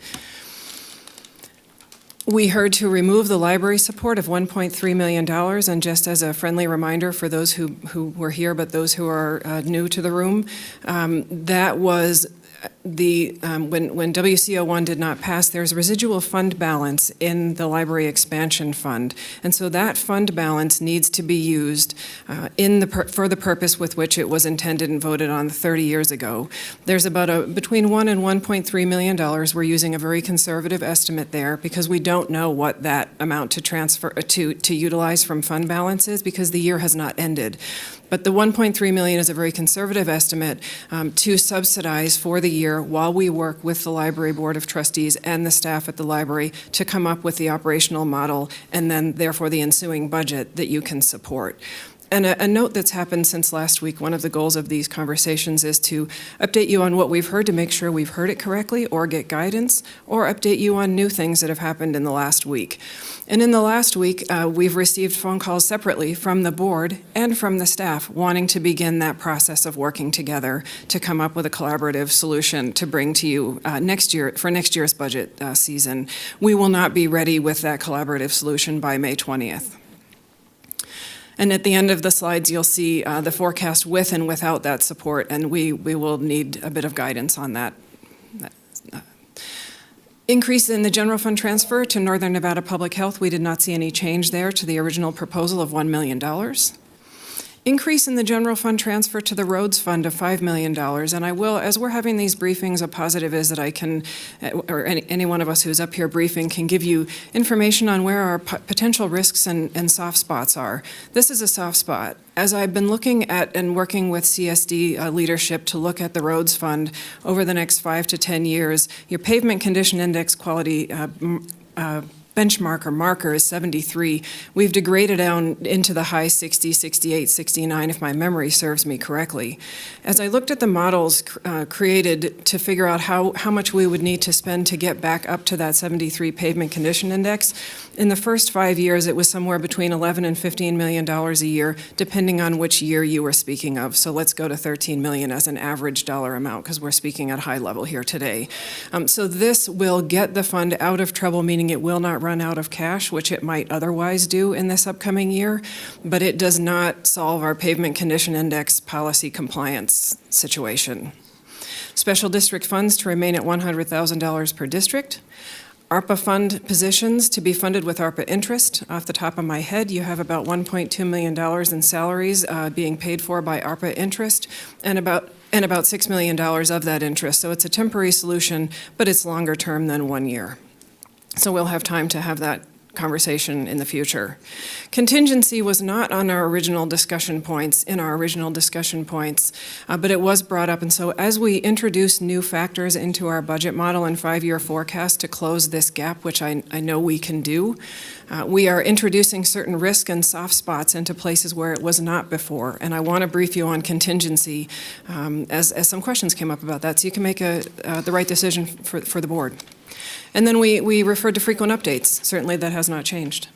We heard to remove the library support of $1.3 million, and just as a friendly reminder for those who were here but those who are new to the room, that was when WCO1 did not pass, there's residual fund balance in the library expansion fund, and so that fund balance needs to be used for the purpose with which it was intended and voted on 30 years ago. There's about between $1 and $1.3 million. We're using a very conservative estimate there because we don't know what that amount to transfer to utilize from fund balance is, because the year has not ended. But the $1.3 million is a very conservative estimate to subsidize for the year while we work with the Library Board of Trustees and the staff at the library to come up with the operational model and then therefore the ensuing budget that you can support. And a note that's happened since last week, one of the goals of these conversations is to update you on what we've heard to make sure we've heard it correctly or get guidance, or update you on new things that have happened in the last week. And in the last week, we've received phone calls separately from the board and from the staff wanting to begin that process of working together to come up with a collaborative solution to bring to you next year for next year's budget season. We will not be ready with that collaborative solution by May 20th. And at the end of the slides, you'll see the forecast with and without that support, and we will need a bit of guidance on that. Increase in the general fund transfer to Northern Nevada Public Health, we did not see any change there to the original proposal of $1 million. Increase in the general fund transfer to the roads fund of $5 million. And I will, as we're having these briefings, a positive is that I can, or any one of us who's up here briefing can give you information on where our potential risks and soft spots are. This is a soft spot. As I've been looking at and working with CSD leadership to look at the roads fund over the next 5 to 10 years, your pavement condition index quality benchmark or marker is 73. We've degraded down into the high 60s, 68, 69, if my memory serves me correctly. As I looked at the models created to figure out how much we would need to spend to get back up to that 73 pavement condition index, in the first 5 years, it was somewhere between $11 and $15 million a year, depending on which year you were speaking of. So let's go to $13 million as an average dollar amount, because we're speaking at high level here today. So this will get the fund out of trouble, meaning it will not run out of cash, which it might otherwise do in this upcoming year, but it does not solve our pavement condition index policy compliance situation. Special district funds to remain at $100,000 per district. ARPA fund positions to be funded with ARPA interest. Off the top of my head, you have about $1.2 million in salaries being paid for by ARPA interest, and about $6 million of that interest. So it's a temporary solution, but it's longer term than 1 year. So we'll have time to have that conversation in the future. Contingency was not on our original discussion points, but it was brought up. And so as we introduce new factors into our budget model and 5-year forecast to close this gap, which I know we can do, we are introducing certain risk and soft spots into places where it was not before. And I want to brief you on contingency as some questions came up about that, so you can make the right decision for the board. And then we referred to frequent updates. Certainly that has not changed.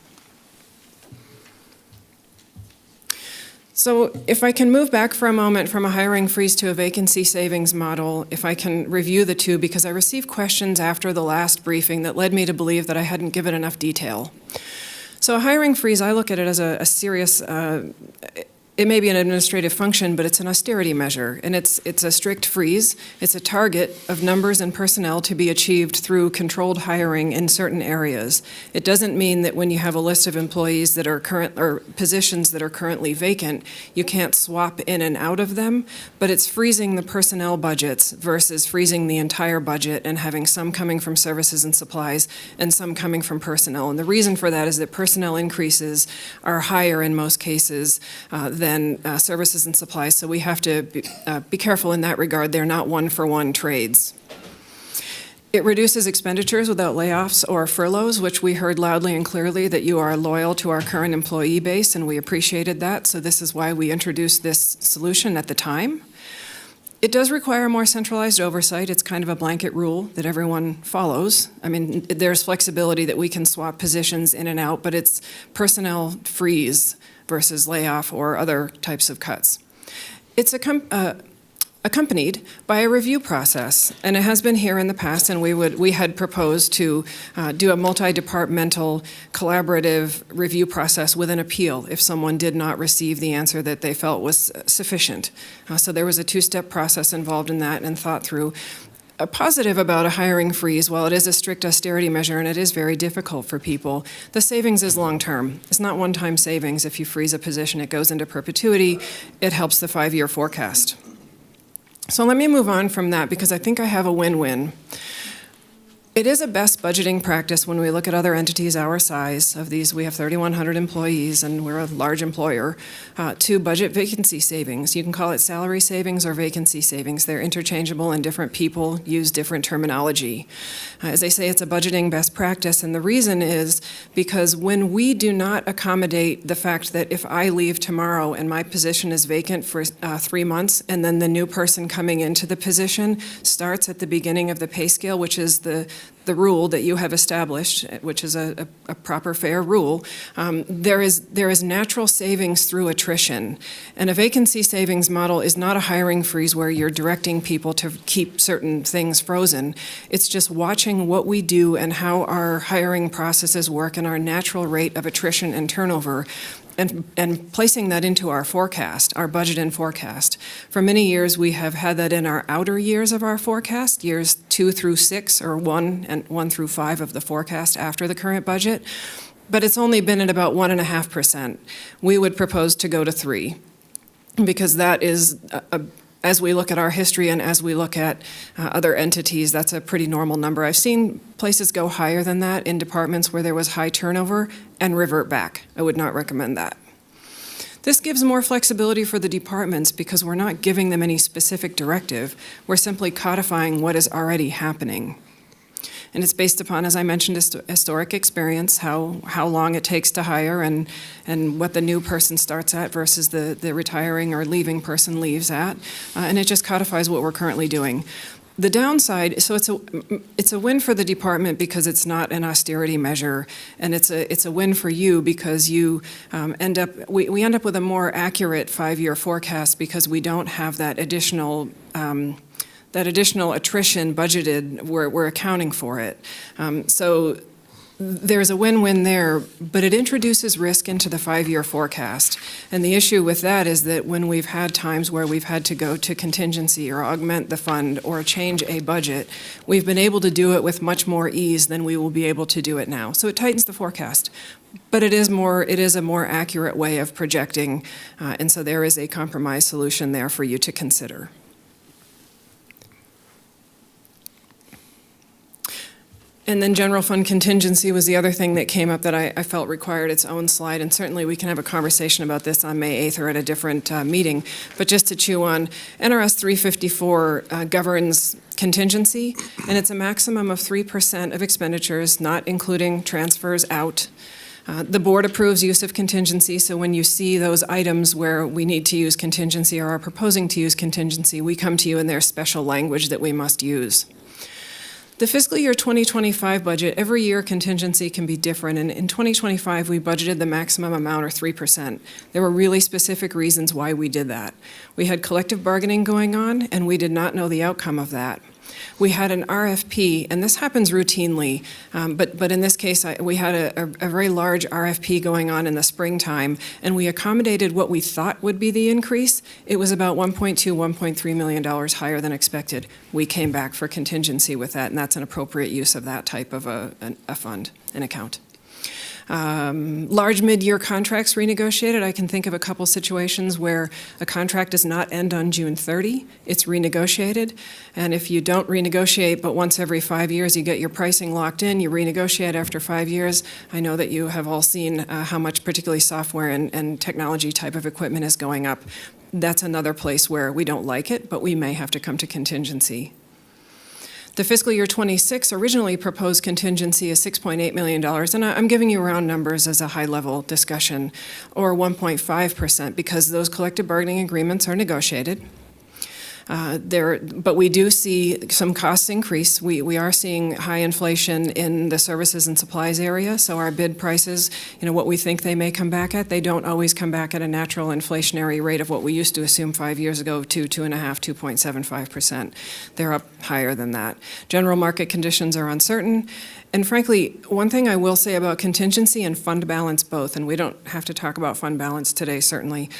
So if I can move back for a moment from a hiring freeze to a vacancy savings model, if I can review the two, because I received questions after the last briefing that led me to believe that I hadn't given enough detail. So a hiring freeze, I look at it as a serious it may be an administrative function, but it's an austerity measure, and it's a strict freeze. It's a target of numbers and personnel to be achieved through controlled hiring in certain areas. It doesn't mean that when you have a list of employees that are positions that are currently vacant, you can't swap in and out of them, but it's freezing the personnel budgets versus freezing the entire budget and having some coming from services and supplies and some coming from personnel. And the reason for that is that personnel increases are higher in most cases than services and supplies, so we have to be careful in that regard. They're not one-for-one trades. It reduces expenditures without layoffs or furloughs, which we heard loudly and clearly that you are loyal to our current employee base, and we appreciated that, so this is why we introduced this solution at the time. It does require more centralized oversight. It's kind of a blanket rule that everyone follows. I mean, there's flexibility that we can swap positions in and out, but it's personnel freeze versus layoff or other types of cuts. It's accompanied by a review process, and it has been here in the past, and we had proposed to do a multi-departmental collaborative review process with an appeal if someone did not receive the answer that they felt was sufficient. So there was a 2-step process involved in that and thought through. A positive about a hiring freeze, while it is a strict austerity measure and it is very difficult for people, the savings is long-term. It's not one-time savings. If you freeze a position, it goes into perpetuity. It helps the 5-year forecast. So let me move on from that because I think I have a win-win. It is a best budgeting practice when we look at other entities our size. Of these, we have 3,100 employees, and we're a large employer, to budget vacancy savings. You can call it salary savings or vacancy savings. They're interchangeable, and different people use different terminology. As I say, it's a budgeting best practice, and the reason is because when we do not accommodate the fact that if I leave tomorrow and my position is vacant for 3 months, and then the new person coming into the position starts at the beginning of the pay scale, which is the rule that you have established, which is a proper, fair rule, there is natural savings through attrition. And a vacancy savings model is not a hiring freeze where you're directing people to keep certain things frozen. It's just watching what we do and how our hiring processes work and our natural rate of attrition and turnover, and placing that into our forecast, our budget and forecast. For many years, we have had that in our outer years of our forecast, years 2 through 6, or 1 through 5 of the forecast after the current budget, but it's only been at about 1.5%. We would propose to go to 3. because that is, as we look at our history and as we look at other entities, that's a pretty normal number. I've seen places go higher than that in departments where there was high turnover and revert back. I would not recommend that. This gives more flexibility for the departments because we're not giving them any specific directive. We're simply codifying what is already happening. And it's based upon, as I mentioned, historic experience, how long it takes to hire and what the new person starts at versus the retiring or leaving person leaves at. And it just codifies what we're currently doing. The downside, so it's a win for the department because it's not an austerity measure, and it's a win for you because you end up with a more accurate 5-year forecast because we don't have that additional attrition budgeted. We're accounting for it. So there's a win-win there, but it introduces risk into the 5-year forecast. And the issue with that is that when we've had times where we've had to go to contingency or augment the fund or change a budget, we've been able to do it with much more ease than we will be able to do it now. So it tightens the forecast. But it is a more accurate way of projecting, and so there is a compromise solution there for you to consider. And then general fund contingency was the other thing that came up that I felt required its own slide, and certainly we can have a conversation about this on May 8th or at a different meeting. But just to chew on, NRS 354 governs contingency, and it's a maximum of 3% of expenditures, not including transfers out. The board approves use of contingency, so when you see those items where we need to use contingency or are proposing to use contingency, we come to you and there's special language that we must use. The fiscal year 2025 budget, every year contingency can be different, and in 2025 we budgeted the maximum amount, or 3%. There were really specific reasons why we did that. We had collective bargaining going on, and we did not know the outcome of that. We had an RFP, and this happens routinely, but in this case, we had a very large RFP going on in the springtime, and we accommodated what we thought would be the increase. It was about $1.2, $1.3 million higher than expected. We came back for contingency with that, and that's an appropriate use of that type of a fund, an account. Large mid-year contracts renegotiated. I can think of a couple situations where a contract does not end on June 30. It's renegotiated. And if you don't renegotiate, but once every 5 years you get your pricing locked in, you renegotiate after 5 years. I know that you have all seen how much particularly software and technology type of equipment is going up. That's another place where we don't like it, but we may have to come to contingency. The fiscal year 26 originally proposed contingency is $6.8 million, and I'm giving you round numbers as a high-level discussion, or 1.5%, because those collective bargaining agreements are negotiated. But we do see some costs increase. We are seeing high inflation in the services and supplies area, so our bid prices, what we think they may come back at, they don't always come back at a natural inflationary rate of what we used to assume 5 years ago, 2.5%, 2.75%. They're up higher than that. General market conditions are uncertain. And frankly, one thing I will say about contingency and fund balance both, and we don't have to talk about fund balance today, certainly,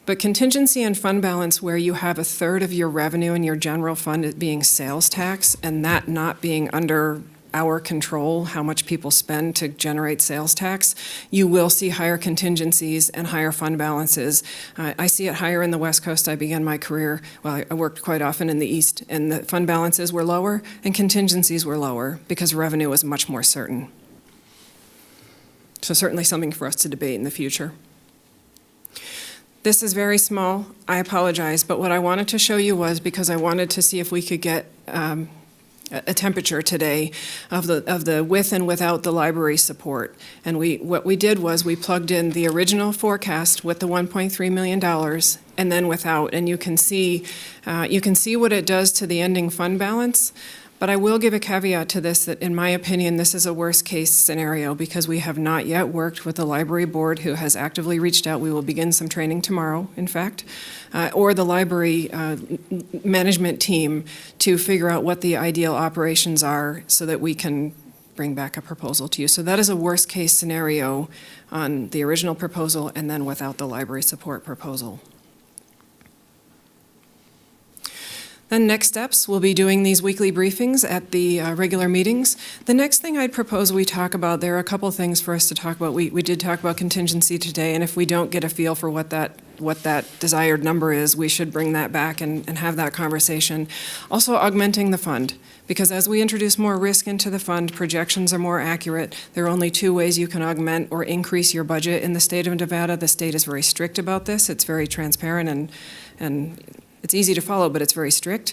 but contingency and fund balance, where you have a third of your revenue in your general fund being sales tax and that not being under our control, how much people spend to generate sales tax, you will see higher contingencies and higher fund balances. I see it higher in the West Coast. I began my career, I worked quite often in the East, and the fund balances were lower and contingencies were lower because revenue was much more certain. So certainly something for us to debate in the future. This is very small. I apologize, but what I wanted to show you was because I wanted to see if we could get a temperature today of the with and without the library support. And what we did was we plugged in the original forecast with the $1.3 million and then without, and you can see what it does to the ending fund balance. But I will give a caveat to this, that in my opinion, this is a worst-case scenario because we have not yet worked with the library board, who has actively reached out. We will begin some training tomorrow, in fact, or the library management team to figure out what the ideal operations are so that we can bring back a proposal to you. So that is a worst-case scenario on the original proposal and then without the library support proposal. Then next steps, we'll be doing these weekly briefings at the regular meetings. The next thing I'd propose we talk about, there are a couple things for us to talk about. We did talk about contingency today, and if we don't get a feel for what that desired number is, we should bring that back and have that conversation. Also augmenting the fund, because as we introduce more risk into the fund, projections are more accurate. There are only two ways you can augment or increase your budget in the state of Nevada. The state is very strict about this. It's very transparent and it's easy to follow, but it's very strict.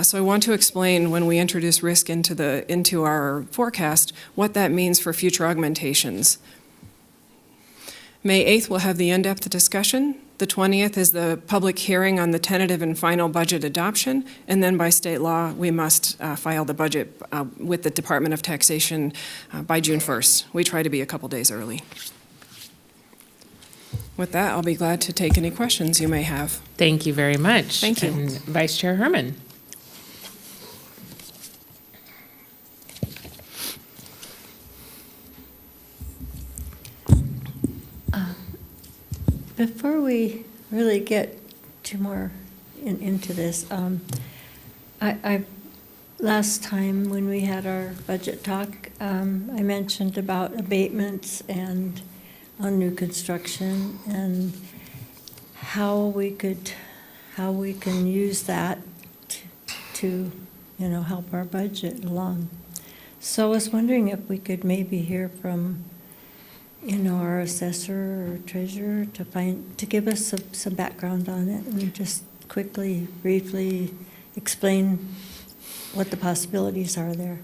So I want to explain when we introduce risk into our forecast, what that means for future augmentations. May 8th, we'll have the in-depth discussion. The 20th is the public hearing on the tentative and final budget adoption, and then by state law, we must file the budget with the Department of Taxation by June 1st. We try to be a couple days early. With that, I'll be glad to take any questions you may have. Thank you very much. Thank you. And Vice Chair Herman. Before we really get too more into this, last time when we had our budget talk, I mentioned about abatements and on new construction and how we can use that to help our budget along. So I was wondering if we could maybe hear from our assessor or treasurer to give us some background on it and just quickly, briefly explain what the possibilities are there.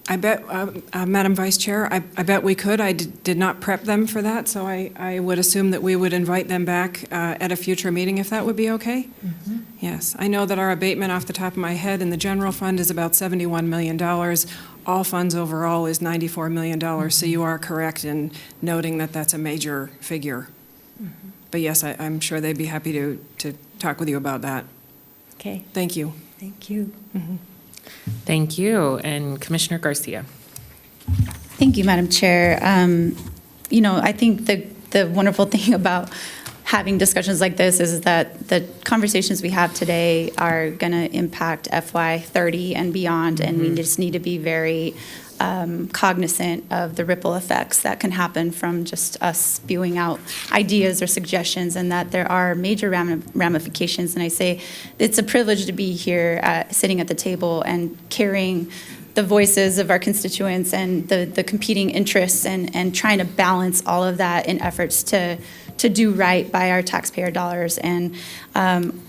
I bet, Madam Vice Chair, I bet we could. I did not prep them for that, so I would assume that we would invite them back at a future meeting if that would be okay? Mm-hmm. Yes. I know that our abatement off the top of my head in the general fund is about $71 million. All funds overall is $94 million, so you are correct in noting that that's a major figure. Mm-hmm. But yes, I'm sure they'd be happy to talk with you about that. Okay. Thank you. Thank you. Mm-hmm. Thank you. And Commissioner Garcia. Thank you, Madam Chair. I think the wonderful thing about having discussions like this is that the conversations we have today are going to impact FY30 and beyond, and we just need to be very cognizant of the ripple effects that can happen from just us spewing out ideas or suggestions, and that there are major ramifications. And I say it's a privilege to be here sitting at the table and carrying the voices of our constituents and the competing interests and trying to balance all of that in efforts to do right by our taxpayer dollars. And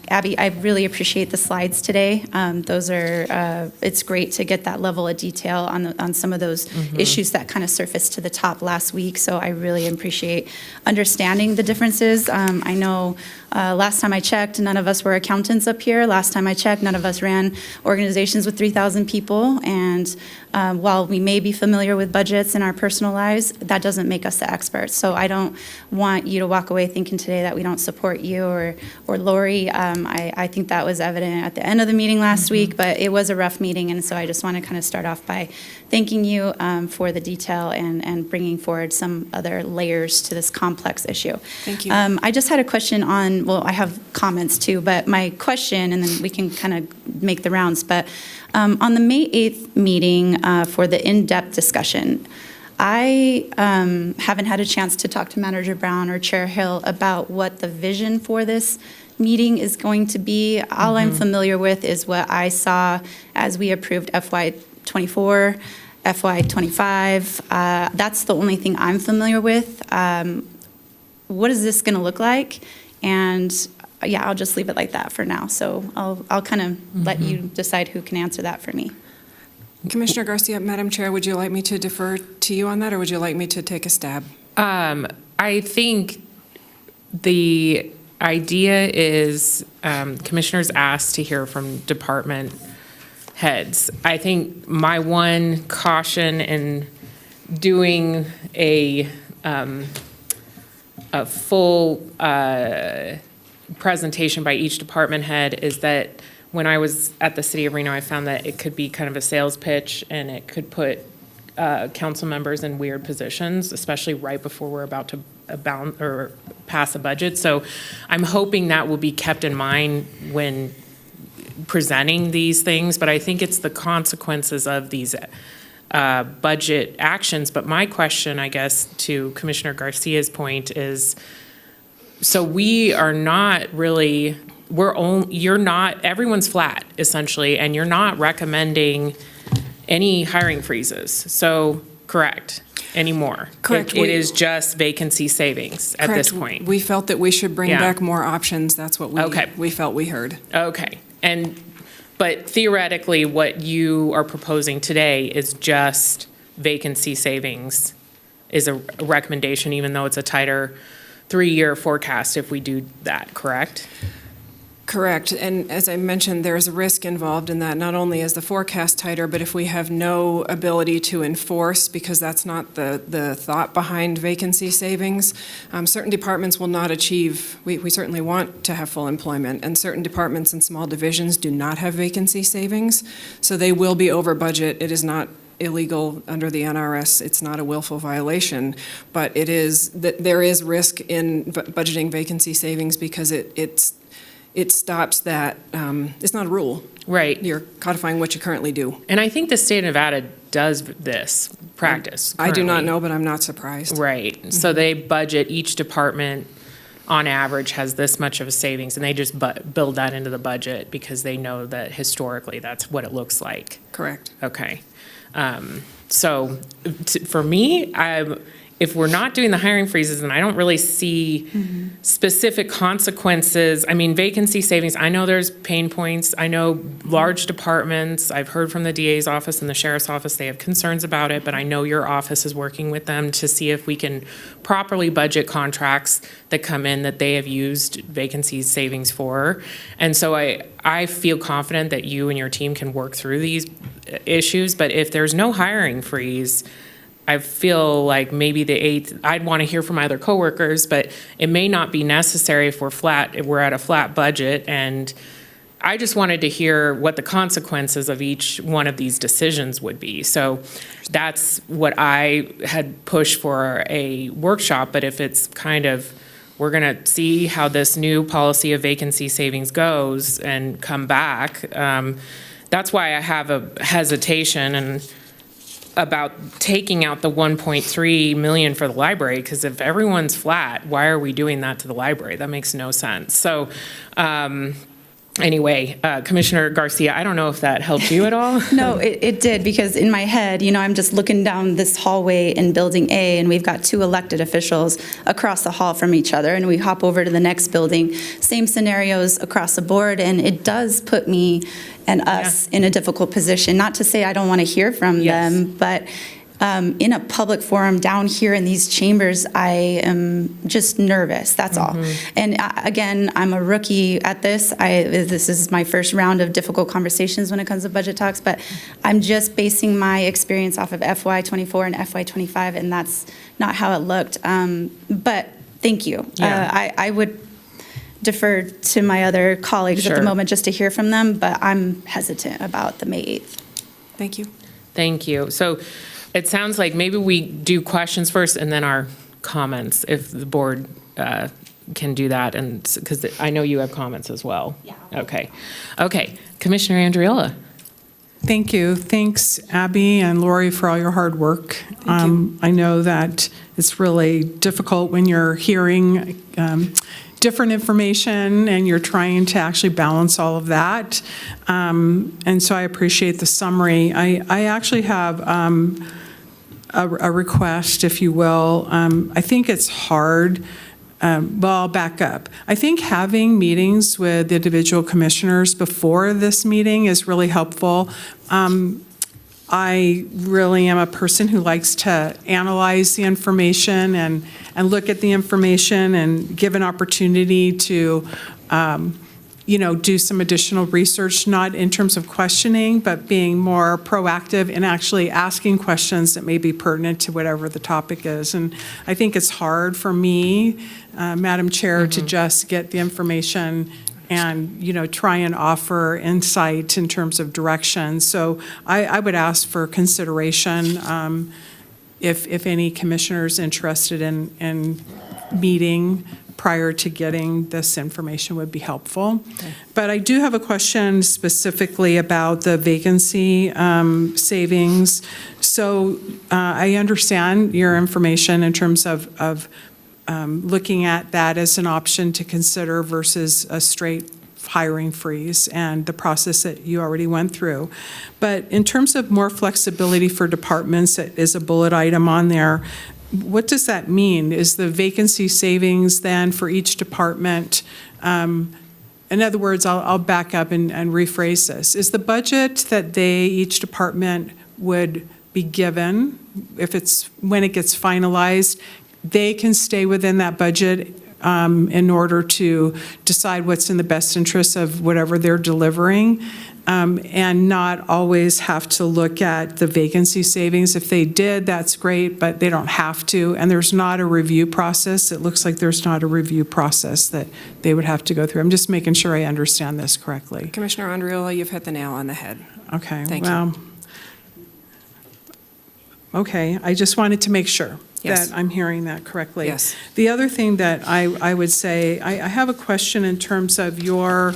Abby, I really appreciate the slides today. Those are, it's great to get that level of detail on some of those issues that kind of surfaced to the top last week. So I really appreciate understanding the differences. I know last time I checked, none of us were accountants up here. Last time I checked, none of us ran organizations with 3,000 people. And while we may be familiar with budgets in our personal lives, that doesn't make us the experts. So I don't want you to walk away thinking today that we don't support you or Lori. I think that was evident at the end of the meeting last week, but it was a rough meeting, and so I just want to kind of start off by thanking you for the detail and bringing forward some other layers to this complex issue. Thank you. I just had a question on, well, I have comments too, but my question, and then we can kind of make the rounds, but on the May 8th meeting for the in-depth discussion, I haven't had a chance to talk to Manager Brown or Chair Hill about what the vision for this meeting is going to be. All I'm familiar with is what I saw as we approved FY24, FY25. That's the only thing I'm familiar with. What is this going to look like? And yeah, I'll just leave it like that for now. So I'll kind of let you decide who can answer that for me. Commissioner Garcia, Madam Chair, would you like me to defer to you on that, or would you like me to take a stab? I think the idea is commissioners asked to hear from department heads. I think my one caution in doing a full presentation by each department head is that when I was at the City of Reno, I found that it could be kind of a sales pitch, and it could put council members in weird positions, especially right before we're about to pass a budget. So I'm hoping that will be kept in mind when presenting these things, but I think it's the consequences of these budget actions. But my question, I guess, to Commissioner Garcia's point is, so we are not really, you're not, everyone's flat, essentially, and you're not recommending any hiring freezes. So, correct, anymore. Correct. It is just vacancy savings at this Correct. point. We felt that we should bring Yeah. back more options. That's what we felt we heard. Okay, but theoretically, what you are proposing today is just vacancy savings is a recommendation, even though it's a tighter 3-year forecast if we do that, correct? Correct. And as I mentioned, there's a risk involved in that. Not only is the forecast tighter, but if we have no ability to enforce, because that's not the thought behind vacancy savings, certain departments will not achieve, we certainly want to have full employment, and certain departments and small divisions do not have vacancy savings, so they will be over budget. It is not illegal under the NRS. It's not a willful violation, but it is that there is risk in budgeting vacancy savings because it stops that, it's not a rule. Right. You're codifying what you currently do. And I think the state of Nevada does this practice I do not currently. know, but I'm not surprised. Right. So they budget, each department on average has this much of a savings, and they just build that into the budget because they know that historically that's what it looks like. Correct. Okay. So for me, if we're not doing the hiring freezes, and I don't really see specific consequences, I mean, vacancy savings, I know there's pain points. I know large departments, I've heard from the DA's office and the sheriff's office, they have concerns about it, but I know your office is working with them to see if we can properly budget contracts that come in that they have used vacancy savings for. And so I feel confident that you and your team can work through these issues, but if there's no hiring freeze, I feel like maybe the 8th, I'd want to hear from my other coworkers, but it may not be necessary if we're at a flat budget. And I just wanted to hear what the consequences of each one of these decisions would be. So that's what I had pushed for a workshop. But if it's kind of, we're going to see how this new policy of vacancy savings goes and come back, that's why I have a hesitation about taking out the 1.3 million for the library, because if everyone's flat, why are we doing that to the library? That makes no sense. So anyway, Commissioner Garcia, I don't know if that helped you at all. No, it did, because in my head, I'm just looking down this hallway in Building A, and we've got 2 elected officials across the hall from each other, and we hop over to the next building. Same scenarios across the board, and it does put me and us in a difficult position. Not to say I don't want to hear from them, but in a public forum down here in these chambers, I am just nervous, that's all. And again, I'm a rookie at this. This is my first round of difficult conversations when it comes to budget talks, but I'm just basing my experience off of FY24 and FY25, and that's not how it looked. But thank you. I would defer to my other colleagues at the moment just to hear from them, but I'm hesitant about the May 8th. Thank you. Thank you. So it sounds like maybe we do questions first and then our comments, if the board can do that, and because I know you have comments as well. Yeah. Okay. Commissioner Andriola. Thank you. Thanks, Abby and Lori, for all your hard work. I know that it's really difficult when you're hearing different information and you're trying to actually balance all of that. And so I appreciate the summary. I actually have a request, if you will. I think it's hard. Well, I'll back up. I think having meetings with individual commissioners before this meeting is really helpful. I really am a person who likes to analyze the information and look at the information and give an opportunity to, do some additional research, not in terms of questioning, but being more proactive and actually asking questions that may be pertinent to whatever the topic is. And I think it's hard for me, Madam Chair, to just get the information and, try and offer insight in terms of direction. So I would ask for consideration if any commissioner's interested in meeting prior to getting this information would be helpful. But I do have a question specifically about the vacancy savings. So I understand your information in terms of looking at that as an option to consider versus a straight hiring freeze and the process that you already went through. But in terms of more flexibility for departments, that is a bullet item on there. What does that mean? Is the vacancy savings then for each department? In other words, I'll back up and rephrase this. Is the budget that each department would be given, when it gets finalized, they can stay within that budget in order to decide what's in the best interest of whatever they're delivering, and not always have to look at the vacancy savings? If they did, that's great, but they don't have to, and there's not a review process. It looks like there's not a review process that they would have to go through. I'm just making sure I understand this correctly. Commissioner Andriola, you've hit the nail on the head. Okay. Thank you. Okay, I just wanted to make sure Yes. that I'm hearing that correctly. Yes. The other thing that I would say, I have a question in terms of your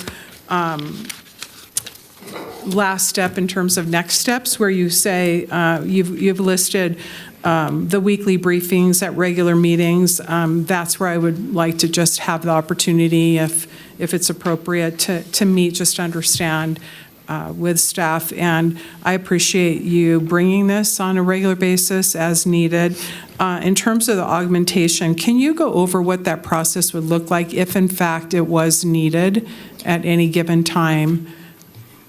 last step in terms of next steps, where you say you've listed the weekly briefings at regular meetings. That's where I would like to just have the opportunity, if it's appropriate, to meet, just to understand with staff. And I appreciate you bringing this on a regular basis as needed. In terms of the augmentation, can you go over what that process would look like if in fact it was needed at any given time?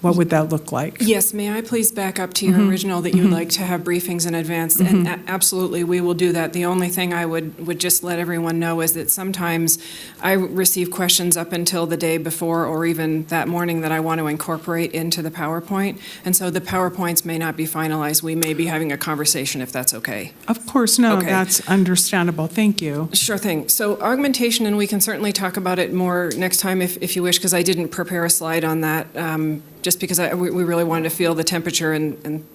What would that look like? Yes, may I please back up to your original that you would like to have briefings in advance? And absolutely, we will do that. The only thing I would just let everyone know is that sometimes I receive questions up until the day before or even that morning that I want to incorporate into the PowerPoint. And so the PowerPoints may not be finalized. We may be having a conversation if that's okay. Of course, no, Okay. that's understandable. Thank you. Sure thing. So augmentation, and we can certainly talk about it more next time if you wish, because I didn't prepare a slide on that. Just because we really wanted to feel the temperature and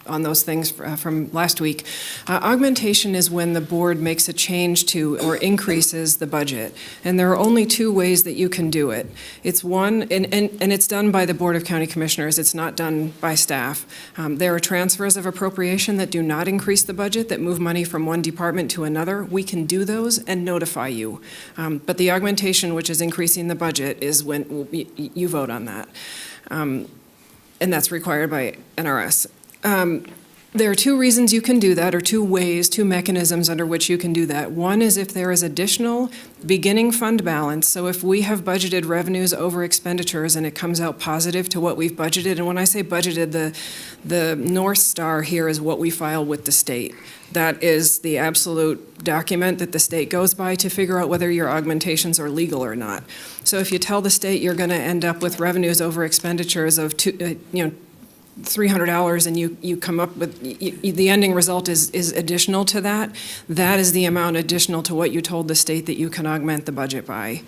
on those things from last week. Augmentation is when the board makes a change to or increases the budget. And there are only two ways that you can do it. It's one, and it's done by the Board of County Commissioners. It's not done by staff. There are transfers of appropriation that do not increase the budget, that move money from one department to another. We can do those and notify you. But the augmentation, which is increasing the budget, is when you vote on that. And that's required by NRS. There are two reasons you can do that, or two ways, two mechanisms under which you can do that. One is if there is additional beginning fund balance. So if we have budgeted revenues over expenditures and it comes out positive to what we've budgeted, and when I say budgeted, the North Star here is what we file with the state. That is the absolute document that the state goes by to figure out whether your augmentations are legal or not. So if you tell the state you're going to end up with revenues over expenditures of $300 and you come up with, the ending result is additional to that, that is the amount additional to what you told the state that you can augment the budget by.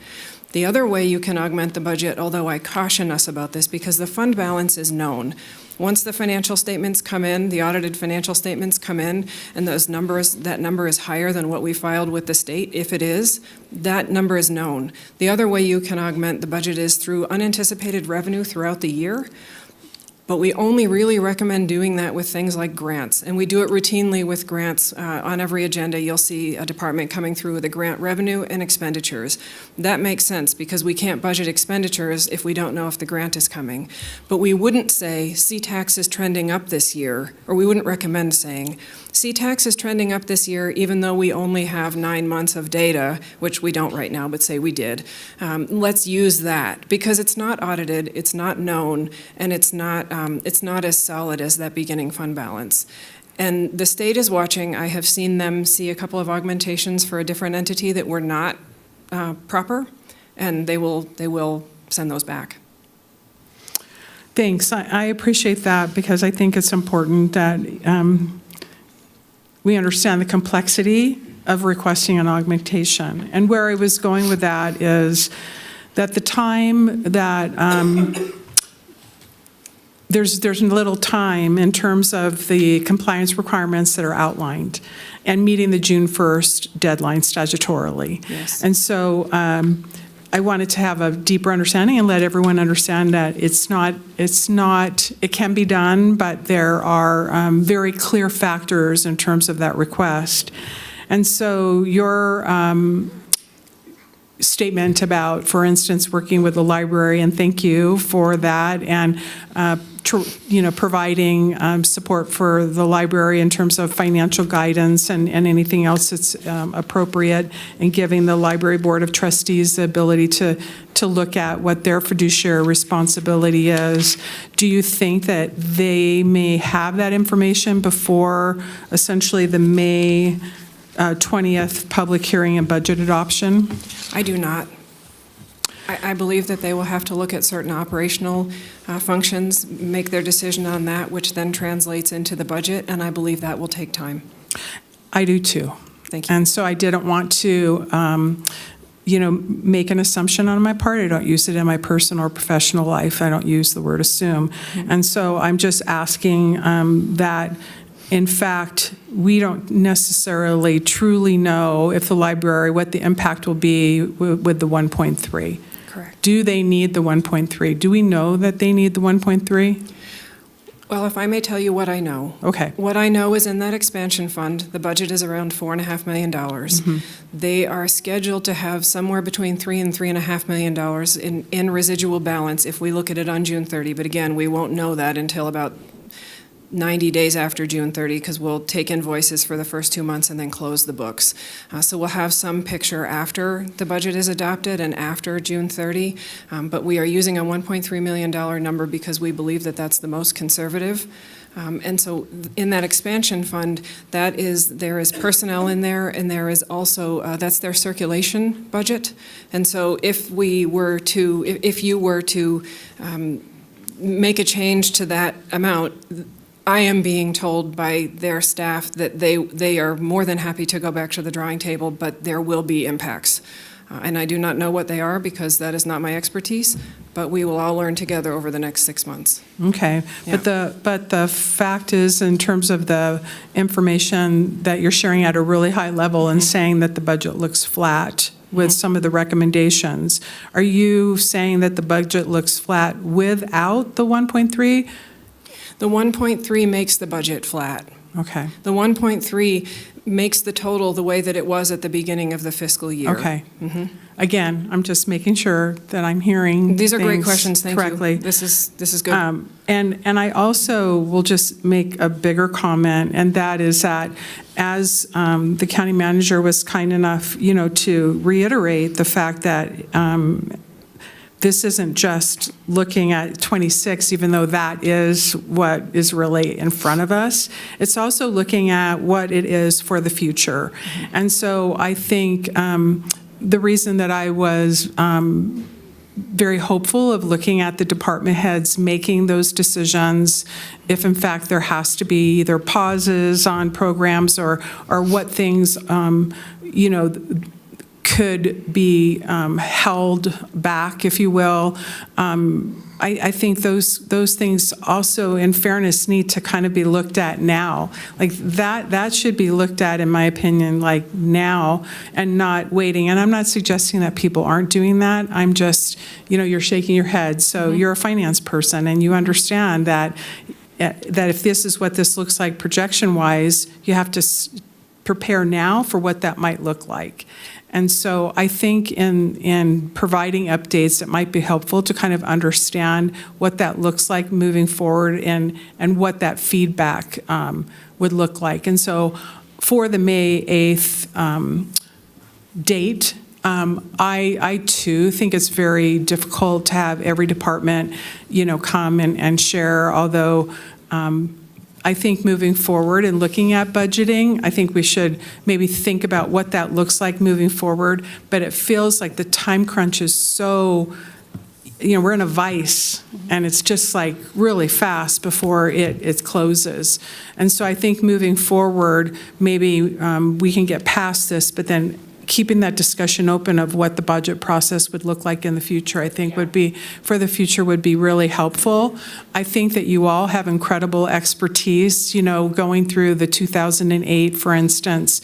The other way you can augment the budget, although I caution us about this because the fund balance is known. Once the financial statements come in, the audited financial statements come in, and that number is higher than what we filed with the state, if it is, that number is known. The other way you can augment the budget is through unanticipated revenue throughout the year. But we only really recommend doing that with things like grants. And we do it routinely with grants. On every agenda, you'll see a department coming through with a grant revenue and expenditures. That makes sense because we can't budget expenditures if we don't know if the grant is coming. But we wouldn't say C-Tax is trending up this year, or we wouldn't recommend saying C-Tax is trending up this year even though we only have 9 months of data, which we don't right now, but say we did. Let's use that because it's not audited, it's not known, and it's not as solid as that beginning fund balance. And the state is watching. I have seen them see a couple of augmentations for a different entity that were not proper, and they will send those back. Thanks. I appreciate that because I think it's important that we understand the complexity of requesting an augmentation. And where I was going with that is that the time that there's little time in terms of the compliance requirements that are outlined and meeting the June 1st deadline statutorily. Yes. And so I wanted to have a deeper understanding and let everyone understand that it can be done, but there are very clear factors in terms of that request. And so your statement about, for instance, working with the library, and thank you for that, and providing support for the library in terms of financial guidance and anything else that's appropriate, and giving the Library Board of Trustees the ability to look at what their fiduciary responsibility is. Do you think that they may have that information before essentially the May 20th public hearing and budget adoption? I do not. I believe that they will have to look at certain operational functions, make their decision on that, which then translates into the budget, and I believe that will take time. I do too. Thank you. And so I didn't want to, make an assumption on my part. I don't use it in my personal or professional life. I don't use the word assume. Mm-hmm. And so I'm just asking that, in fact, we don't necessarily truly know if the library, what the impact will be with the 1.3. Correct. Do they need the 1.3? Do we know that they need the 1.3? Well, if I may tell you what I know. Okay. What I know is in that expansion fund, the budget is around $4.5 million. Mm-hmm. They are scheduled to have somewhere between $3 and $3.5 million in residual balance if we look at it on June 30. But again, we won't know that until about 90 days after June 30, because we'll take invoices for the first 2 months and then close the books. So we'll have some picture after the budget is adopted and after June 30, but we are using a $1.3 million number because we believe that that's the most conservative. And so in that expansion fund, there is personnel in there, and there is also, that's their circulation budget. And so if you were to make a change to that amount, I am being told by their staff that they are more than happy to go back to the drawing table, but there will be impacts. And I do not know what they are because that is not my expertise, but we will all learn together over the next 6 months. Okay, Yeah. but the fact is, in terms of the information that you're sharing at a really high level and saying that the budget looks flat with some of the recommendations, are you saying that the budget looks flat without the 1.3? The 1.3 makes the budget flat. Okay. The 1.3 makes the total the way that it was at the beginning of the fiscal year. Okay. Mhm. Again, I'm just making sure that I'm hearing These are great things questions, thank correctly. you. This is good. And I also will just make a bigger comment, and that is that as the county manager was kind enough, to reiterate the fact that this isn't just looking at 26, even though that is what is really in front of us. It's also looking at what it is for the future. And so I think the reason that I was very hopeful of looking at the department heads making those decisions, if in fact there has to be either pauses on programs or what things, could be held back, if you will. I think those things also, in fairness, need to kind of be looked at now. Like that should be looked at, in my opinion, like now and not waiting. And I'm not suggesting that people aren't doing that. I'm just, you're shaking your head. So you're a finance person and you understand that if this is what this looks like projection-wise, you have to prepare now for what that might look like. And so I think in providing updates, it might be helpful to kind of understand what that looks like moving forward and what that feedback would look like. And so for the May 8th date, I too think it's very difficult to have every department, come and share, although I think moving forward and looking at budgeting, I think we should maybe think about what that looks like moving forward. But it feels like the time crunch is so, we're in a vice and it's just like really fast before it closes. And so I think moving forward, maybe we can get past this, but then keeping that discussion open of what the budget process would look like in the future, I think would be really helpful. I think that you all have incredible expertise, going through the 2008, for instance,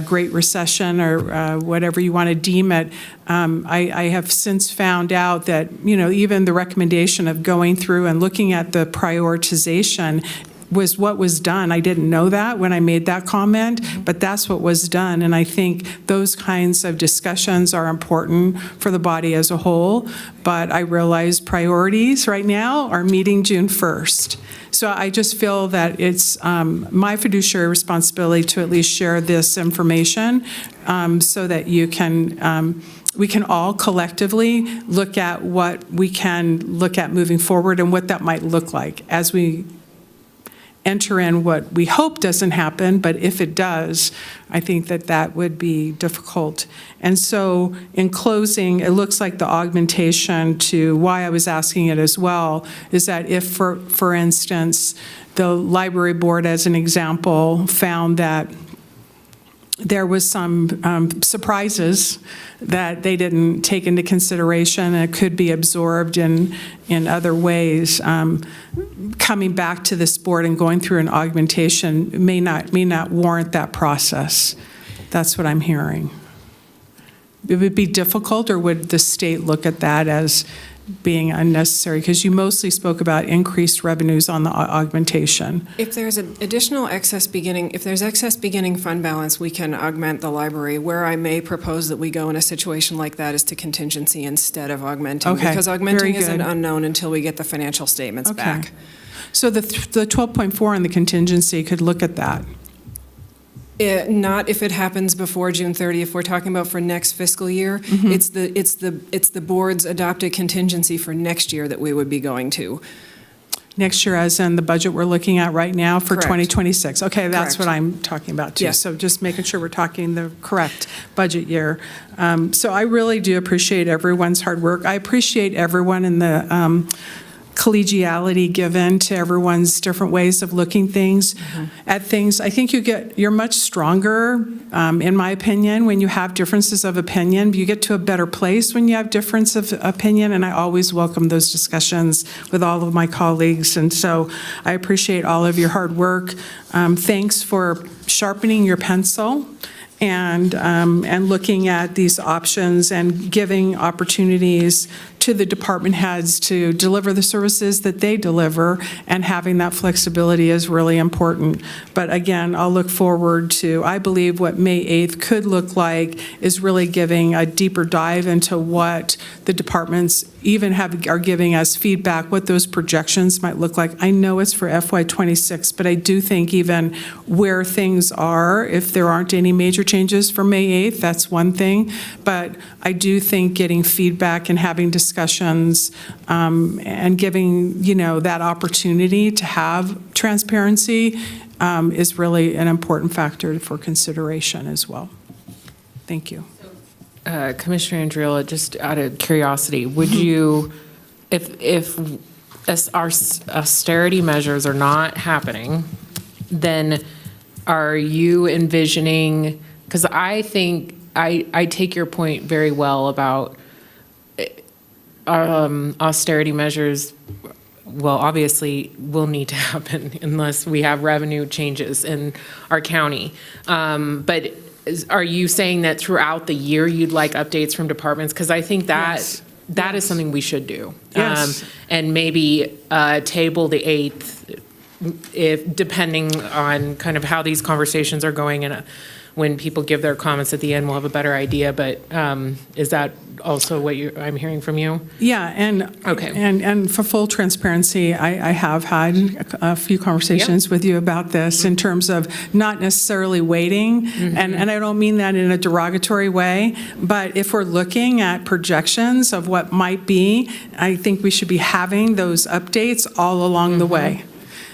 Great Recession or whatever you want to deem it. I have since found out that, even the recommendation of going through and looking at the prioritization was what was done. I didn't know that when I made that comment, but that's what was done. And I think those kinds of discussions are important for the body as a whole. But I realize priorities right now are meeting June 1st. So I just feel that it's my fiduciary responsibility to at least share this information so that you can we can all collectively look at what we can look at moving forward and what that might look like as we enter in what we hope doesn't happen, but if it does, I think that would be difficult. And so in closing, it looks like the augmentation to why I was asking it as well is that if, for instance, the library board, as an example, found that there was some surprises that they didn't take into consideration and it could be absorbed in other ways. Coming back to this board and going through an augmentation may not warrant that process. That's what I'm hearing. It would be difficult, or would the state look at that as being unnecessary? Because you mostly spoke about increased revenues on the augmentation. If there's excess beginning fund balance, we can augment the library. Where I may propose that we go in a situation like that is to contingency instead of augmenting. Okay, because augmenting very is an good. unknown until we get the financial statements back. So the 12.4 on the contingency could look at that. Not if it happens before June 30th. If we're talking about for next fiscal year, it's the board's adopted contingency for next year that we would be going to. Next year, as in the budget we're looking at right now for Correct. 2026. Okay, that's Correct. what I'm talking about too. Yes. So just making sure we're talking the correct budget year. So I really do appreciate everyone's hard work. I appreciate everyone in the collegiality given to everyone's different ways of looking at things. I think you're much stronger, in my opinion, when you have differences of opinion. You get to a better place when you have difference of opinion, and I always welcome those discussions with all of my colleagues. And so I appreciate all of your hard work. Thanks for sharpening your pencil and looking at these options and giving opportunities to the department heads to deliver the services that they deliver, and having that flexibility is really important. But again, I'll look forward to, I believe what May 8th could look like is really giving a deeper dive into what the departments even are giving us feedback, what those projections might look like. I know it's for FY26, but I do think even where things are, if there aren't any major changes for May 8th, that's one thing. But I do think getting feedback and having discussions and giving, that opportunity to have transparency is really an important factor for consideration as well. Thank you. Commissioner Andriola, just out of curiosity, would you, if our austerity measures are not happening, then are you envisioning, because I think I take your point very well about austerity measures, well, obviously will need to happen unless we have revenue changes in our county. But are you saying that throughout the year you'd like updates from departments? Because I think that that is something we should do. Yes. And maybe table the 8th, if depending on kind of how these conversations are going, and when people give their comments at the end, we'll have a better idea. But is that also what I'm hearing from you? Yeah, and for full transparency, I have had a few conversations with you about this in terms of not necessarily waiting, and I don't mean that in a derogatory way, but if we're looking at projections of what might be, I think we should be having those updates all along the way.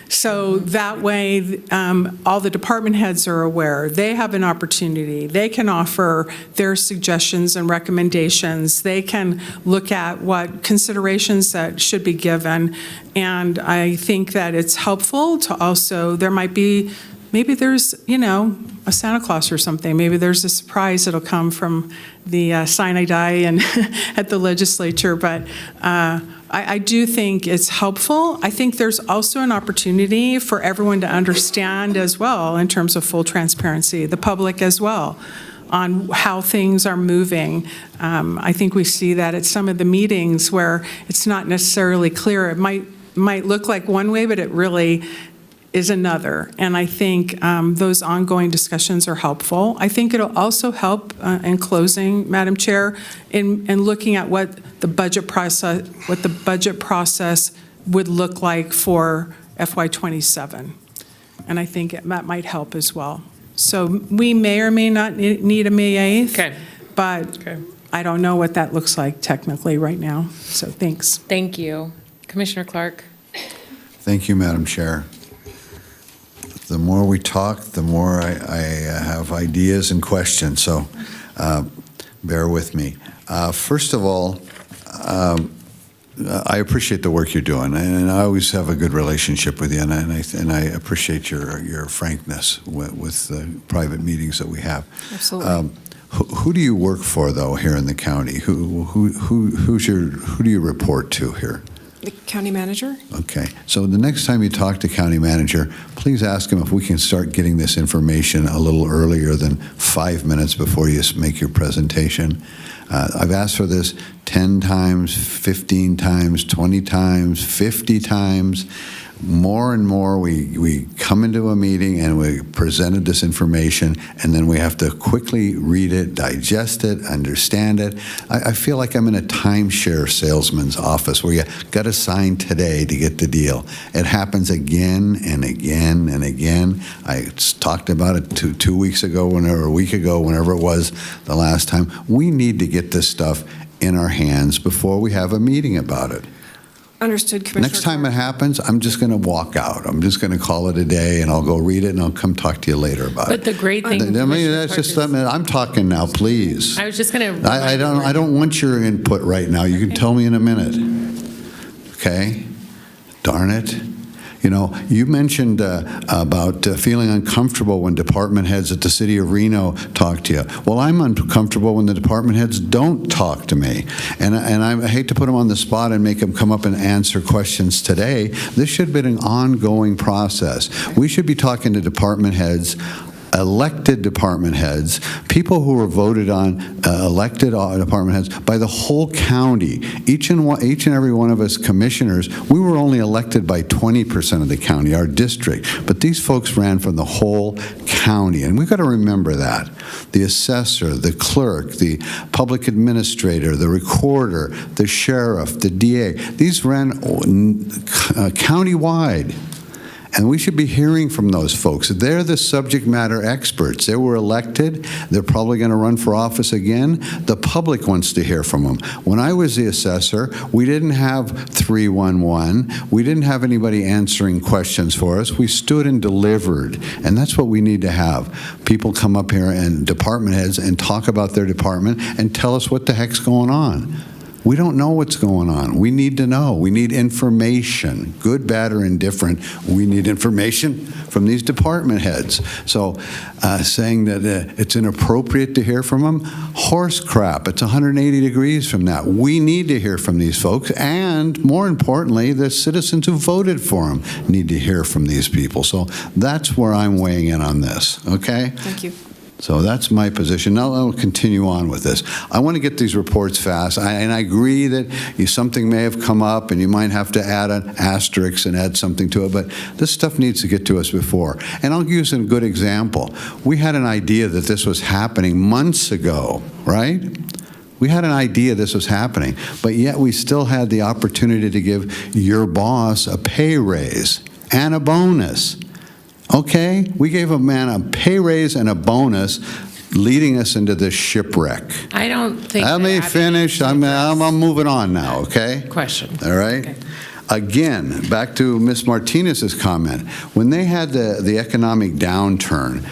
So that way, all the department heads are aware. They have an opportunity. They can offer their suggestions and recommendations. They can look at what considerations that should be given. And I think that it's helpful to also, there might be maybe there's, a Santa Claus or something. Maybe there's a surprise that'll come from the sine die and at the legislature. But I do think it's helpful. I think there's also an opportunity for everyone to understand as well, in terms of full transparency, the public as well, on how things are moving. I think we see that at some of the meetings where it's not necessarily clear. It might look like one way, but it really is another. And I think those ongoing discussions are helpful. I think it'll also help in closing, Madam Chair, in looking at what the budget process would look like for FY27. And I think that might help as well. So we may or may not need a May 8th, but I don't know what that looks like technically right now. So thanks. Thank you. Commissioner Clark. Thank you, Madam Chair. The more we talk, the more I have ideas and questions, so bear with me. First of all, I appreciate the work you're doing, and I always have a good relationship with you, and I appreciate your frankness with the private meetings that we have. Absolutely. Who do you work for, though, here in the county? Who do you report to here? The county manager? Okay, so the next time you talk to county manager, please ask him if we can start getting this information a little earlier than 5 minutes before you make your presentation. I've asked for this 10 times, 15 times, 20 times, 50 times. More and more we come into a meeting and we presented this information, and then we have to quickly read it, digest it, understand it. I feel like I'm in a timeshare salesman's office where you got to sign today to get the deal. It happens again and again and again. I talked about it two weeks ago, a week ago, whenever it was the last time. We need to get this stuff in our hands before we have a meeting about it. Understood, Commissioner. Next time it happens, I'm just going to walk out. I'm just going to call it a day, and I'll go read it, and I'll come talk to you later about it. But the great thing, I'm talking now, please. I was just going to. I don't want your input right now. You can tell me in a minute. Okay? Darn it. You mentioned about feeling uncomfortable when department heads at the city of Reno talk to you. Well, I'm uncomfortable when the department heads don't talk to me. And I hate to put them on the spot and make them come up and answer questions today. This should have been an ongoing process. We should be talking to department heads, elected department heads, people who were voted on, elected department heads by the whole county. Each and every one of us commissioners, we were only elected by 20% of the county, our district. But these folks ran from the whole county, and we've got to remember that. The assessor, the clerk, the public administrator, the recorder, the sheriff, the DA, these ran countywide. And we should be hearing from those folks. They're the subject matter experts. They were elected. They're probably going to run for office again. The public wants to hear from them. When I was the assessor, we didn't have 311. We didn't have anybody answering questions for us. We stood and delivered. And that's what we need to have. People come up here and department heads and talk about their department and tell us what the heck's going on. We don't know what's going on. We need to know. We need information, good, bad, or indifferent. We need information from these department heads. So saying that it's inappropriate to hear from them, horse crap. It's 180 degrees from that. We need to hear from these folks, and more importantly, the citizens who voted for them need to hear from these people. So that's where I'm weighing in on this, okay? Thank you. So that's my position. Now I'll continue on with this. I want to get these reports fast, and I agree that something may have come up and you might have to add an asterisk and add something to it, but this stuff needs to get to us before. And I'll use a good example. We had an idea that this was happening months ago, right? We had an idea this was happening, but yet we still had the opportunity to give your boss a pay raise and a bonus. Okay, we gave a man a pay raise and a bonus, leading us into this shipwreck. I don't think. Let me finish. I'm moving on now, okay? Question. All right. Okay. Again, back to Ms. Martinez's comment. When they had the economic downturn,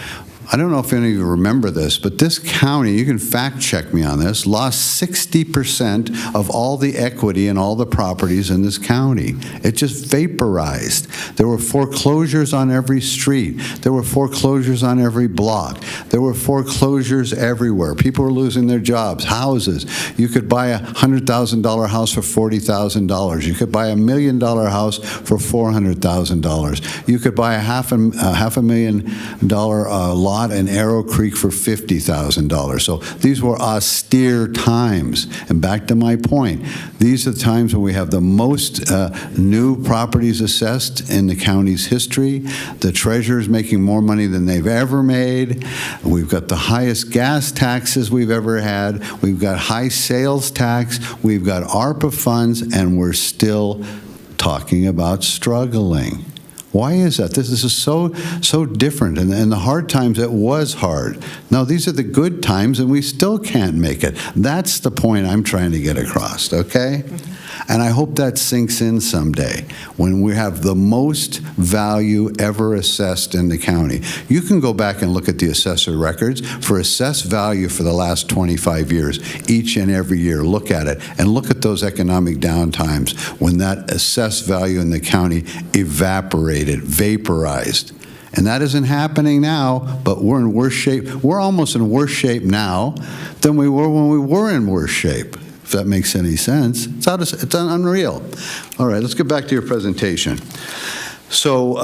I don't know if any of you remember this, but this county, you can fact check me on this, lost 60% of all the equity in all the properties in this county. It just vaporized. There were foreclosures on every street. There were foreclosures on every block. There were foreclosures everywhere. People were losing their jobs, houses. You could buy a $100,000 house for $40,000. You could buy $1 million house for $400,000. You could buy a half a million dollar lot in Arrow Creek for $50,000. So these were austere times. And back to my point, these are the times when we have the most new properties assessed in the county's history. The treasurer's making more money than they've ever made. We've got the highest gas taxes we've ever had. We've got high sales tax. We've got ARPA funds, and we're still talking about struggling. Why is that? This is so different. And in the hard times, it was hard. Now, these are the good times, and we still can't make it. That's the point I'm trying to get across, okay? And I hope that sinks in someday when we have the most value ever assessed in the county. You can go back and look at the assessor records for assessed value for the last 25 years, each and every year. Look at it and look at those economic downtimes when that assessed value in the county evaporated, vaporized. And that isn't happening now, but we're in worse shape. We're almost in worse shape now than we were when we were in worse shape. If that makes any sense. It's unreal. All right, let's get back to your presentation. So,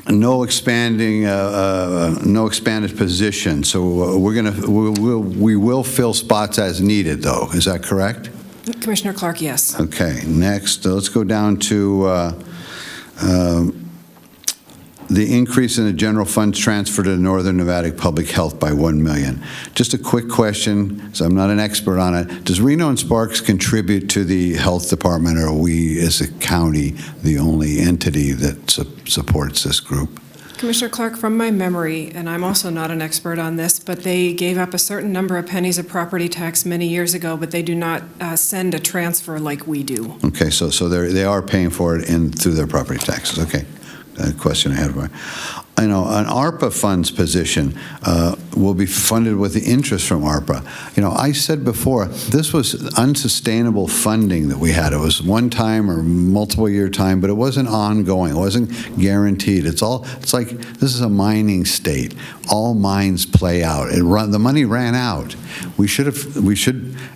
no expanded position. So we will fill spots as needed, though. Is that correct? Commissioner Clark, yes. Okay. Next, let's go down to the increase in the general funds transfer to Northern Nevada Public Health by $1 million. Just a quick question, so I'm not an expert on it. Does Reno and Sparks contribute to the health department, or are we, as a county, the only entity that supports this group? Commissioner Clark, from my memory, and I'm also not an expert on this, but they gave up a certain number of pennies of property tax many years ago, but they do not send a transfer like we do. Okay, so they are paying for it through their property taxes. Okay. Question I had. I know an ARPA funds position will be funded with the interest from ARPA. You know, I said before, this was unsustainable funding that we had. It was one time or multiple year time, but it wasn't ongoing. It wasn't guaranteed. It's like this is a mining state. All mines play out. The money ran out. We should,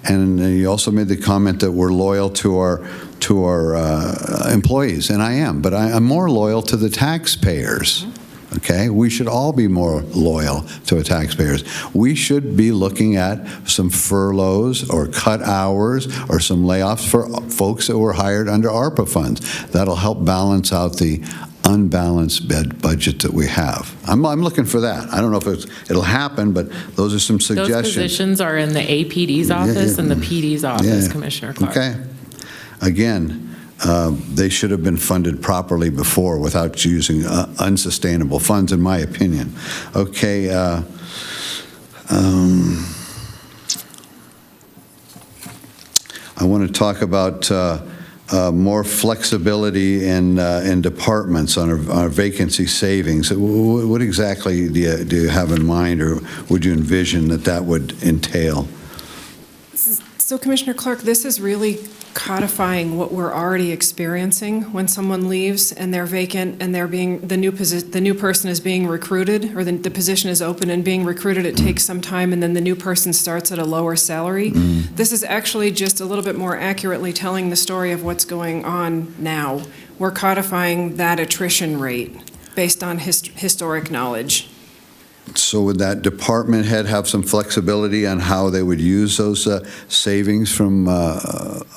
and you also made the comment that we're loyal to our employees, and I am, but I'm more loyal to the taxpayers. Okay, we should all be more loyal to the taxpayers. We should be looking at some furloughs or cut hours or some layoffs for folks that were hired under ARPA funds. That'll help balance out the unbalanced budget that we have. I'm looking for that. I don't know if it'll happen, but those are some suggestions. Those positions are in the APD's office and the PD's office, Commissioner Clark. Okay. Again, they should have been funded properly before without using unsustainable funds, in my opinion. Okay. I want to talk about more flexibility in departments on our vacancy savings. What exactly do you have in mind, or would you envision that would entail? So, Commissioner Clark, this is really codifying what we're already experiencing when someone leaves and they're vacant and the new person is being recruited, or the position is open and being recruited. It takes some time, and then the new person starts at a lower salary. This is actually just a little bit more accurately telling the story of what's going on now. We're codifying that attrition rate based on historic knowledge. So would that department head have some flexibility on how they would use those savings from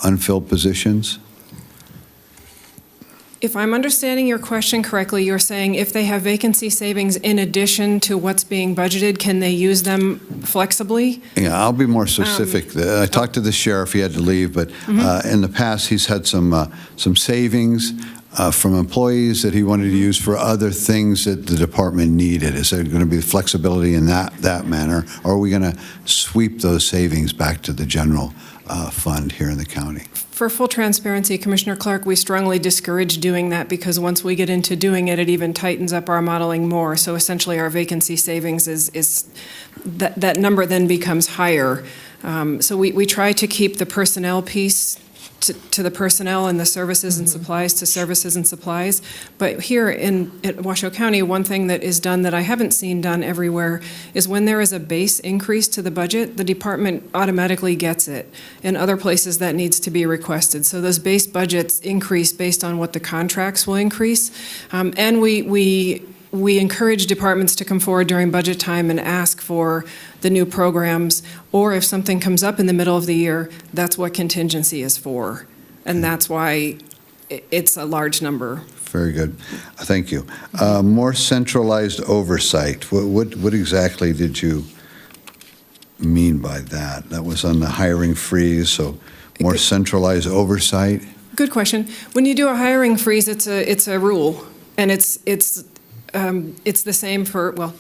unfilled positions? If I'm understanding your question correctly, you're saying if they have vacancy savings in addition to what's being budgeted, can they use them flexibly? Yeah, I'll be more specific. I talked to the sheriff. He had to leave, but in the past he's had some savings from employees that he wanted to use for other things that the department needed? Is there going to be flexibility in that manner, or are we going to sweep those savings back to the general fund here in the county? For full transparency, Commissioner Clark, we strongly discourage doing that because once we get into doing it, it even tightens up our modeling more. So essentially our vacancy savings is that number then becomes higher. So we try to keep the personnel piece to the personnel and the services and supplies to services and supplies. But here at Washoe County, one thing that is done that I haven't seen done everywhere is when there is a base increase to the budget, the department automatically gets it. In other places, that needs to be requested. So those base budgets increase based on what the contracts will increase. And we encourage departments to come forward during budget time and ask for the new programs, or if something comes up in the middle of the year, that's what contingency is for. And that's why it's a large number. Very good. Thank you. More centralized oversight. What exactly did you mean by that? That was on the hiring freeze, so more centralized oversight? Good question. When you do a hiring freeze, it's a rule, and it's the same for, well,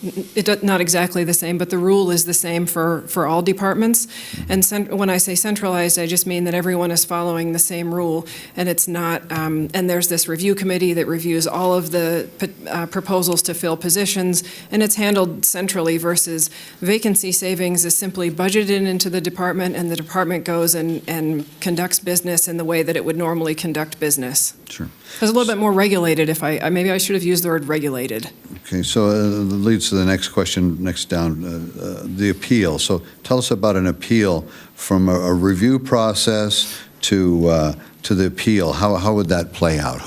not exactly the same, but the rule is the same for all departments. And when I say centralized, I just mean that everyone is following the same rule, and it's not, and there's this review committee that reviews all of the proposals to fill positions, and it's handled centrally versus vacancy savings is simply budgeted into the department, and the department goes and conducts business in the way that it would normally conduct business. Sure. It's a little bit more regulated. Maybe I should have used the word regulated. Okay, so that leads to the next question, next down, the appeal. So tell us about an appeal from a review process to the appeal. How would that play out?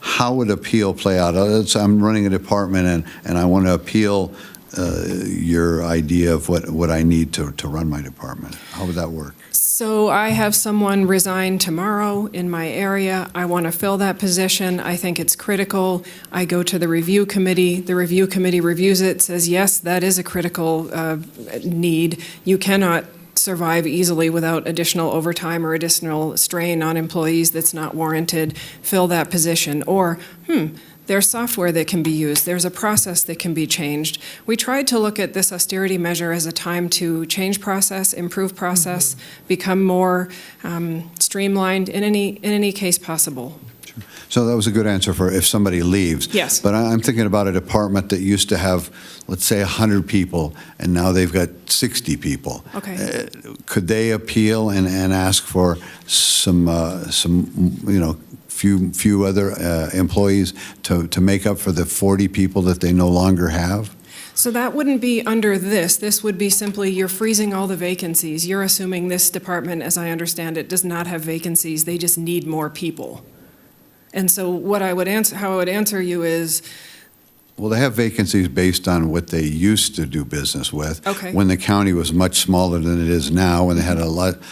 How would appeal play out? I'm running a department and I want to appeal your idea of what I need to run my department. How would that work? So I have someone resign tomorrow in my area. I want to fill that position. I think it's critical. I go to the review committee. The review committee reviews it, says, yes, that is a critical need. You cannot survive easily without additional overtime or additional strain on employees that's not warranted. Fill that position. Or, there's software that can be used. There's a process that can be changed. We tried to look at this austerity measure as a time to change process, improve process, become more streamlined in any case possible. Sure. So that was a good answer for if somebody leaves. Yes. But I'm thinking about a department that used to have, let's say, 100 people, and now they've got 60 people. Okay. Could they appeal and ask for some few other employees to make up for the 40 people that they no longer have? So that wouldn't be under this. This would be simply you're freezing all the vacancies. You're assuming this department, as I understand it, does not have vacancies. They just need more people. And so how I would answer you is, well, they have vacancies based on what they used to do business with. Okay. When the county was much smaller than it is now, when they had a lot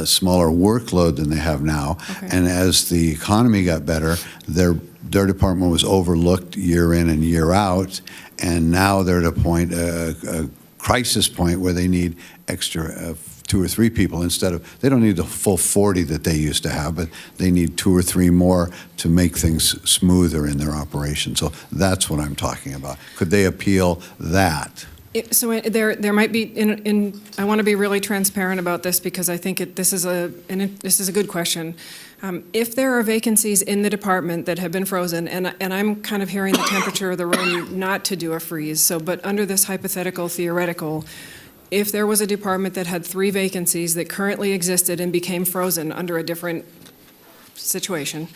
smaller workload than they have now. Okay. And as the economy got better, their department was overlooked year in and year out, and now they're at a crisis point where they need extra 2 or 3 people they don't need the full 40 that they used to have, but they need 2 or 3 more to make things smoother in their operation. So that's what I'm talking about. Could they appeal that? So there might be, I want to be really transparent about this because I think this is a good question. If there are vacancies in the department that have been frozen, and I'm kind of hearing the temperature of the room not to do a freeze, but under this hypothetical, theoretical, if there was a department that had 3 vacancies that currently existed and became frozen under a different situation,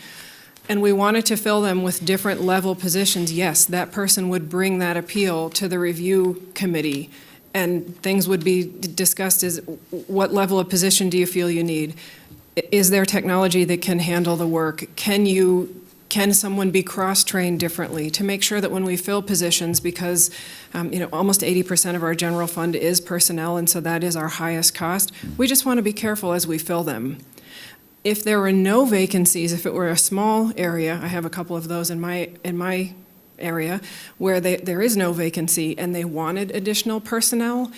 and we wanted to fill them with different level positions, yes, that person would bring that appeal to the review committee, and things would be discussed as what level of position do you feel you need? Is there technology that can handle the work? Can someone be cross-trained differently to make sure that when we fill positions, because almost 80% of our general fund is personnel, and so that is our highest cost, we just want to be careful as we fill them. If there were no vacancies, if it were a small area, I have a couple of those in my area, where there is no vacancy and they wanted additional personnel,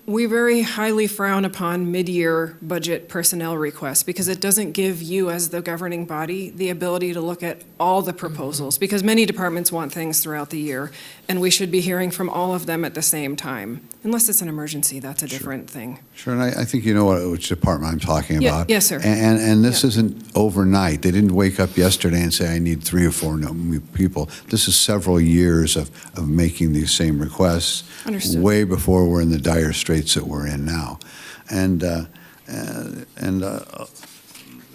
We very highly frown upon mid-year budget personnel requests because it doesn't give you, as the governing body, the ability to look at all the proposals, because many departments want things throughout the year, and we should be hearing from all of them at the same time. Unless it's an emergency, that's a different thing. Sure, and I think you know which department I'm talking Yeah, about. yes, sir. And this isn't overnight. They didn't wake up yesterday and say, I need 3 or 4 new people. This is several years of making these same requests. Understood. Way before we're in the dire straits that we're in now. And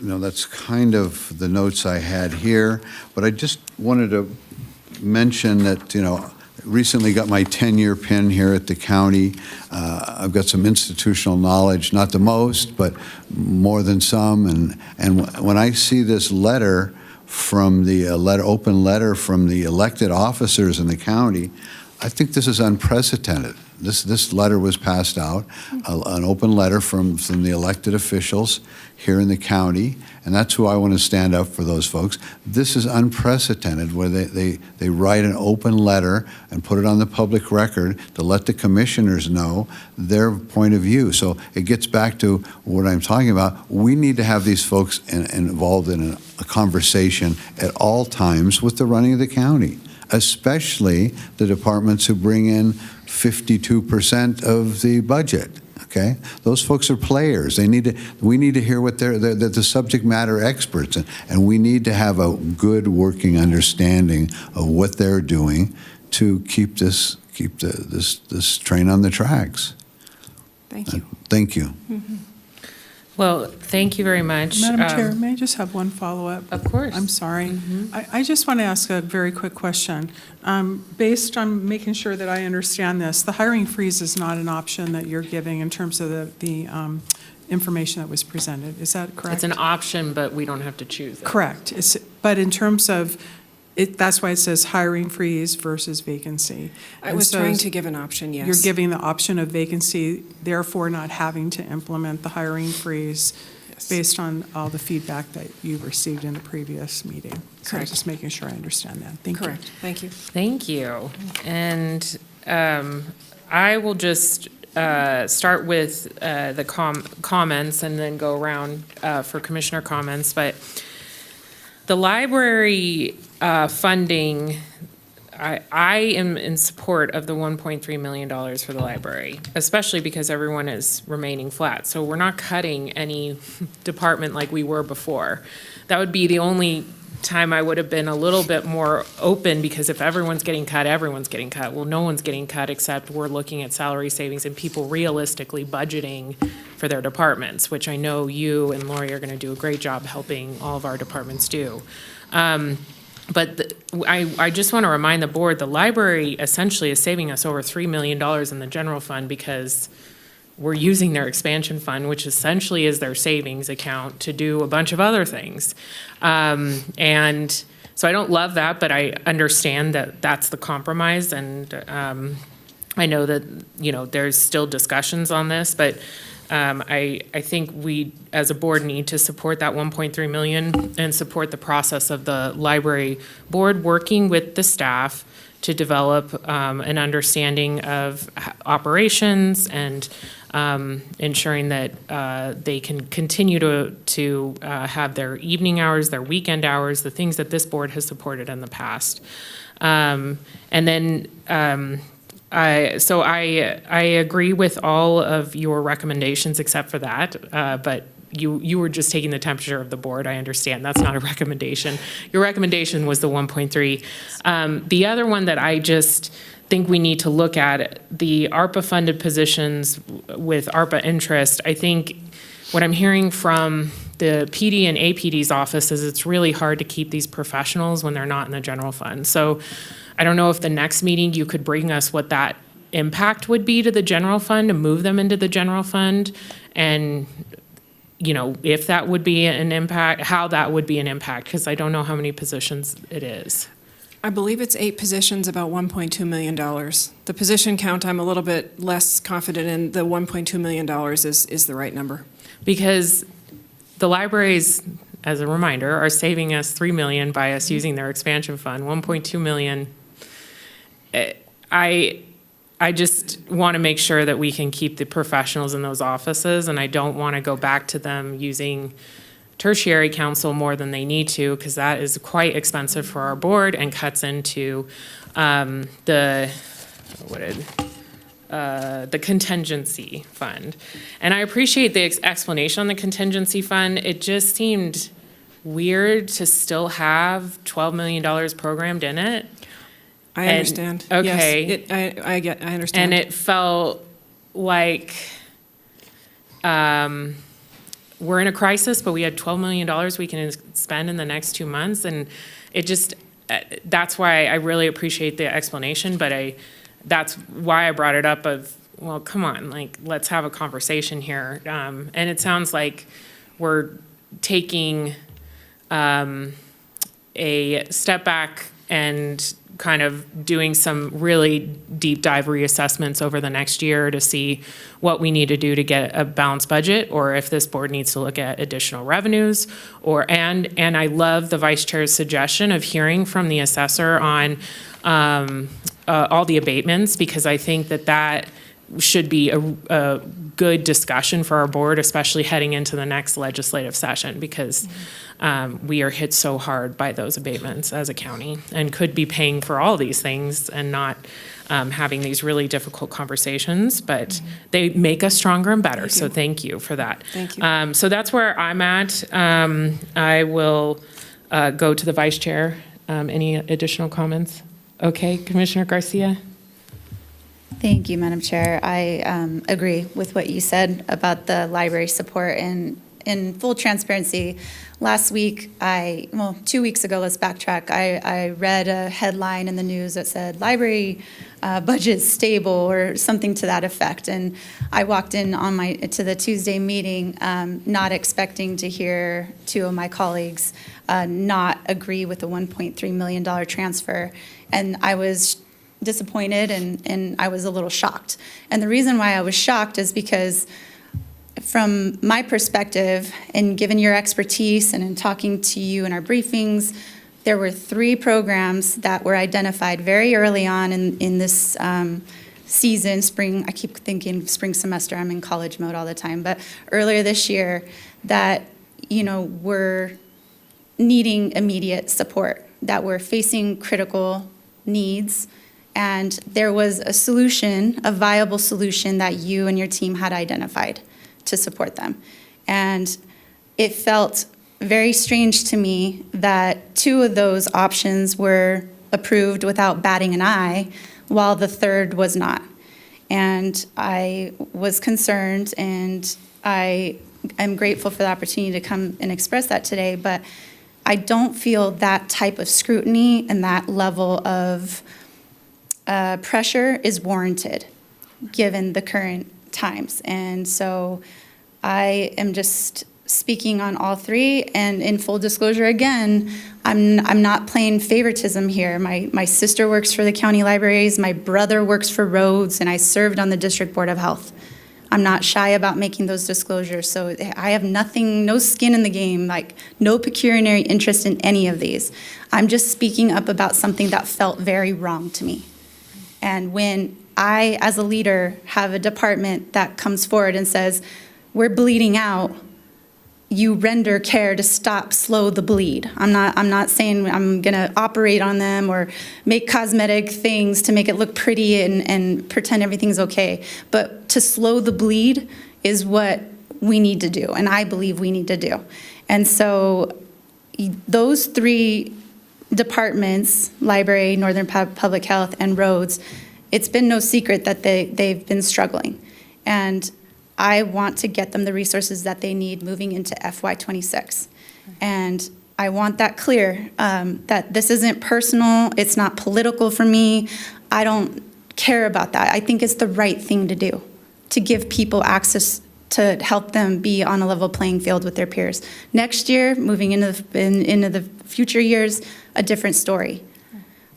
that's kind of the notes I had here. But I just wanted to mention that, recently got my 10-year pin here at the county. I've got some institutional knowledge, not the most, but more than some. And when I see this letter from the open letter from the elected officers in the county, I think this is unprecedented. This letter was passed out, an open letter from the elected officials here in the county, and that's who I want to stand up for, those folks. This is unprecedented, where they write an open letter and put it on the public record to let the commissioners know their point of view. So it gets back to what I'm talking about. We need to have these folks involved in a conversation at all times with the running of the county, especially the departments who bring in 52% of the budget. Okay, those folks are players. We need to hear what they're the subject matter experts, and we need to have a good working understanding of what they're doing to keep this train on the tracks. Thank you. Thank you. Mm-hmm. Well, thank you very much. Madam Chair, may I just have one follow-up? Of course. I'm sorry. I just want to ask a very quick question. Based on making sure that I understand this, the hiring freeze is not an option that you're giving in terms of the information that was presented. Is that correct? It's an option, but we don't have to choose it. Correct. But in terms of, that's why it says hiring freeze versus vacancy. I was trying to give an option, yes. You're giving the option of vacancy, therefore not having to implement the hiring freeze based on all the feedback that you received in the previous meeting. So Correct. just making sure I understand that. Thank you. Correct. Thank you. Thank you. And I will just start with the comments and then go around for commissioner comments. But the library funding, I am in support of the $1.3 million for the library, especially because everyone is remaining flat. So we're not cutting any department like we were before. That would be the only time I would have been a little bit more open, because if everyone's getting cut, everyone's getting cut. Well, no one's getting cut, except we're looking at salary savings and people realistically budgeting for their departments, which I know you and Lori are going to do a great job helping all of our departments do. But I just want to remind the board, the library essentially is saving us over $3 million in the general fund because we're using their expansion fund, which essentially is their savings account, to do a bunch of other things. And so I don't love that, but I understand that that's the compromise. And I know that, there's still discussions on this, but I think we, as a board, need to support that $1.3 million and support the process of the library board working with the staff to develop an understanding of operations and ensuring that they can continue to have their evening hours, their weekend hours, the things that this board has supported in the past. And then I agree with all of your recommendations except for that, but you were just taking the temperature of the board. I understand that's not a recommendation. Your recommendation was the 1.3. The other one that I just think we need to look at, the ARPA funded positions with ARPA interest. I think what I'm hearing from the PD and APD's office is it's really hard to keep these professionals when they're not in the general fund. So I don't know if the next meeting you could bring us what that impact would be to the general fund and move them into the general fund, and if that would be an impact, how that would be an impact, because I don't know how many positions it is. I believe it's 8 positions, about $1.2 million. The position count, I'm a little bit less confident in. The $1.2 million is the right number. Because the libraries, as a reminder, are saving us $3 million by us using their expansion fund. $1.2 million. I just want to make sure that we can keep the professionals in those offices, and I don't want to go back to them using tertiary counsel more than they need to, because that is quite expensive for our board and cuts into the contingency fund. And I appreciate the explanation on the contingency fund. It just seemed weird to still have $12 million programmed in it. I understand. Okay. Yes, I understand. And it felt like we're in a crisis, but we had $12 million we can spend in the next 2 months. And it just, that's why I really appreciate the explanation, but that's why I brought it up of, well, come on, like, let's have a conversation here. And it sounds like we're taking a step back and kind of doing some really deep dive reassessments over the next year to see what we need to do to get a balanced budget, or if this board needs to look at additional revenues, and I love the vice chair's suggestion of hearing from the assessor on all the abatements, because I think that should be a good discussion for our board, especially heading into the next legislative session, because we are hit so hard by those abatements as a county, and could be paying for all these things and not having these really difficult conversations, but they make us stronger and better. So thank you for that. Thank you. So that's where I'm at. I will go to the vice chair. Any additional comments? Okay, Commissioner Garcia. Thank you, Madam Chair. I agree with what you said about the library support, and in full transparency, last week, 2 weeks ago, let's backtrack, I read a headline in the news that said library budget stable or something to that effect. And I walked in to the Tuesday meeting not expecting to hear two of my colleagues not agree with the $1.3 million transfer. And I was disappointed and I was a little shocked. And the reason why I was shocked is because from my perspective, and given your expertise and in talking to you in our briefings, there were 3 programs that were identified very early on in this season, spring, I keep thinking spring semester, I'm in college mode all the time, but earlier this year that, were needing immediate support, that were facing critical needs. And there was a solution, a viable solution that you and your team had identified to support them. And it felt very strange to me that 2 of those options were approved without batting an eye, while the 3rd was not. And I was concerned, and I am grateful for the opportunity to come and express that today, but I don't feel that type of scrutiny and that level of pressure is warranted, given the current times. And so I am just speaking on all 3, and in full disclosure again, I'm not playing favoritism here. My sister works for the county libraries, my brother works for roads, and I served on the district board of health. I'm not shy about making those disclosures, so I have no skin in the game, like no pecuniary interest in any of these. I'm just speaking up about something that felt very wrong to me. And when I, as a leader, have a department that comes forward and says, we're bleeding out, you render care to slow the bleed. I'm not saying I'm gonna operate on them or make cosmetic things to make it look pretty and pretend everything's okay. But to slow the bleed is what we need to do, and I believe we need to do. And so those 3 departments, library, Northern Public Health, and roads, it's been no secret that they've been struggling. And I want to get them the resources that they need moving into FY26. And I want that clear, that this isn't personal, it's not political for me. I don't care about that. I think it's the right thing to do, to give people access to help them be on a level playing field with their peers. Next year, moving into the future years, a different story.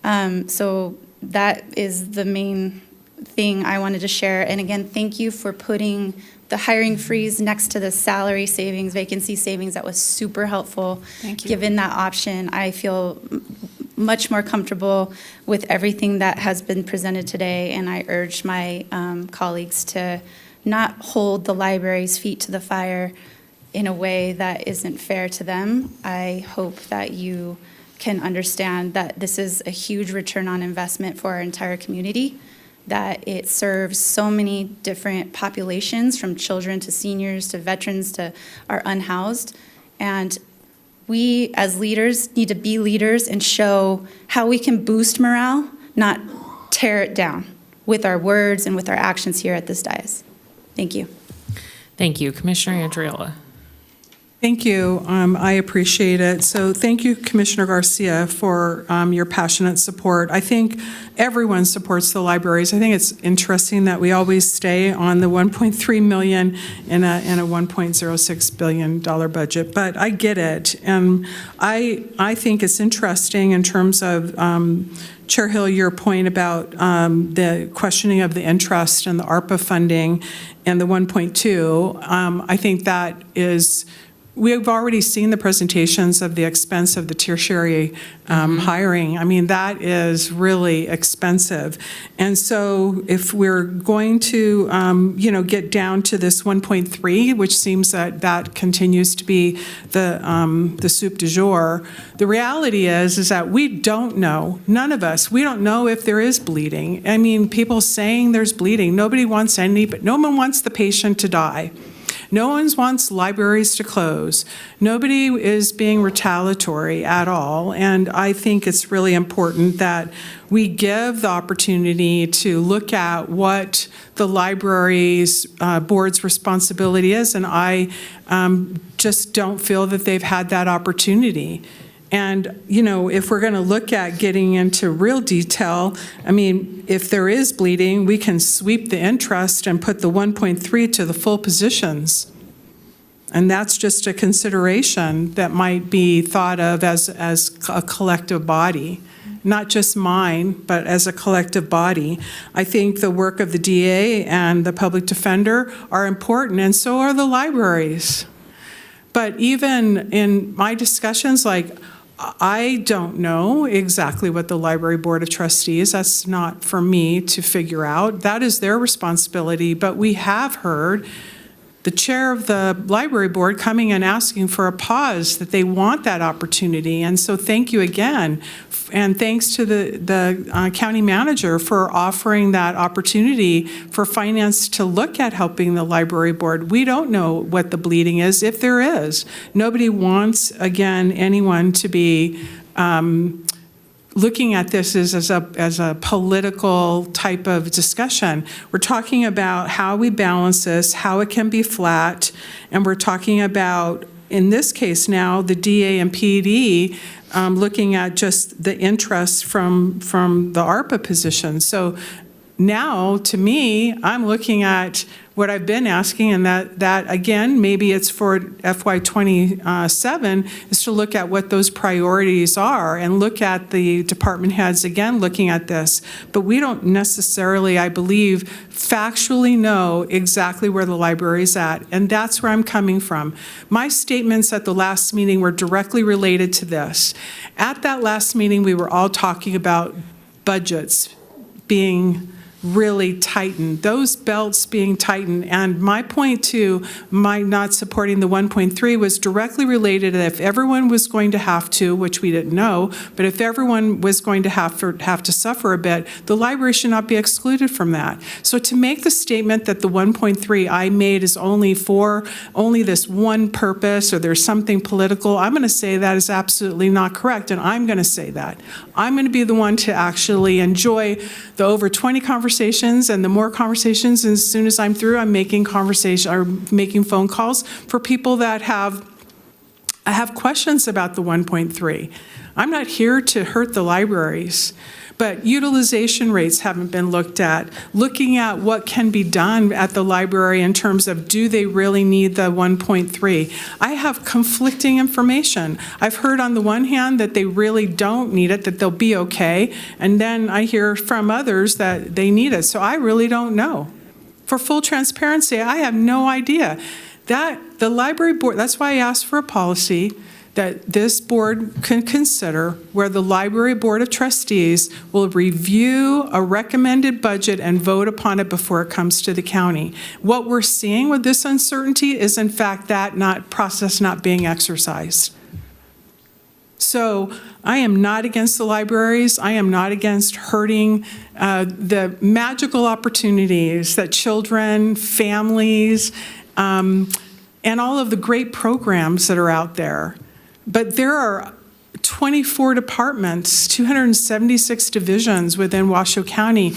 So that is the main thing I wanted to share. And again, thank you for putting the hiring freeze next to the salary savings, vacancy savings. That was super helpful. Thank you. Given that option, I feel much more comfortable with everything that has been presented today, and I urge my colleagues to not hold the library's feet to the fire in a way that isn't fair to them. I hope that you can understand that this is a huge return on investment for our entire community, that it serves so many different populations, from children to seniors to veterans to our unhoused. And we as leaders need to be leaders and show how we can boost morale, not tear it down with our words and with our actions here at this dais. Thank you. Thank you. Commissioner Andriola. Thank you. I appreciate it. So thank you, Commissioner Garcia, for your passionate support. I think everyone supports the libraries. I think it's interesting that we always stay on the $1.3 million in a $1.06 billion budget, but I get it. And I think it's interesting in terms of Chair Hill, your point about the questioning of the interest and the ARPA funding and the 1.2, I think that is, we've already seen the presentations of the expense of the tertiary hiring. I mean, that is really expensive. And so if we're going to, get down to this 1.3, which seems that continues to be the soup du jour, the reality is that we don't know, none of us, we don't know if there is bleeding. I mean, people saying there's bleeding. Nobody wants any, but no one wants the patient to die. No one wants libraries to close. Nobody is being retaliatory at all, and I think it's really important that we give the opportunity to look at what the library's board's responsibility is, and I just don't feel that they've had that opportunity. And, if we're going to look at getting into real detail, I mean, if there is bleeding, we can sweep the interest and put the 1.3 to the full positions. And that's just a consideration that might be thought of as a collective body, not just mine, but as a collective body. I think the work of the DA and the public defender are important, and so are the libraries. But even in my discussions, I don't know exactly what the Library Board of Trustees, that's not for me to figure out. That is their responsibility, but we have heard the chair of the library board coming and asking for a pause, that they want that opportunity. And so thank you again. And thanks to the county manager for offering that opportunity for finance to look at helping the library board. We don't know what the bleeding is, if there is. Nobody wants, again, anyone to be looking at this as a political type of discussion. We're talking about how we balance this, how it can be flat, and we're talking about, in this case now, the DA and PD looking at just the interest from the ARPA position. So now, to me, I'm looking at what I've been asking, and that again, maybe it's for FY27, is to look at what those priorities are and look at the department heads again looking at this. But we don't necessarily, I believe, factually know exactly where the library is at, and that's where I'm coming from. My statements at the last meeting were directly related to this. At that last meeting, we were all talking about budgets being really tightened, those belts being tightened. And my point to my not supporting the 1.3 was directly related that if everyone was going to have to, which we didn't know, but if everyone was going to have to suffer a bit, the library should not be excluded from that. So to make the statement that the 1.3 I made is only for this one purpose, or there's something political, I'm going to say that is absolutely not correct, and I'm going to say that. I'm going to be the one to actually enjoy the over 20 conversations, and the more conversations, and as soon as I'm through, I'm making phone calls for people that have questions about the 1.3. I'm not here to hurt the libraries, but utilization rates haven't been looked at. Looking at what can be done at the library in terms of, do they really need the 1.3? I have conflicting information. I've heard on the one hand that they really don't need it, that they'll be okay, and then I hear from others that they need it. So I really don't know. For full transparency, I have no idea. That the library board, that's why I asked for a policy, that this board can consider, where the Library Board of Trustees will review a recommended budget and vote upon it before it comes to the county. What we're seeing with this uncertainty is, in fact, that process not being exercised. So I am not against the libraries. I am not against hurting the magical opportunities that children, families, and all of the great programs that are out there. But there are 24 departments, 276 divisions within Washoe County.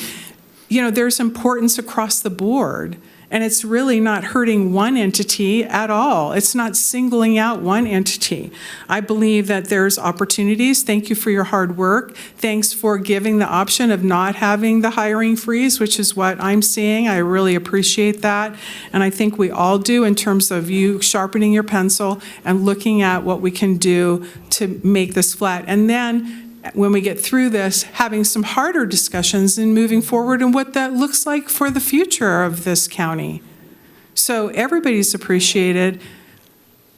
You know, there's importance across the board. And it's really not hurting one entity at all. It's not singling out one entity. I believe that there's opportunities. Thank you for your hard work. Thanks for giving the option of not having the hiring freeze, which is what I'm seeing. I really appreciate that. And I think we all do, in terms of you sharpening your pencil and looking at what we can do to make this flat. And then when we get through this, having some harder discussions and moving forward and what that looks like for the future of this county. So everybody's appreciated.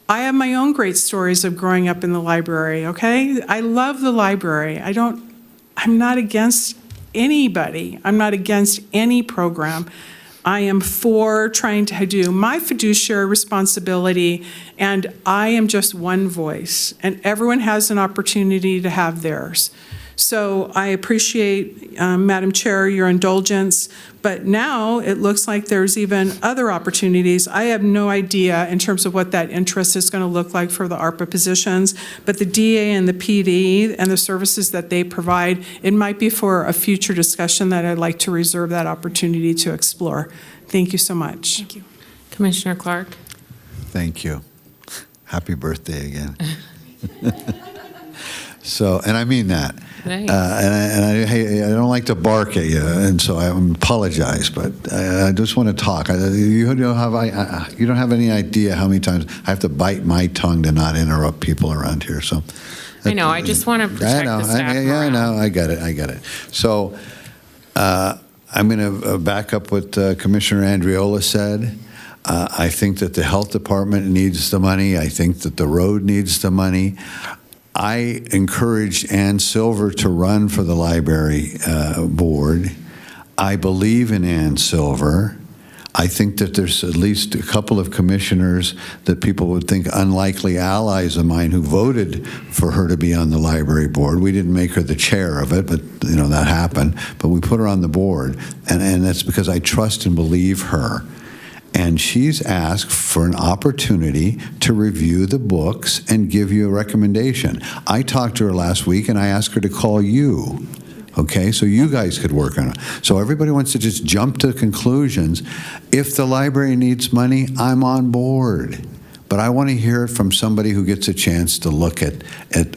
I have my own great stories of growing up in the library, okay? I love the library. I'm not against anybody. I'm not against any program. I am for trying to do my fiduciary responsibility, and I am just one voice, and everyone has an opportunity to have theirs. So I appreciate, Madam Chair, your indulgence, but now it looks like there's even other opportunities. I have no idea in terms of what that interest is going to look like for the ARPA positions, but the DA and the PD and the services that they provide, it might be for a future discussion that I'd like to reserve that opportunity to explore. Thank you so much. Thank you. Commissioner Clark. Thank you. Happy birthday again. So, and I mean that. Thanks. I don't like to bark at you, and so I apologize, but I just want to talk. You don't have any idea how many times I have to bite my tongue to not interrupt people around here. So I know. I just want to protect the staff. I know. I get it. So I'm going to back up what Commissioner Andriola said. I think that the health department needs the money. I think that the road needs the money. I encouraged Ann Silver to run for the library board. I believe in Ann Silver. I think that there's at least a couple of commissioners that people would think unlikely allies of mine who voted for her to be on the library board. We didn't make her the chair of it, but that happened. But we put her on the board, and that's because I trust and believe her. And she's asked for an opportunity to review the books and give you a recommendation. I talked to her last week, and I asked her to call you, okay, so you guys could work on it. So everybody wants to just jump to conclusions. If the library needs money, I'm on board. But I want to hear it from somebody who gets a chance to look at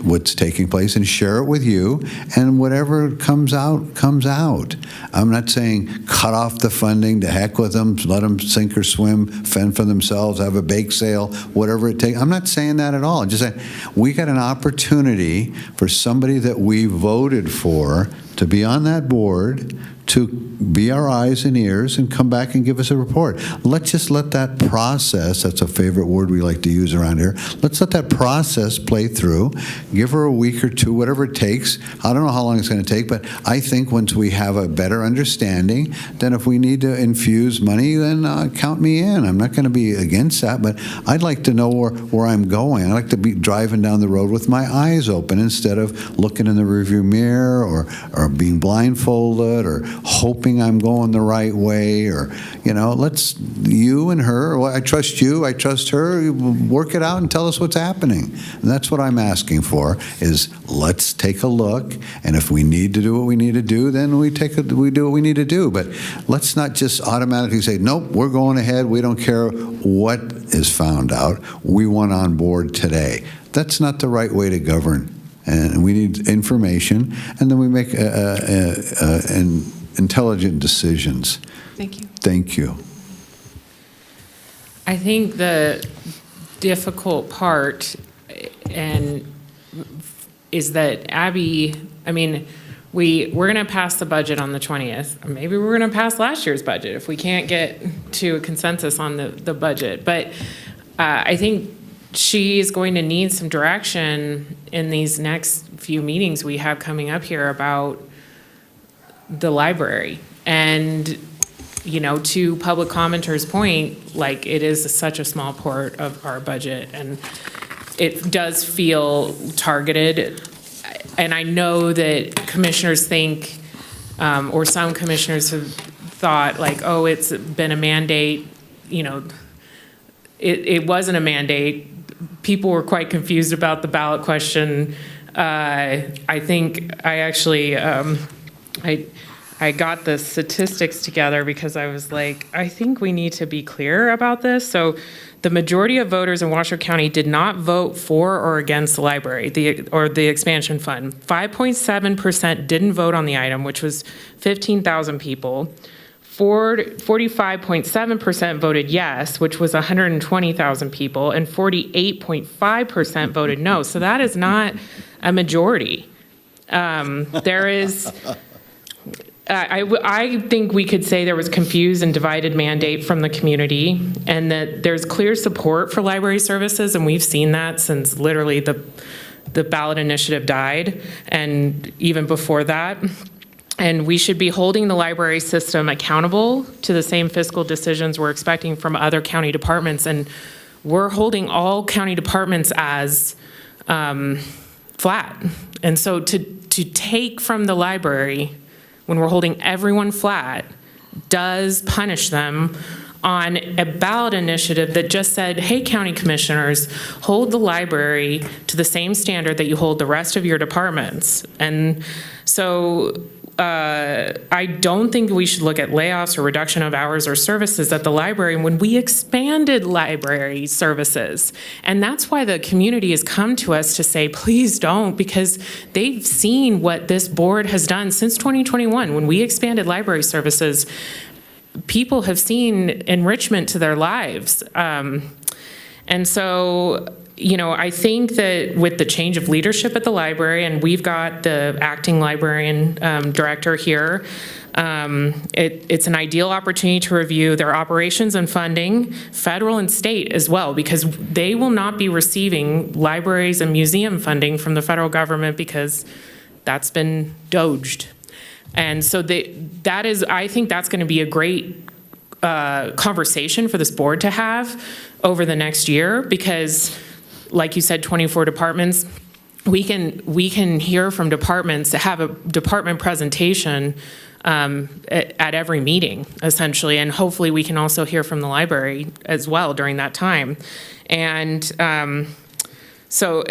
what's taking place and share it with you, and whatever comes out, comes out. I'm not saying cut off the funding, to heck with them, let them sink or swim, fend for themselves, have a bake sale, whatever it takes. I'm not saying that at all. I'm just saying we got an opportunity for somebody that we voted for to be on that board, to be our eyes and ears and come back and give us a report. Let's just let that process, that's a favorite word we like to use around here, let's let that process play through, give her a week or two, whatever it takes. I don't know how long it's going to take, but I think once we have a better understanding, then if we need to infuse money, then count me in. I'm not going to be against that, but I'd like to know where I'm going. I'd like to be driving down the road with my eyes open instead of looking in the rearview mirror or being blindfolded or hoping I'm going the right way, or, let's, you and her, well, I trust you, I trust her, work it out and tell us what's happening. And that's what I'm asking for, is let's take a look, and if we need to do what we need to do, then we do what we need to do. But let's not just automatically say, nope, we're going ahead, we don't care what is found out, we want on board today. That's not the right way to govern. And we need information, and then we make intelligent decisions. Thank you. Thank you. I think the difficult part is that Abby, we're going to pass the budget on the 20th. Maybe we're going to pass last year's budget if we can't get to a consensus on the budget. But I think she is going to need some direction in these next few meetings we have coming up here about the library. And, you know, to public commenters' point, like, it is such a small part of our budget, and it does feel targeted. And I know that commissioners think, or some commissioners have thought, like, oh, it's been a mandate. You know, it wasn't a mandate. People were quite confused about the ballot question. I think I actually, I got the statistics together because I was like, I think we need to be clear about this. So the majority of voters in Washoe County did not vote for or against the library or the expansion fund. 5.7% didn't vote on the item, which was 15,000 people. 45.7% voted yes, which was 120,000 people, and 48.5% voted no. So that is not a majority. There is... I think we could say there was confused and divided mandate from the community, and that there's clear support for library services, and we've seen that since literally the ballot initiative died, and even before that. And we should be holding the library system accountable to the same fiscal decisions we're expecting from other county departments, and we're holding all county departments as flat. And so to take from the library when we're holding everyone flat does punish them on a ballot initiative that just said, hey, county commissioners, hold the library to the same standard that you hold the rest of your departments. And so I don't think we should look at layoffs or reduction of hours or services at the library when we expanded library services. And that's why the community has come to us to say, please don't, because they've seen what this board has done since 2021. When we expanded library services, people have seen enrichment to their lives. And so, you know, I think that with the change of leadership at the library, and we've got the acting librarian director here, it's an ideal opportunity to review their operations and funding, federal and state as well, because they will not be receiving libraries and museum funding from the federal government because that's been doged. And so that is, I think that's going to be a great conversation for this board to have over the next year, because like you said, 24 departments, we can hear from departments, have a department presentation at every meeting, essentially, and hopefully we can also hear from the library as well during that time. And so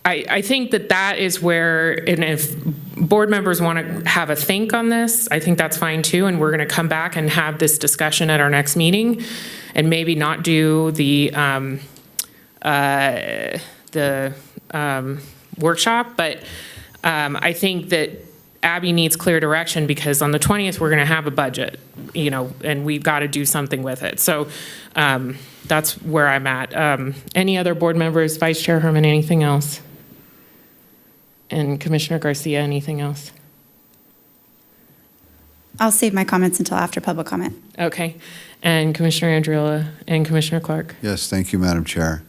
I think that is where, and if board members want to have a think on this, I think that's fine too, and we're going to come back and have this discussion at our next meeting, and maybe not do the workshop, but I think that Abby needs clear direction, because on the 20th we're going to have a budget, you know, and we've got to do something with it. So that's where I'm at. Any other board members? Vice Chair Herman, anything else? And Commissioner Garcia, anything else? I'll save my comments until after public comment. Okay. And Commissioner Andriola and Commissioner Clark? Yes, thank you, Madam Chair.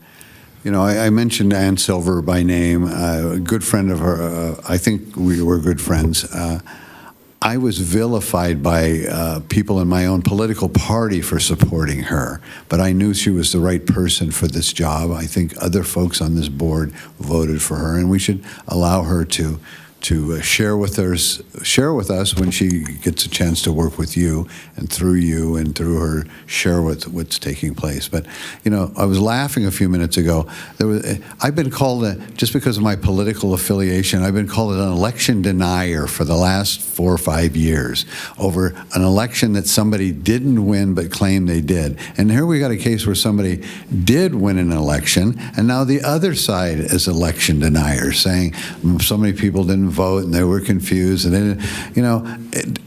You know, I mentioned Ann Silver by name, a good friend of her. I think we were good friends. I was vilified by people in my own political party for supporting her, but I knew she was the right person for this job. I think other folks on this board voted for her, and we should allow her to share with us when she gets a chance to work with you and through her share what's taking place. But you know, I was laughing a few minutes ago. I've been called just because of my political affiliation, I've been called an election denier for the last 4 or 5 years over an election that somebody didn't win but claimed they did. And here we got a case where somebody did win an election, and now the other side is election deniers, saying so many people didn't vote and they were confused. And then, you know,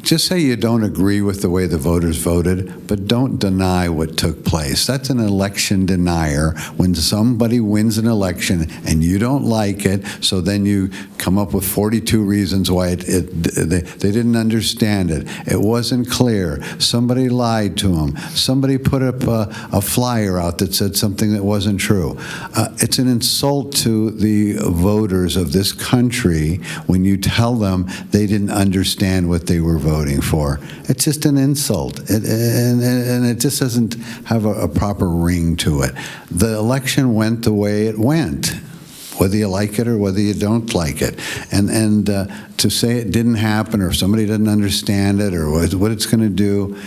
just say you don't agree with the way the voters voted, but don't deny what took place. That's an election denier, when somebody wins an election and you don't like it, so then you come up with 42 reasons why they didn't understand it. It wasn't clear. Somebody lied to them. Somebody put up a flyer out that said something that wasn't true. It's an insult to the voters of this country when you tell them they didn't understand what they were voting for. It's just an insult, and it just doesn't have a proper ring to it. The election went the way it went, whether you like it or whether you don't like it. And to say it didn't happen or somebody didn't understand it or what it's going to do,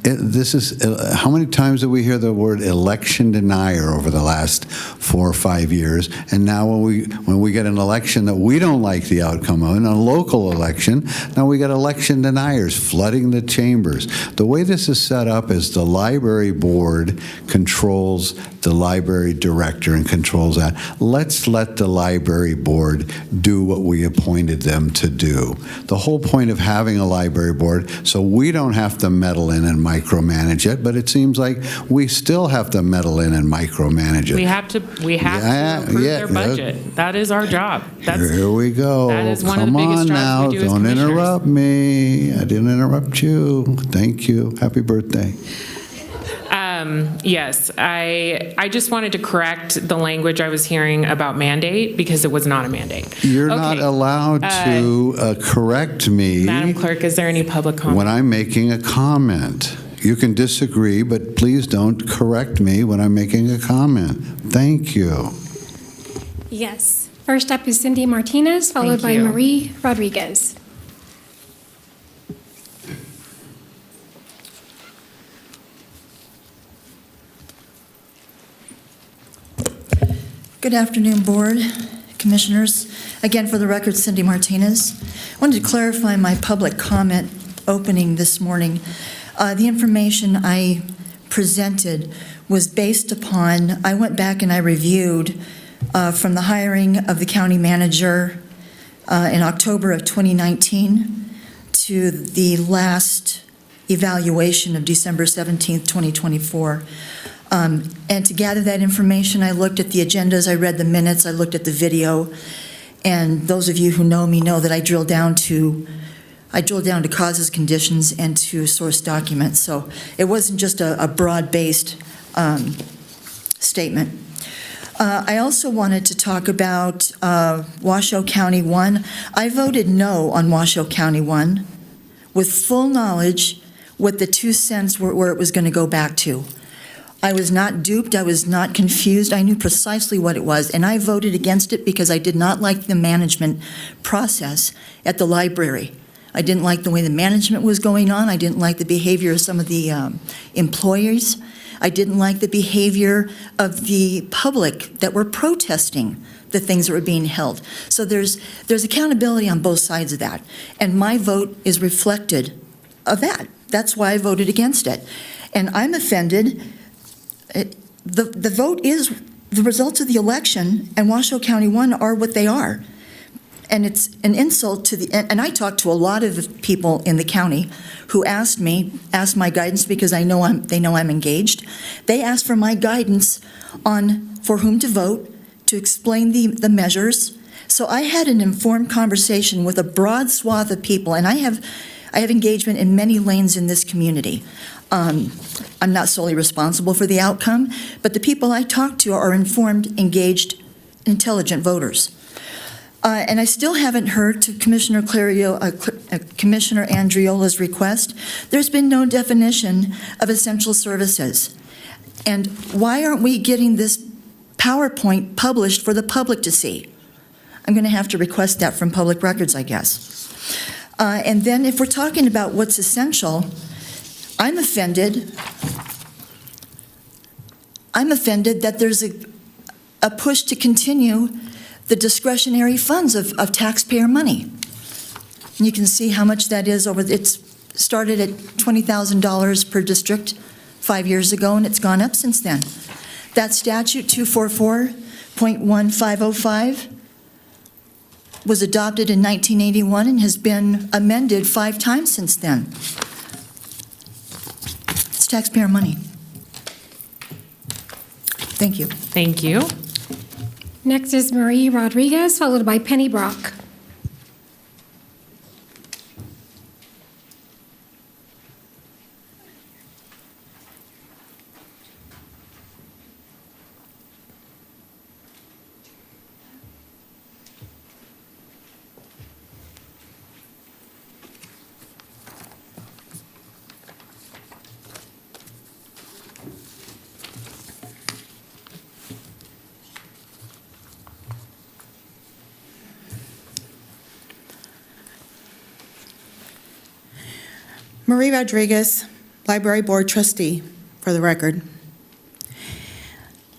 this is, how many times did we hear the word election denier over the last 4 or 5 years? And now when we get an election that we don't like the outcome of, in a local election, now we got election deniers flooding the chambers. The way this is set up is the library board controls the library director and controls that. Let's let the library board do what we appointed them to do. The whole point of having a library board, so we don't have to meddle in and micromanage it, but it seems like we still have to meddle in and micromanage it. We have to approve their budget. That is our job. Here we go. That is one of the Come biggest on jobs now, we do as don't commissioners. interrupt me. I didn't interrupt you. Thank you. Happy birthday. Yes, I just wanted to correct the language I was hearing about mandate because it was not a mandate. You're not allowed to correct me. Madam Clerk, is there any public comment? When I'm making a comment. You can disagree, but please don't correct me when I'm making a comment. Thank you. Yes. First up is Cindy Martinez, followed by Marie Rodriguez. Good afternoon, Board, Commissioners. Again, for the record, Cindy Martinez. I wanted to clarify my public comment opening this morning. The information I presented was based upon, I went back and I reviewed from the hiring of the county manager in October of 2019 to the last evaluation of December 17th, 2024. And to gather that information, I looked at the agendas, I read the minutes, I looked at the video, and those of you who know me know that I drill down to causes, conditions, and to source documents. So it wasn't just a broad-based statement. I also wanted to talk about Washoe County 1. I voted no on Washoe County 1 with full knowledge what the 2 cents were, where it was going to go back to. I was not duped, I was not confused, I knew precisely what it was, and I voted against it because I did not like the management process at the library. I didn't like the way the management was going on, I didn't like the behavior of some of the employees, I didn't like the behavior of the public that were protesting the things that were being held. So there's accountability on both sides of that, and my vote is reflected of that. That's why I voted against it. And I'm offended. The vote is the results of the election, and Washoe County 1 are what they are. And it's an insult to and I talked to a lot of people in the county who asked my guidance because they know I'm engaged. They asked for my guidance on for whom to vote, to explain the measures. So I had an informed conversation with a broad swath of people, and I have engagement in many lanes in this community. I'm not solely responsible for the outcome, but the people I talk to are informed, engaged, intelligent voters. And I still haven't heard, to Commissioner Commissioner Andriola's request, there's been no definition of essential services. And why aren't we getting this PowerPoint published for the public to see? I'm going to have to request that from Public Records, I guess. And then if we're talking about what's essential, I'm offended that there's a push to continue the discretionary funds of taxpayer money. And you can see how much that is it's started at $20,000 per district 5 years ago, and it's gone up since then. That statute 244.1505 was adopted in 1981 and has been amended 5 times since then. It's taxpayer money. Thank you. Thank you. Next is Marie Rodriguez, followed by Penny Brock. Marie Rodriguez, Library Board Trustee, for the record.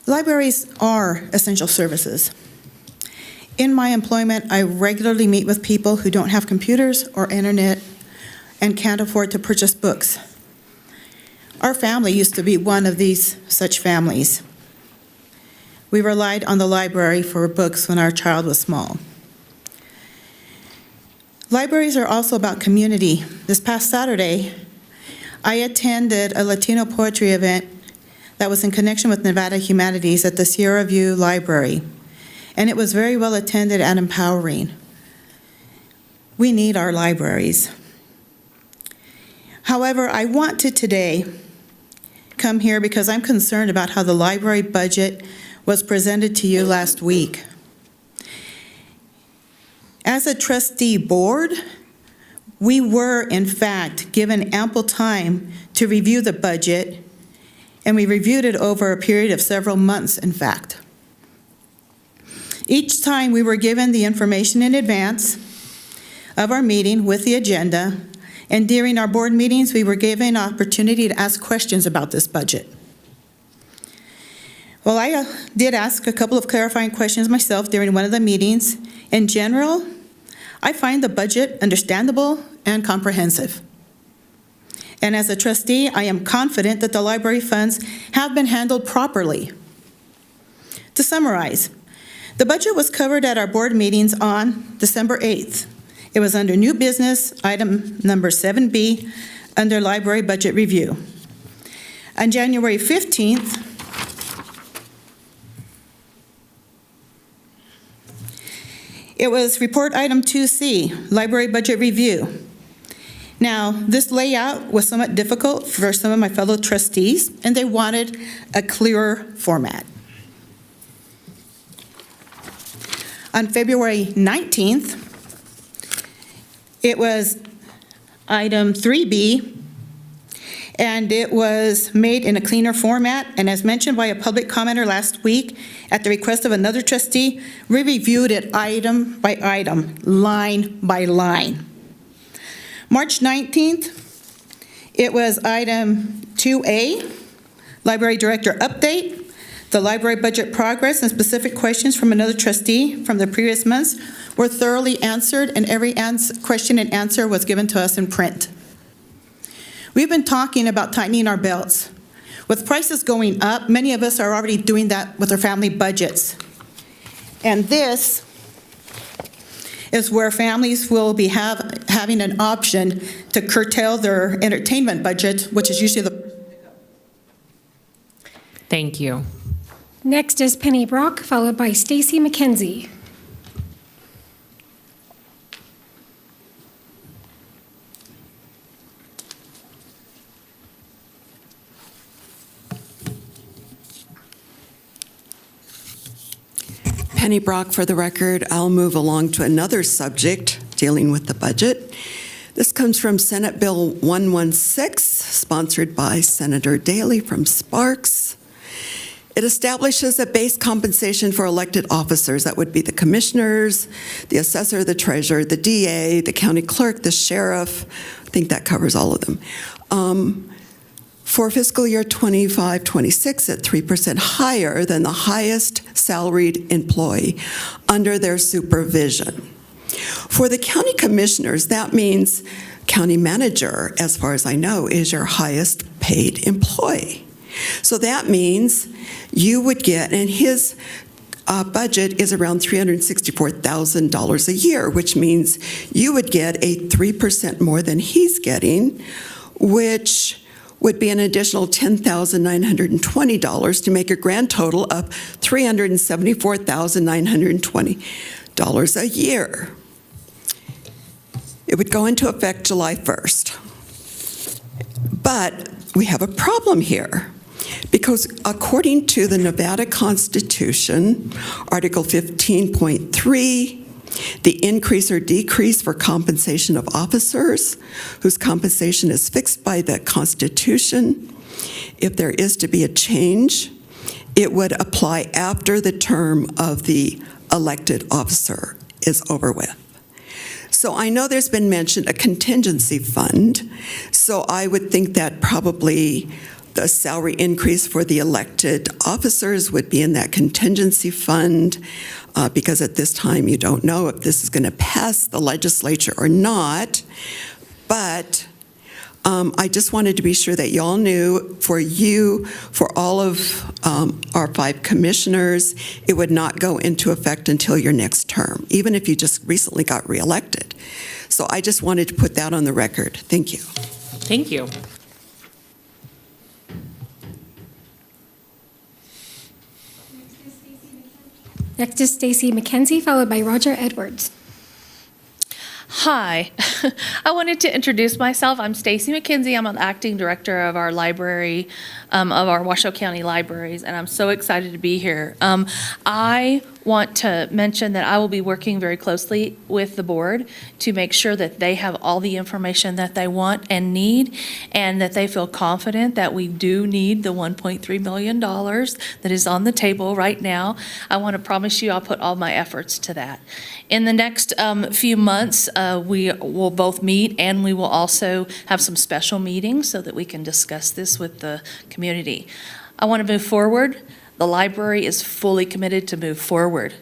Libraries are essential services. In my employment, I regularly meet with people who don't have computers or internet and can't afford to purchase books. Our family used to be one of these such families. We relied on the library for books when our child was small. Libraries are also about community. This past Saturday, I attended a Latino poetry event that was in connection with Nevada Humanities at the Sierra View Library, and it was very well attended and empowering. We need our libraries. However, I want to today come here because I'm concerned about how the library budget was presented to you last week. As a trustee board, we were, in fact, given ample time to review the budget, and we reviewed it over a period of several months, in fact. Each time we were given the information in advance of our meeting with the agenda, and during our board meetings, we were given an opportunity to ask questions about this budget. Well, I did ask a couple of clarifying questions myself during one of the meetings. In general, I find the budget understandable and comprehensive. And as a trustee, I am confident that the library funds have been handled properly. To summarize, the budget was covered at our board meetings on December 8th. It was under new business, item number 7B, under library budget review. On January 15th, it was report item 2C, library budget review. Now, this layout was somewhat difficult for some of my fellow trustees, and they wanted a clearer format. On February 19th, it was item 3B, and it was made in a cleaner format, and as mentioned by a public commenter last week, at the request of another trustee, we reviewed it item by item, line by line. March 19th, it was item 2A, Library Director Update, the library budget progress, and specific questions from another trustee from the previous months were thoroughly answered, and every question and answer was given to us in print. We've been talking about tightening our belts. With prices going up, many of us are already doing that with our family budgets. And this is where families will be having an option to curtail their entertainment budget, which is usually the... Thank you. Next is Penny Brock, followed by Stacy McKenzie. Penny Brock, for the record. I'll move along to another subject dealing with the budget. This comes from Senate Bill 116, sponsored by Senator Daley from Sparks. It establishes a base compensation for elected officers. That would be the commissioners, the assessor, the treasurer, the DA, the county clerk, the sheriff. I think that covers all of them. For fiscal year 25-26 at 3% higher than the highest salaried employee under their supervision. For the county commissioners, that means county manager, as far as I know, is your highest paid employee. So that means you would get, and his budget is around $364,000 a year, which means you would get a 3% more than he's getting, which would be an additional $10,920 to make a grand total of $374,920 a year. It would go into effect July 1st. But we have a problem here, because according to the Nevada Constitution, Article 15.3, the increase or decrease for compensation of officers whose compensation is fixed by the Constitution, if there is to be a change, it would apply after the term of the elected officer is over with. So I know there's been mentioned a contingency fund, so I would think that probably the salary increase for the elected officers would be in that contingency fund, because at this time you don't know if this is going to pass the legislature or not. But I just wanted to be sure that y'all knew, for all of our 5 commissioners, it would not go into effect until your next term, even if you just recently got reelected. So I just wanted to put that on the record. Thank you. Thank you. Next is Stacy McKenzie, followed by Roger Edwards. Hi, I wanted to introduce myself. I'm Stacy McKenzie. I'm an acting director of our library, of our Washoe County libraries, and I'm so excited to be here. I want to mention that I will be working very closely with the board to make sure that they have all the information that they want and need, and that they feel confident that we do need the $1.3 million that is on the table right now. I want to promise you I'll put all my efforts to that. In the next few months, we will both meet, and we will also have some special meetings so that we can discuss this with the community. I want to move forward. The library is fully committed to move forward.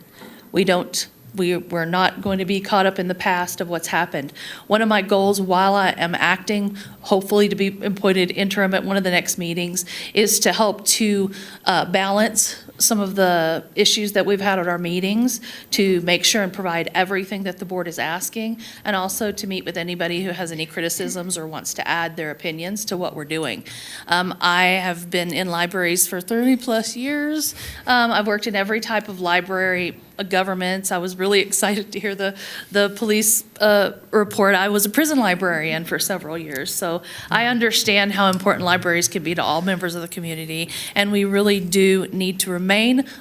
We're not going to be caught up in the past of what's happened. One of my goals while I am acting, hopefully to be appointed interim at one of the next meetings, is to help to balance some of the issues that we've had at our meetings, to make sure and provide everything that the board is asking, and also to meet with anybody who has any criticisms or wants to add their opinions to what we're doing. I have been in libraries for 30 plus years. I've worked in every type of library governments. I was really excited to hear the police report. I was a prison librarian for several years, so I understand how important libraries can be to all members of the community, and we really do need to remain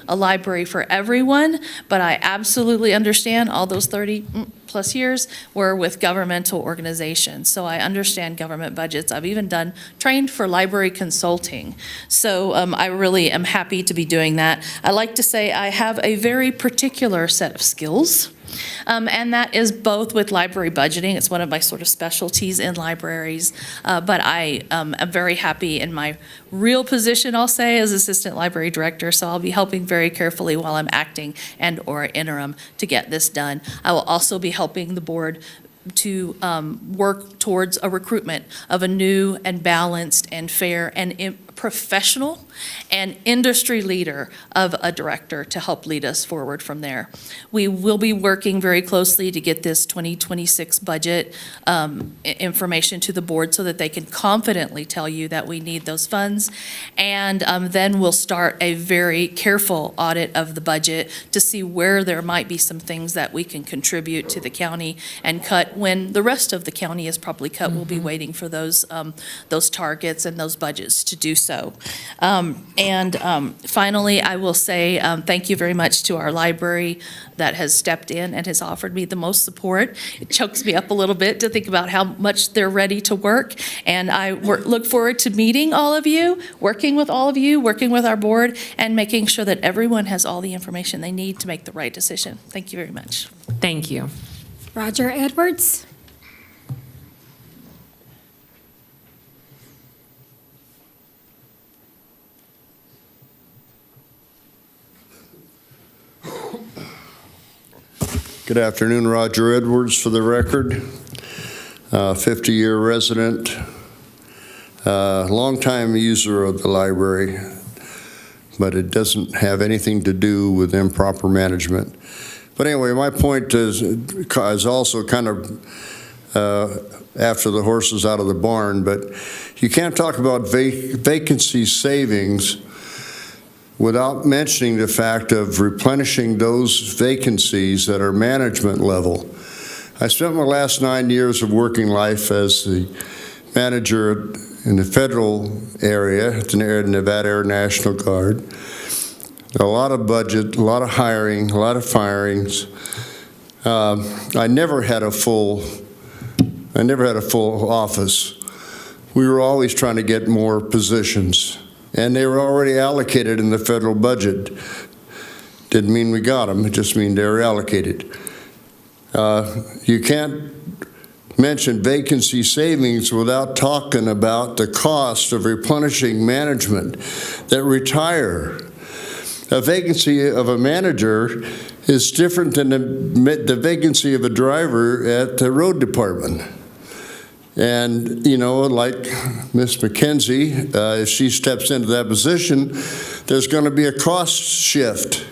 a library for everyone, but I absolutely understand all those 30 plus years were with governmental organizations, so I understand government budgets. I've even trained for library consulting, so I really am happy to be doing that. I like to say I have a very particular set of skills, and that is both with library budgeting. It's one of my sort of specialties in libraries, but I am very happy in my real position, I'll say, as assistant library director, so I'll be helping very carefully while I'm acting and or interim to get this done. I will also be helping the board to work towards a recruitment of a new and balanced and fair and professional and industry leader of a director to help lead us forward from there. We will be working very closely to get this 2026 budget information to the board so that they can confidently tell you that we need those funds. And then we'll start a very careful audit of the budget to see where there might be some things that we can contribute to the county and cut when the rest of the county is probably cut. We'll be waiting for those targets and those budgets to do so. Finally, I will say thank you very much to our library that has stepped in and has offered me the most support. It chokes me up a little bit to think about how much they're ready to work, and I look forward to meeting all of you, working with all of you, working with our board, and making sure that everyone has all the information they need to make the right decision. Thank you very much. Thank you. Roger Edwards. Good afternoon, Roger Edwards for the record. 50-year resident, longtime user of the library, but it doesn't have anything to do with improper management. But anyway, my point is also kind of after the horse is out of the barn, but you can't talk about vacancy savings without mentioning the fact of replenishing those vacancies that are management level. I spent my last 9 years of working life as the manager in the federal area at the Nevada Air National Guard. A lot of budget, a lot of hiring, a lot of firings. I never had a full office. We were always trying to get more positions, and they were already allocated in the federal budget. Didn't mean we got them, it just mean they were allocated. You can't mention vacancy savings without talking about the cost of replenishing management that retire. A vacancy of a manager is different than the vacancy of a driver at the road department. And, you know, like Ms. McKenzie, if she steps into that position, there's going to be a cost shift.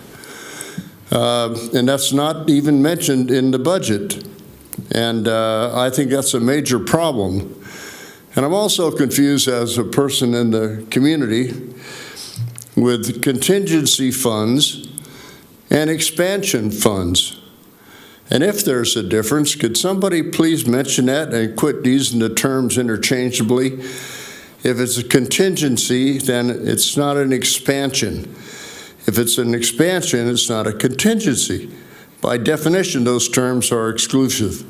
And that's not even mentioned in the budget. And I think that's a major problem. And I'm also confused as a person in the community with contingency funds and expansion funds. And if there's a difference, could somebody please mention that and quit using the terms interchangeably? If it's a contingency, then it's not an expansion. If it's an expansion, it's not a contingency. By definition, those terms are exclusive.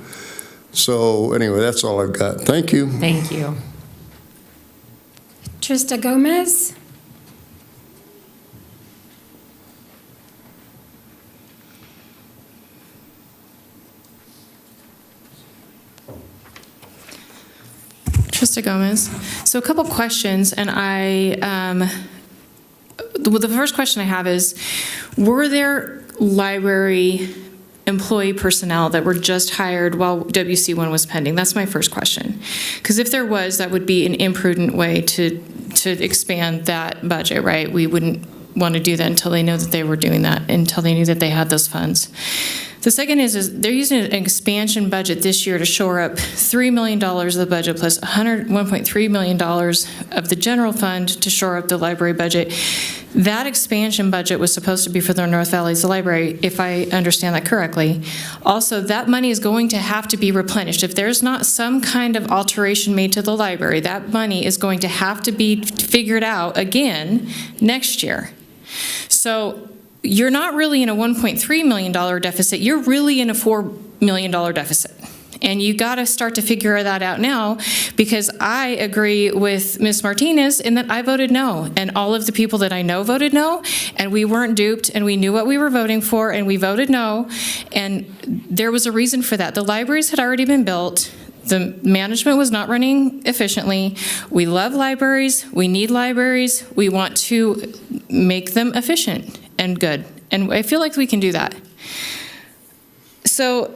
So anyway, that's all I've got. Thank you. Thank you. Trista Gomez. Trista Gomez. So a couple questions, and the first question I have is, were there library employee personnel that were just hired while WC1 was pending? That's my first question. Because if there was, that would be an imprudent way to expand that budget, right? We wouldn't want to do that until they know that they were doing that, until they knew that they had those funds. The second is they're using an expansion budget this year to shore up $3 million of the budget plus $1.3 million of the general fund to shore up the library budget. That expansion budget was supposed to be for the North Valley's library, if I understand that correctly. Also, that money is going to have to be replenished. If there's not some kind of alteration made to the library, that money is going to have to be figured out again next year. So you're not really in a $1.3 million deficit, you're really in a $4 million deficit. And you got to start to figure that out now, because I agree with Ms. Martinez in that I voted no, and all of the people that I know voted no, and we weren't duped, and we knew what we were voting for, and we voted no, and there was a reason for that. The libraries had already been built. The management was not running efficiently. We love libraries. We need libraries. We want to make them efficient and good. And I feel like we can do that. So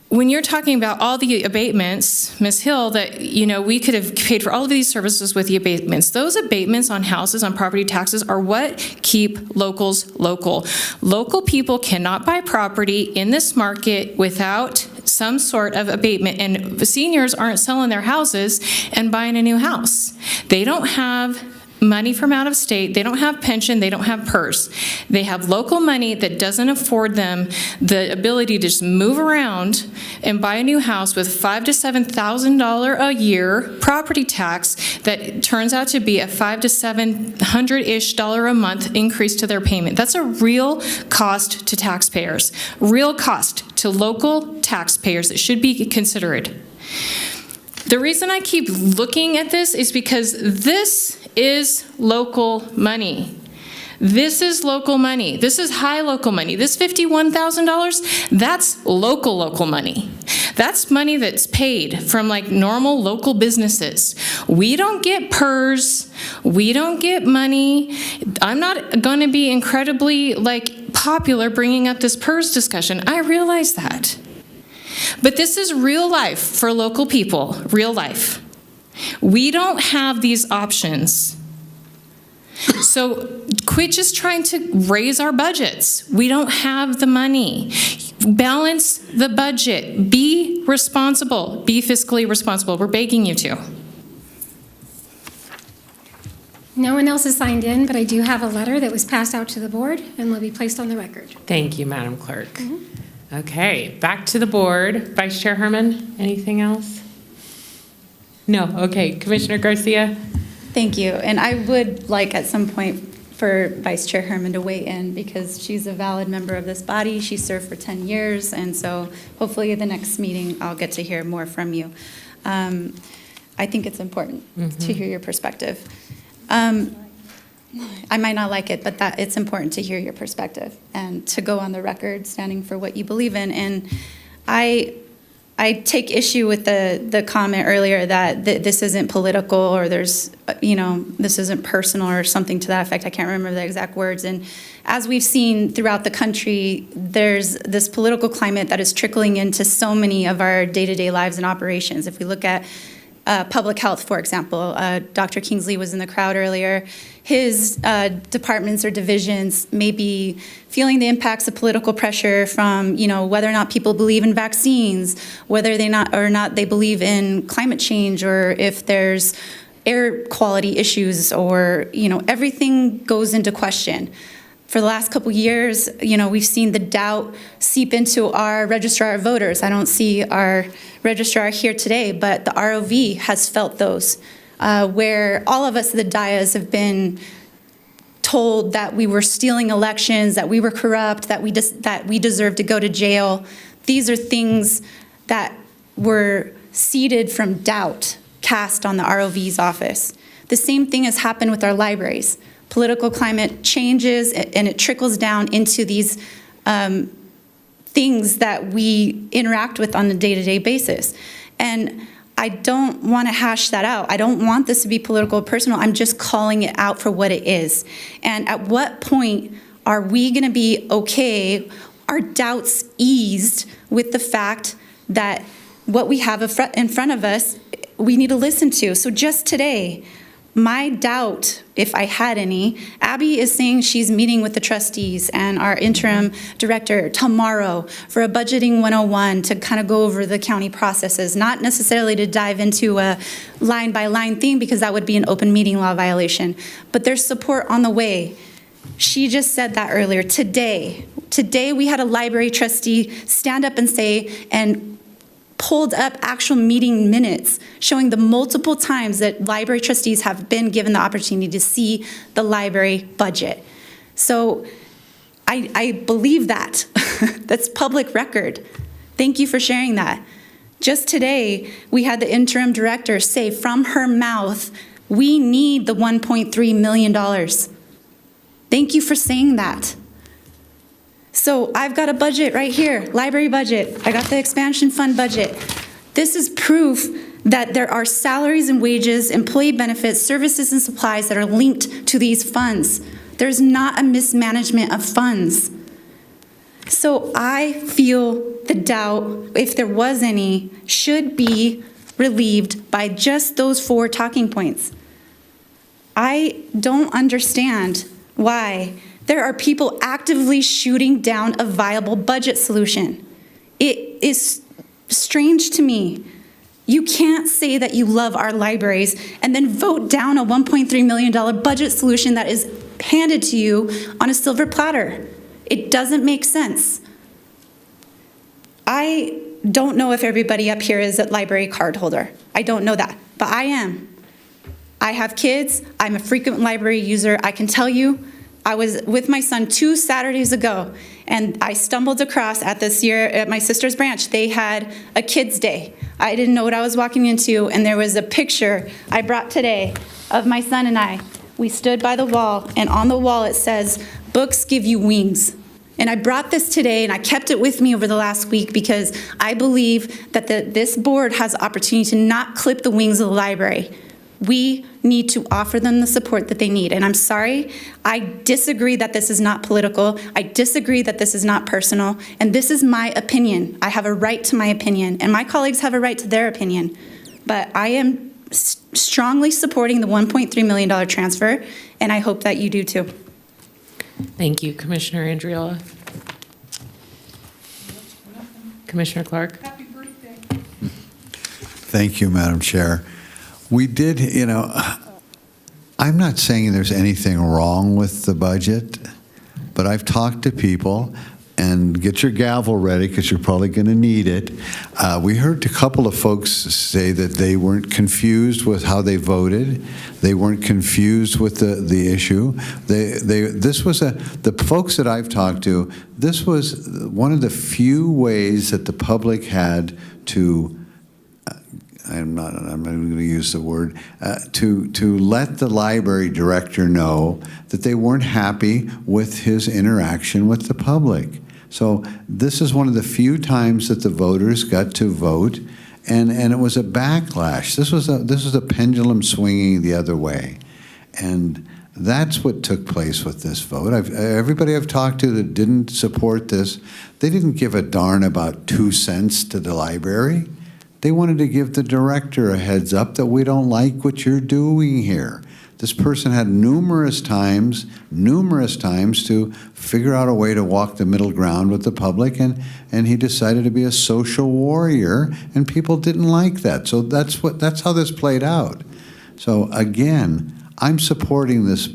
when you're talking about all the abatements, Ms. Hill, that, you know, we could have paid for all of these services with the abatements. Those abatements on houses, on property taxes, are what keep locals local. Local people cannot buy property in this market without some sort of abatement, and seniors aren't selling their houses and buying a new house. They don't have money from out of state, they don't have pension, they don't have PERS. They have local money that doesn't afford them the ability to just move around and buy a new house with $5,000 to $7,000 a year property tax that turns out to be a $500 to $700-ish a month increase to their payment. That's a real cost to taxpayers, real cost to local taxpayers that should be considered. The reason I keep looking at this is because this is local money. This is local money. This is high local money. This $51,000, that's local money. That's money that's paid from like normal local businesses. We don't get PERS. We don't get money. I'm not going to be incredibly like popular bringing up this PERS discussion. I realize that. But this is real life for local people, real life. We don't have these options. So quit just trying to raise our budgets. We don't have the money. balance the budget. Be responsible. Be fiscally responsible. We're begging you to. No one else has signed in, but I do have a letter that was passed out to the board and will be placed on the record. Thank you, Madam Clerk. Okay, back to the board. Vice Chair Herman, anything else? No, okay. Commissioner Garcia? Thank you. And I would like at some point for Vice Chair Herman to weigh in because she's a valid member of this body. She served for 10 years, and so hopefully at the next meeting I'll get to hear more from you. I think it's important to hear your perspective. I might not like it, but that it's important to hear your perspective and to go on the record standing for what you believe in. And I take issue with the comment earlier that this isn't political or there's, this isn't personal or something to that effect. I can't remember the exact words. And as we've seen throughout the country, there's this political climate that is trickling into so many of our day-to-day lives and operations. If we look at public health, for example, Dr. Kingsley was in the crowd earlier. His departments or divisions may be feeling the impacts of political pressure from, whether or not people believe in vaccines, whether they believe in climate change, or if there's air quality issues, or everything goes into question. For the last couple years, we've seen the doubt seep into our registrar of voters. I don't see our registrar here today, but the ROV has felt those, where all of us, the dais, have been told that we were stealing elections, that we were corrupt, that we deserve to go to jail. These are things that were seeded from doubt cast on the ROV's office. The same thing has happened with our libraries. Political climate changes and it trickles down into these things that we interact with on a day-to-day basis. And I don't want to hash that out. I don't want this to be political or personal. I'm just calling it out for what it is. And at what point are we going to be okay, our doubts eased with the fact that what we have in front of us, we need to listen to. So just today, my doubt, if I had any, Abby is saying she's meeting with the trustees and our interim director tomorrow for a budgeting 101 to kind of go over the county processes, not necessarily to dive into a line-by-line thing because that would be an open meeting law violation, but there's support on the way. She just said that earlier. Today we had a library trustee stand up and say, and pulled up actual meeting minutes showing the multiple times that library trustees have been given the opportunity to see the library budget. So I believe that. That's public record. Thank you for sharing that. Just today, we had the interim director say from her mouth, we need the $1.3 million. Thank you for saying that. So I've got a budget right here, library budget. I got the expansion fund budget. This is proof that there are salaries and wages, employee benefits, services and supplies that are linked to these funds. There's not a mismanagement of funds. So I feel the doubt, if there was any, should be relieved by just those 4 talking points. I don't understand why there are people actively shooting down a viable budget solution. It is strange to me. You can't say that you love our libraries and then vote down a $1.3 million budget solution that is handed to you on a silver platter. It doesn't make sense. I don't know if everybody up here is a library card holder. I don't know that, but I am. I have kids. I'm a frequent library user. I can tell you, I was with my son 2 Saturdays ago, and I stumbled across at my sister's branch. They had a kids' day. I didn't know what I was walking into, and there was a picture I brought today of my son and I. We stood by the wall, and on the wall it says, "Books give you wings." And I brought this today, and I kept it with me over the last week because I believe that this board has the opportunity to not clip the wings of the library. We need to offer them the support that they need. And I'm sorry, I disagree that this is not political. I disagree that this is not personal. And this is my opinion. I have a right to my opinion, and my colleagues have a right to their opinion. But I am strongly supporting the $1.3 million transfer, and I hope that you do too. Thank you, Commissioner Andriola. Commissioner Clark? Thank you, Madam Chair. We did, I'm not saying there's anything wrong with the budget, but I've talked to people, and get your gavel ready because you're probably going to need it. We heard a couple of folks say that they weren't confused with how they voted. They weren't confused with the issue. The folks that I've talked to, this was one of the few ways that the public had to, I'm not going to use the word, to let the library director know that they weren't happy with his interaction with the public. So this is one of the few times that the voters got to vote, and it was a backlash. This was a pendulum swinging the other way, and that's what took place with this vote. Everybody I've talked to that didn't support this, they didn't give a darn about 2 cents to the library. They wanted to give the director a heads up that we don't like what you're doing here. This person had numerous times to figure out a way to walk the middle ground with the public, and he decided to be a social warrior, and people didn't like that. So that's how this played out. So again, I'm supporting this.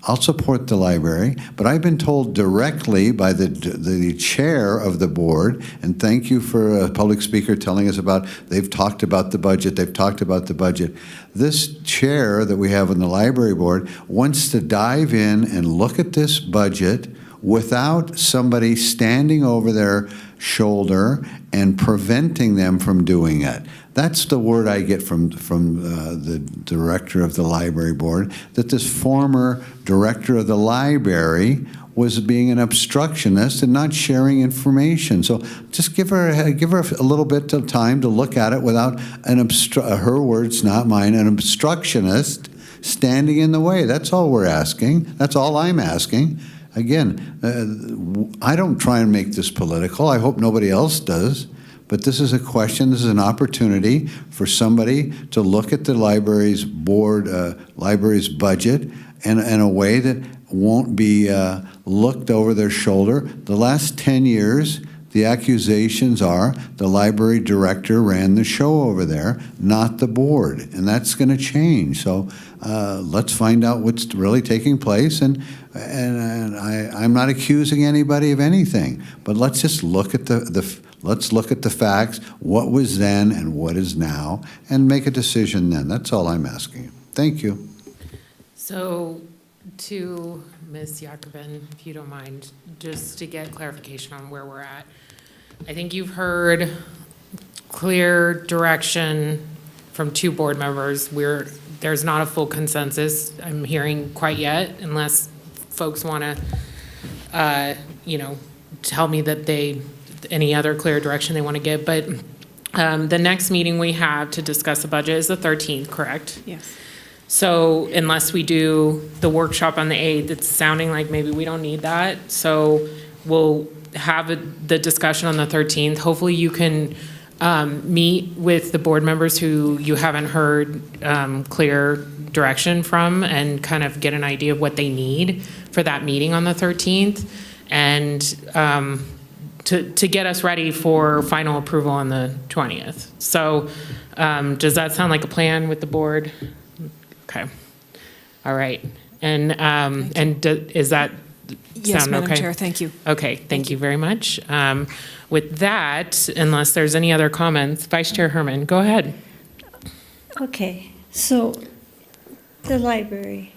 I'll support the library, but I've been told directly by the chair of the board, and thank you for a public speaker telling us about, they've talked about the budget, This chair that we have on the library board wants to dive in and look at this budget without somebody standing over their shoulder and preventing them from doing it. That's the word I get from the director of the library board, that this former director of the library was being an obstructionist and not sharing information. So just give her a little bit of time to look at it without her words, not mine, an obstructionist standing in the way. That's all we're asking. That's all I'm asking. Again, I don't try and make this political. I hope nobody else does. But this is a question, this is an opportunity for somebody to look at the library's board, library's budget in a way that won't be looked over their shoulder. The last 10 years, the accusations are the library director ran the show over there, not the board, and that's going to change. So let's find out what's really taking place, and I'm not accusing anybody of anything, but let's just look at let's look at the facts, what was then and what is now, and make a decision then. That's all I'm asking. Thank you. So to Ms. Jacobin, if you don't mind, just to get clarification on where we're at. I think you've heard clear direction from 2 board members. There's not a full consensus, I'm hearing, quite yet, unless folks want to, tell me that any other clear direction they want to give. But the next meeting we have to discuss the budget is the 13th, correct? Yes. So unless we do the workshop on the 8th, it's sounding like maybe we don't need that. So we'll have the discussion on the 13th. Hopefully you can meet with the board members who you haven't heard clear direction from, and kind of get an idea of what they need for that meeting on the 13th, and to get us ready for final approval on the 20th. So does that sound like a plan with the board? Okay. All right. And is that Yes, sound Madam okay? Chair, thank you. Okay, thank you very much. With that, unless there's any other comments, Vice Chair Herman, go ahead. Okay, so the library,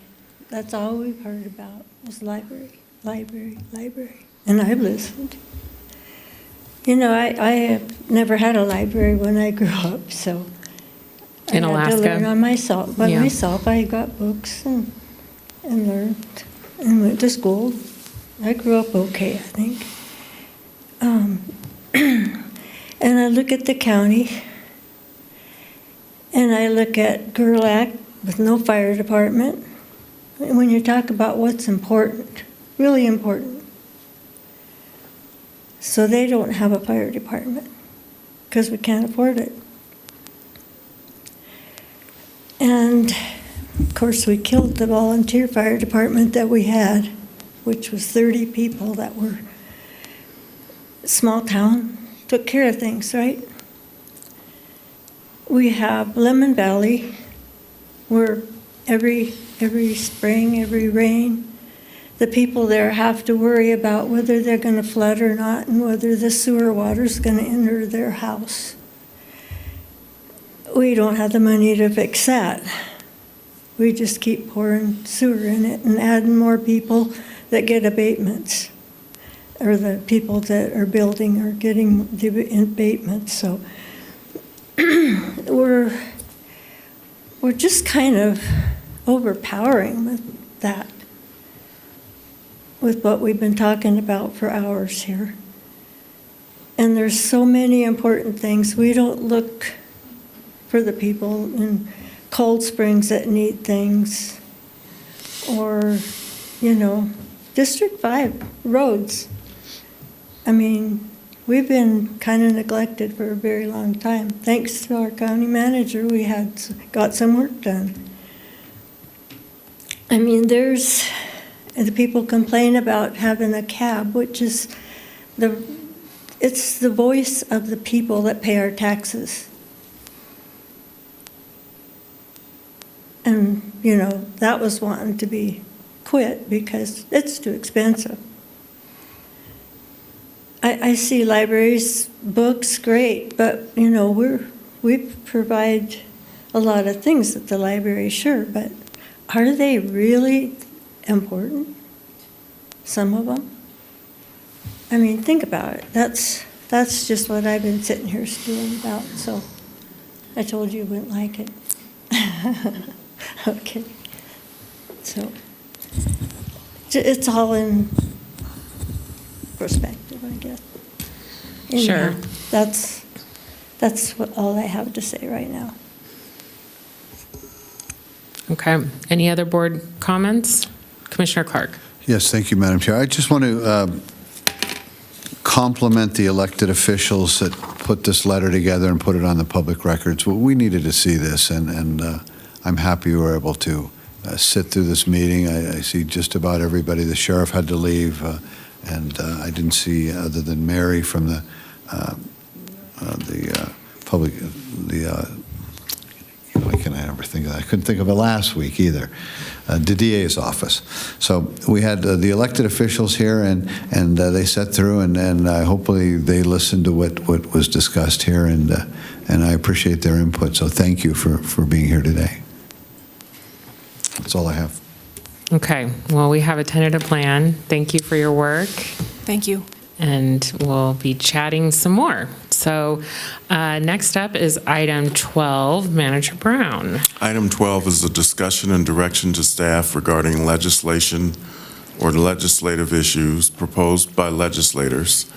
that's all we've heard about was library. And I've listened. I have never had a library when I grew up, so In I had Alaska? to learn on myself. By Yeah. myself, I got books and learned and went to school. I grew up okay, I think. And I look at the county, and I look at Gerlach with no fire department. And when you talk about what's important, really important, so they don't have a fire department because we can't afford it. And of course, we killed the volunteer fire department that we had, which was 30 people that were small town, took care of things, right? We have Lemon Valley, where every spring, every rain, the people there have to worry about whether they're going to flood or not and whether the sewer water is going to enter their house. We don't have the money to fix that. We just keep pouring sewer in it and adding more people that get abatements, or the people that are building are getting the abatements. So we're just kind of overpowering with that, with what we've been talking about for hours here. And there's so many important things. We don't look for the people in Cold Springs that need things, or, you know, District 5 roads. I mean, we've been kind of neglected for a very long time. Thanks to our county manager, we got some work done. I mean, the people complain about having a cab, which is it's the voice of the people that pay our taxes. And, you know, that was wanting to be quit because it's too expensive. I see libraries, books, great, but, you know, we provide a lot of things at the library, sure, but are they really important? Some of them? I mean, think about it. That's just what I've been sitting here stewing about, so I told you wouldn't like it. Okay. So it's all in perspective, I guess. Anyhow, Sure. That's all I have to say right now. Okay. Any other board comments? Commissioner Clark. Yes, thank you, Madam Chair. I just want to compliment the elected officials that put this letter together and put it on the public records. Well, we needed to see this, and I'm happy we were able to sit through this meeting. I see just about everybody. The sheriff had to leave, and I didn't see, other than Mary from the public, why can I never think of that? I couldn't think of it last week either. The DA's office. So we had the elected officials here, and they sat through, and hopefully they listened to what was discussed here, and I appreciate their input. So thank you for being here today. That's all I have. Okay. Well, we have a tentative plan. Thank you for your work. Thank you. And we'll be chatting some more. So next up is item 12, Manager Brown. Item 12 is a discussion and direction to staff regarding legislation or legislative issues proposed by legislators,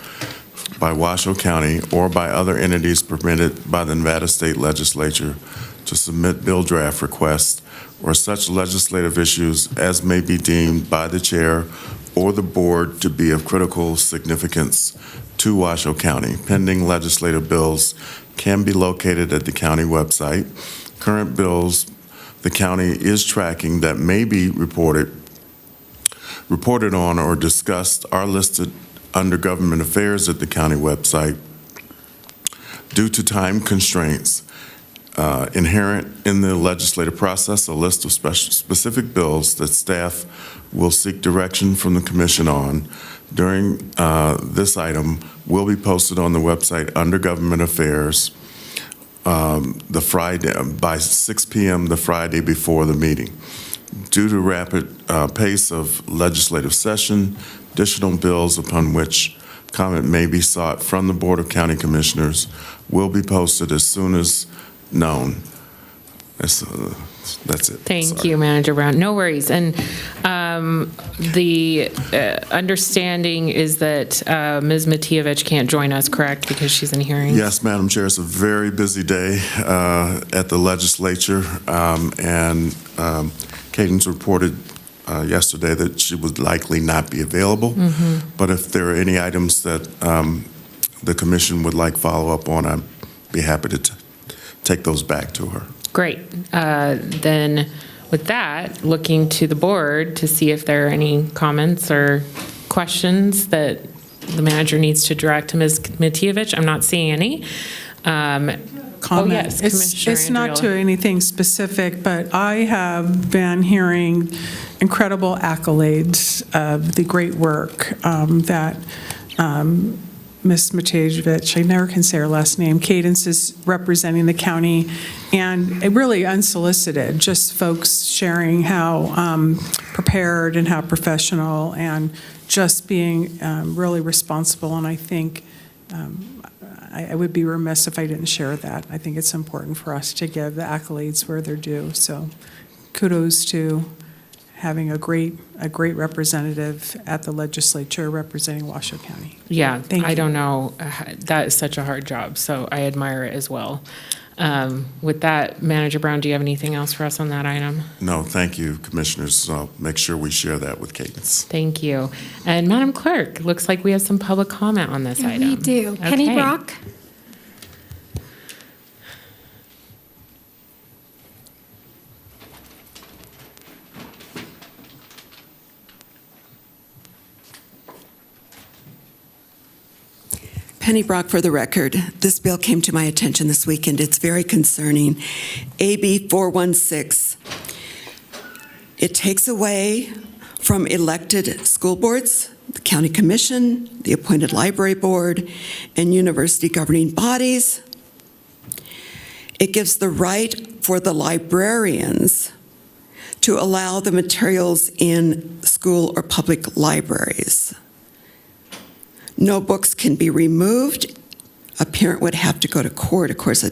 by Washoe County, or by other entities permitted by the Nevada State Legislature to submit bill draft requests or such legislative issues as may be deemed by the chair or the board to be of critical significance to Washoe County. Pending legislative bills can be located at the county website. Current bills the county is tracking that may be reported on or discussed are listed under Government Affairs at the county website. Due to time constraints inherent in the legislative process, a list of specific bills that staff will seek direction from the commission on during this item will be posted on the website under Government Affairs the Friday by 6 p.m. the Friday before the meeting. Due to rapid pace of legislative session, additional bills upon which comment may be sought from the Board of County Commissioners will be posted as soon as known. That's it. Thank you, Manager Brown. No worries. And the understanding is that Ms. Matievich can't join us, correct, because she's in hearings? Yes, Madam Chair. It's a very busy day at the legislature, and Cadence reported yesterday that she would likely not be available. Mm-hmm. But if there are any items that the commission would like follow-up on, I'd be happy to take those back to her. Great. Then with that, looking to the board to see if there are any comments or questions that the manager needs to direct to Ms. Matievich. I'm not seeing any. Comment. Yes, Commissioner It's not to Andriolo. anything specific, but I have been hearing incredible accolades of the great work that Ms. Matievich, I never can say her last name, Cadence is representing the county, and it really unsolicited, just folks sharing how prepared and how professional and just being really responsible. And I think I would be remiss if I didn't share that. I think it's important for us to give the accolades where they're due. So kudos to having a great representative at the legislature representing Washoe County. Yeah, Thank I you. don't know. That is such a hard job, so I admire it as well. With that, Manager Brown, do you have anything else for us on that item? No, thank you, Commissioners. I'll make sure we share that with Cadence. Thank you. And Madam Clerk, looks like we have some public comment on this item. We do. Penny Okay. Brock? Penny Brock for the record. This bill came to my attention this weekend. It's very concerning. AB 416. It takes away from elected school boards, the county commission, the appointed library board, and university governing bodies. It gives the right for the librarians to allow the materials in school or public libraries. No books can be removed. A parent would have to go to court. Of course,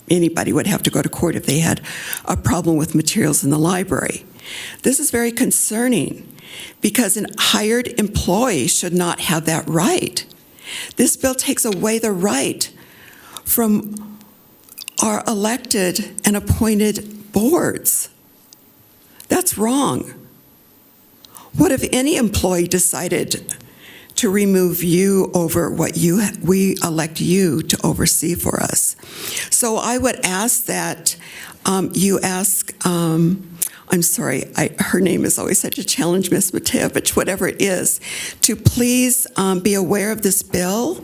anybody would have to go to court if they had a problem with materials in the library. This is very concerning because a hired employee should not have that right. This bill takes away the right from our elected and appointed boards. That's wrong. What if any employee decided to remove you over what we elect you to oversee for us? So I would ask that you ask, I'm sorry, her name is always such a challenge, Ms. Matievich, whatever it is, to please be aware of this bill.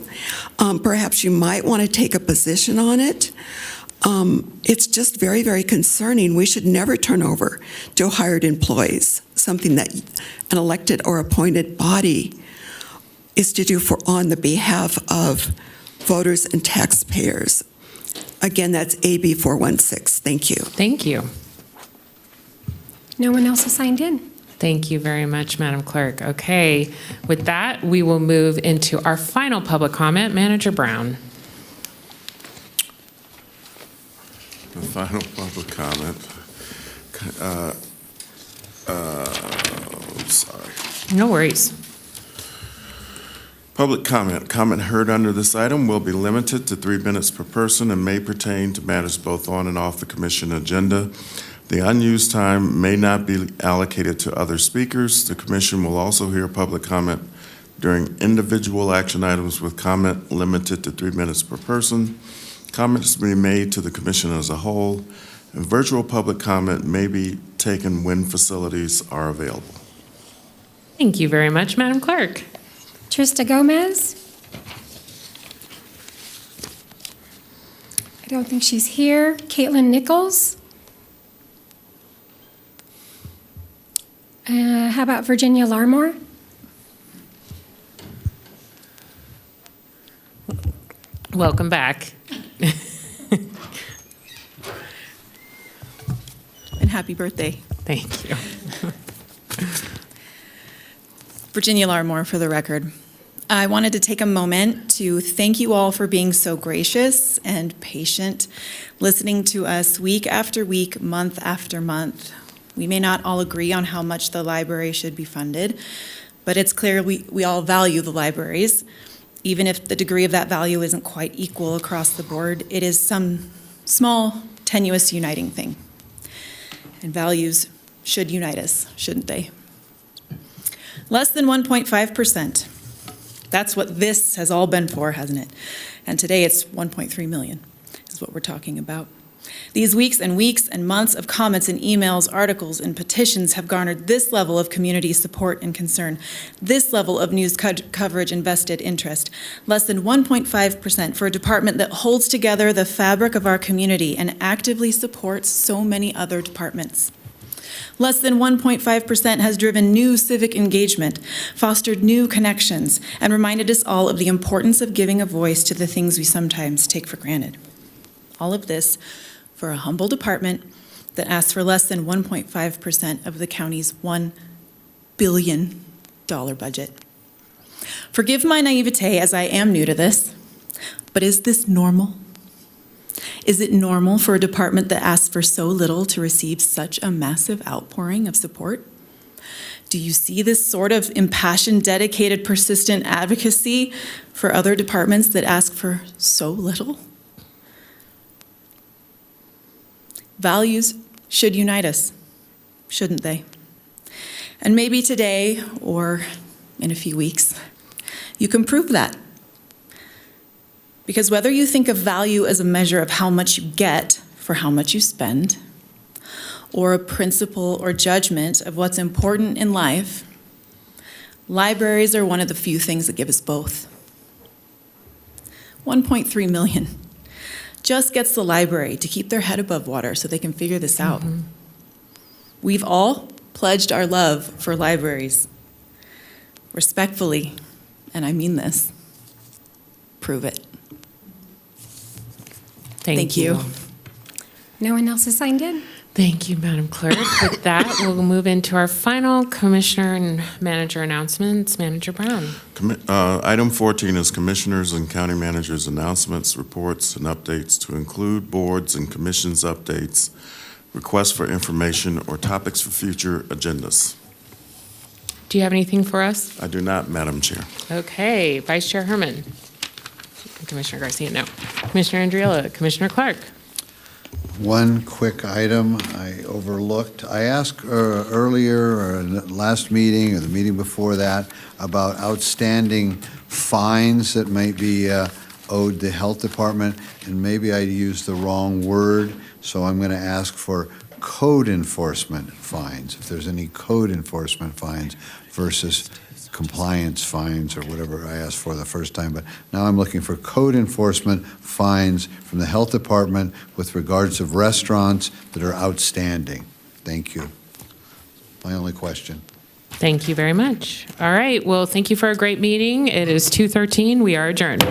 Perhaps you might want to take a position on it. It's just very, very concerning. We should never turn over to hired employees something that an elected or appointed body is to do on the behalf of voters and taxpayers. Again, that's AB 416. Thank you. Thank you. No one else has signed in. Thank you very much, Madam Clerk. Okay, with that, we will move into our final public comment. Manager Brown. The final public comment. Sorry. No worries. Public comment. Comment heard under this item will be limited to 3 minutes per person and may pertain to matters both on and off the commission agenda. The unused time may not be allocated to other speakers. The commission will also hear public comment during individual action items with comment limited to 3 minutes per person. Comments may be made to the commission as a whole, and virtual public comment may be taken when facilities are available. Thank you very much, Madam Clerk. Trista Gomez? I don't think she's here. Caitlin Nichols? How about Virginia Larmore? Welcome back. And happy birthday. Thank you. Virginia Larmore for the record. I wanted to take a moment to thank you all for being so gracious and patient, listening to us week after week, month after month. We may not all agree on how much the library should be funded, but it's clear we all value the libraries. Even if the degree of that value isn't quite equal across the board, it is some small, tenuous uniting thing. And values should unite us, shouldn't they? Less than 1.5%. That's what this has all been for, hasn't it? And today it's 1.3 million is what we're talking about. These weeks and months of comments and emails, articles, and petitions have garnered this level of community support and concern, this level of news coverage and vested interest. Less than 1.5% for a department that holds together the fabric of our community and actively supports so many other departments. Less than 1.5% has driven new civic engagement, fostered new connections, and reminded us all of the importance of giving a voice to the things we sometimes take for granted. All of this for a humble department that asks for less than 1.5% of the county's $1 billion budget. Forgive my naivete as I am new to this, but is this normal? Is it normal for a department that asks for so little to receive such a massive outpouring of support? Do you see this sort of impassioned, dedicated, persistent advocacy for other departments that ask for so little? Values should unite us, shouldn't they? And maybe today, or in a few weeks, you can prove that. Because whether you think of value as a measure of how much you get for how much you spend, or a principle or judgment of what's important in life, libraries are one of the few things that give us both. 1.3 million just gets the library to keep their head above water so they can figure this out. We've all pledged our love for libraries. Respectfully, and I mean this, prove it. Thank you. No one else has signed in? Thank you, Madam Clerk. With that, we'll move into our final commissioner and manager announcements. Manager Brown. Item 14 is commissioners and county managers' announcements, reports, and updates to include boards and commissions updates, requests for information, or topics for future agendas. Do you have anything for us? I do not, Madam Chair. Okay, Vice Chair Herman. Commissioner Garcia, no. Commissioner Andriola, Commissioner Clark. One quick item I overlooked. I asked earlier, or last meeting, or the meeting before that, about outstanding fines that might be owed the health department, and maybe I used the wrong word, so I'm going to ask for code enforcement fines, if there's any code enforcement fines versus compliance fines or whatever I asked for the first time. But now I'm looking for code enforcement fines from the health department with regards of restaurants that are outstanding. Thank you. My only question. Thank you very much. All right, well, thank you for a great meeting. It is 2:13. We are adjourned.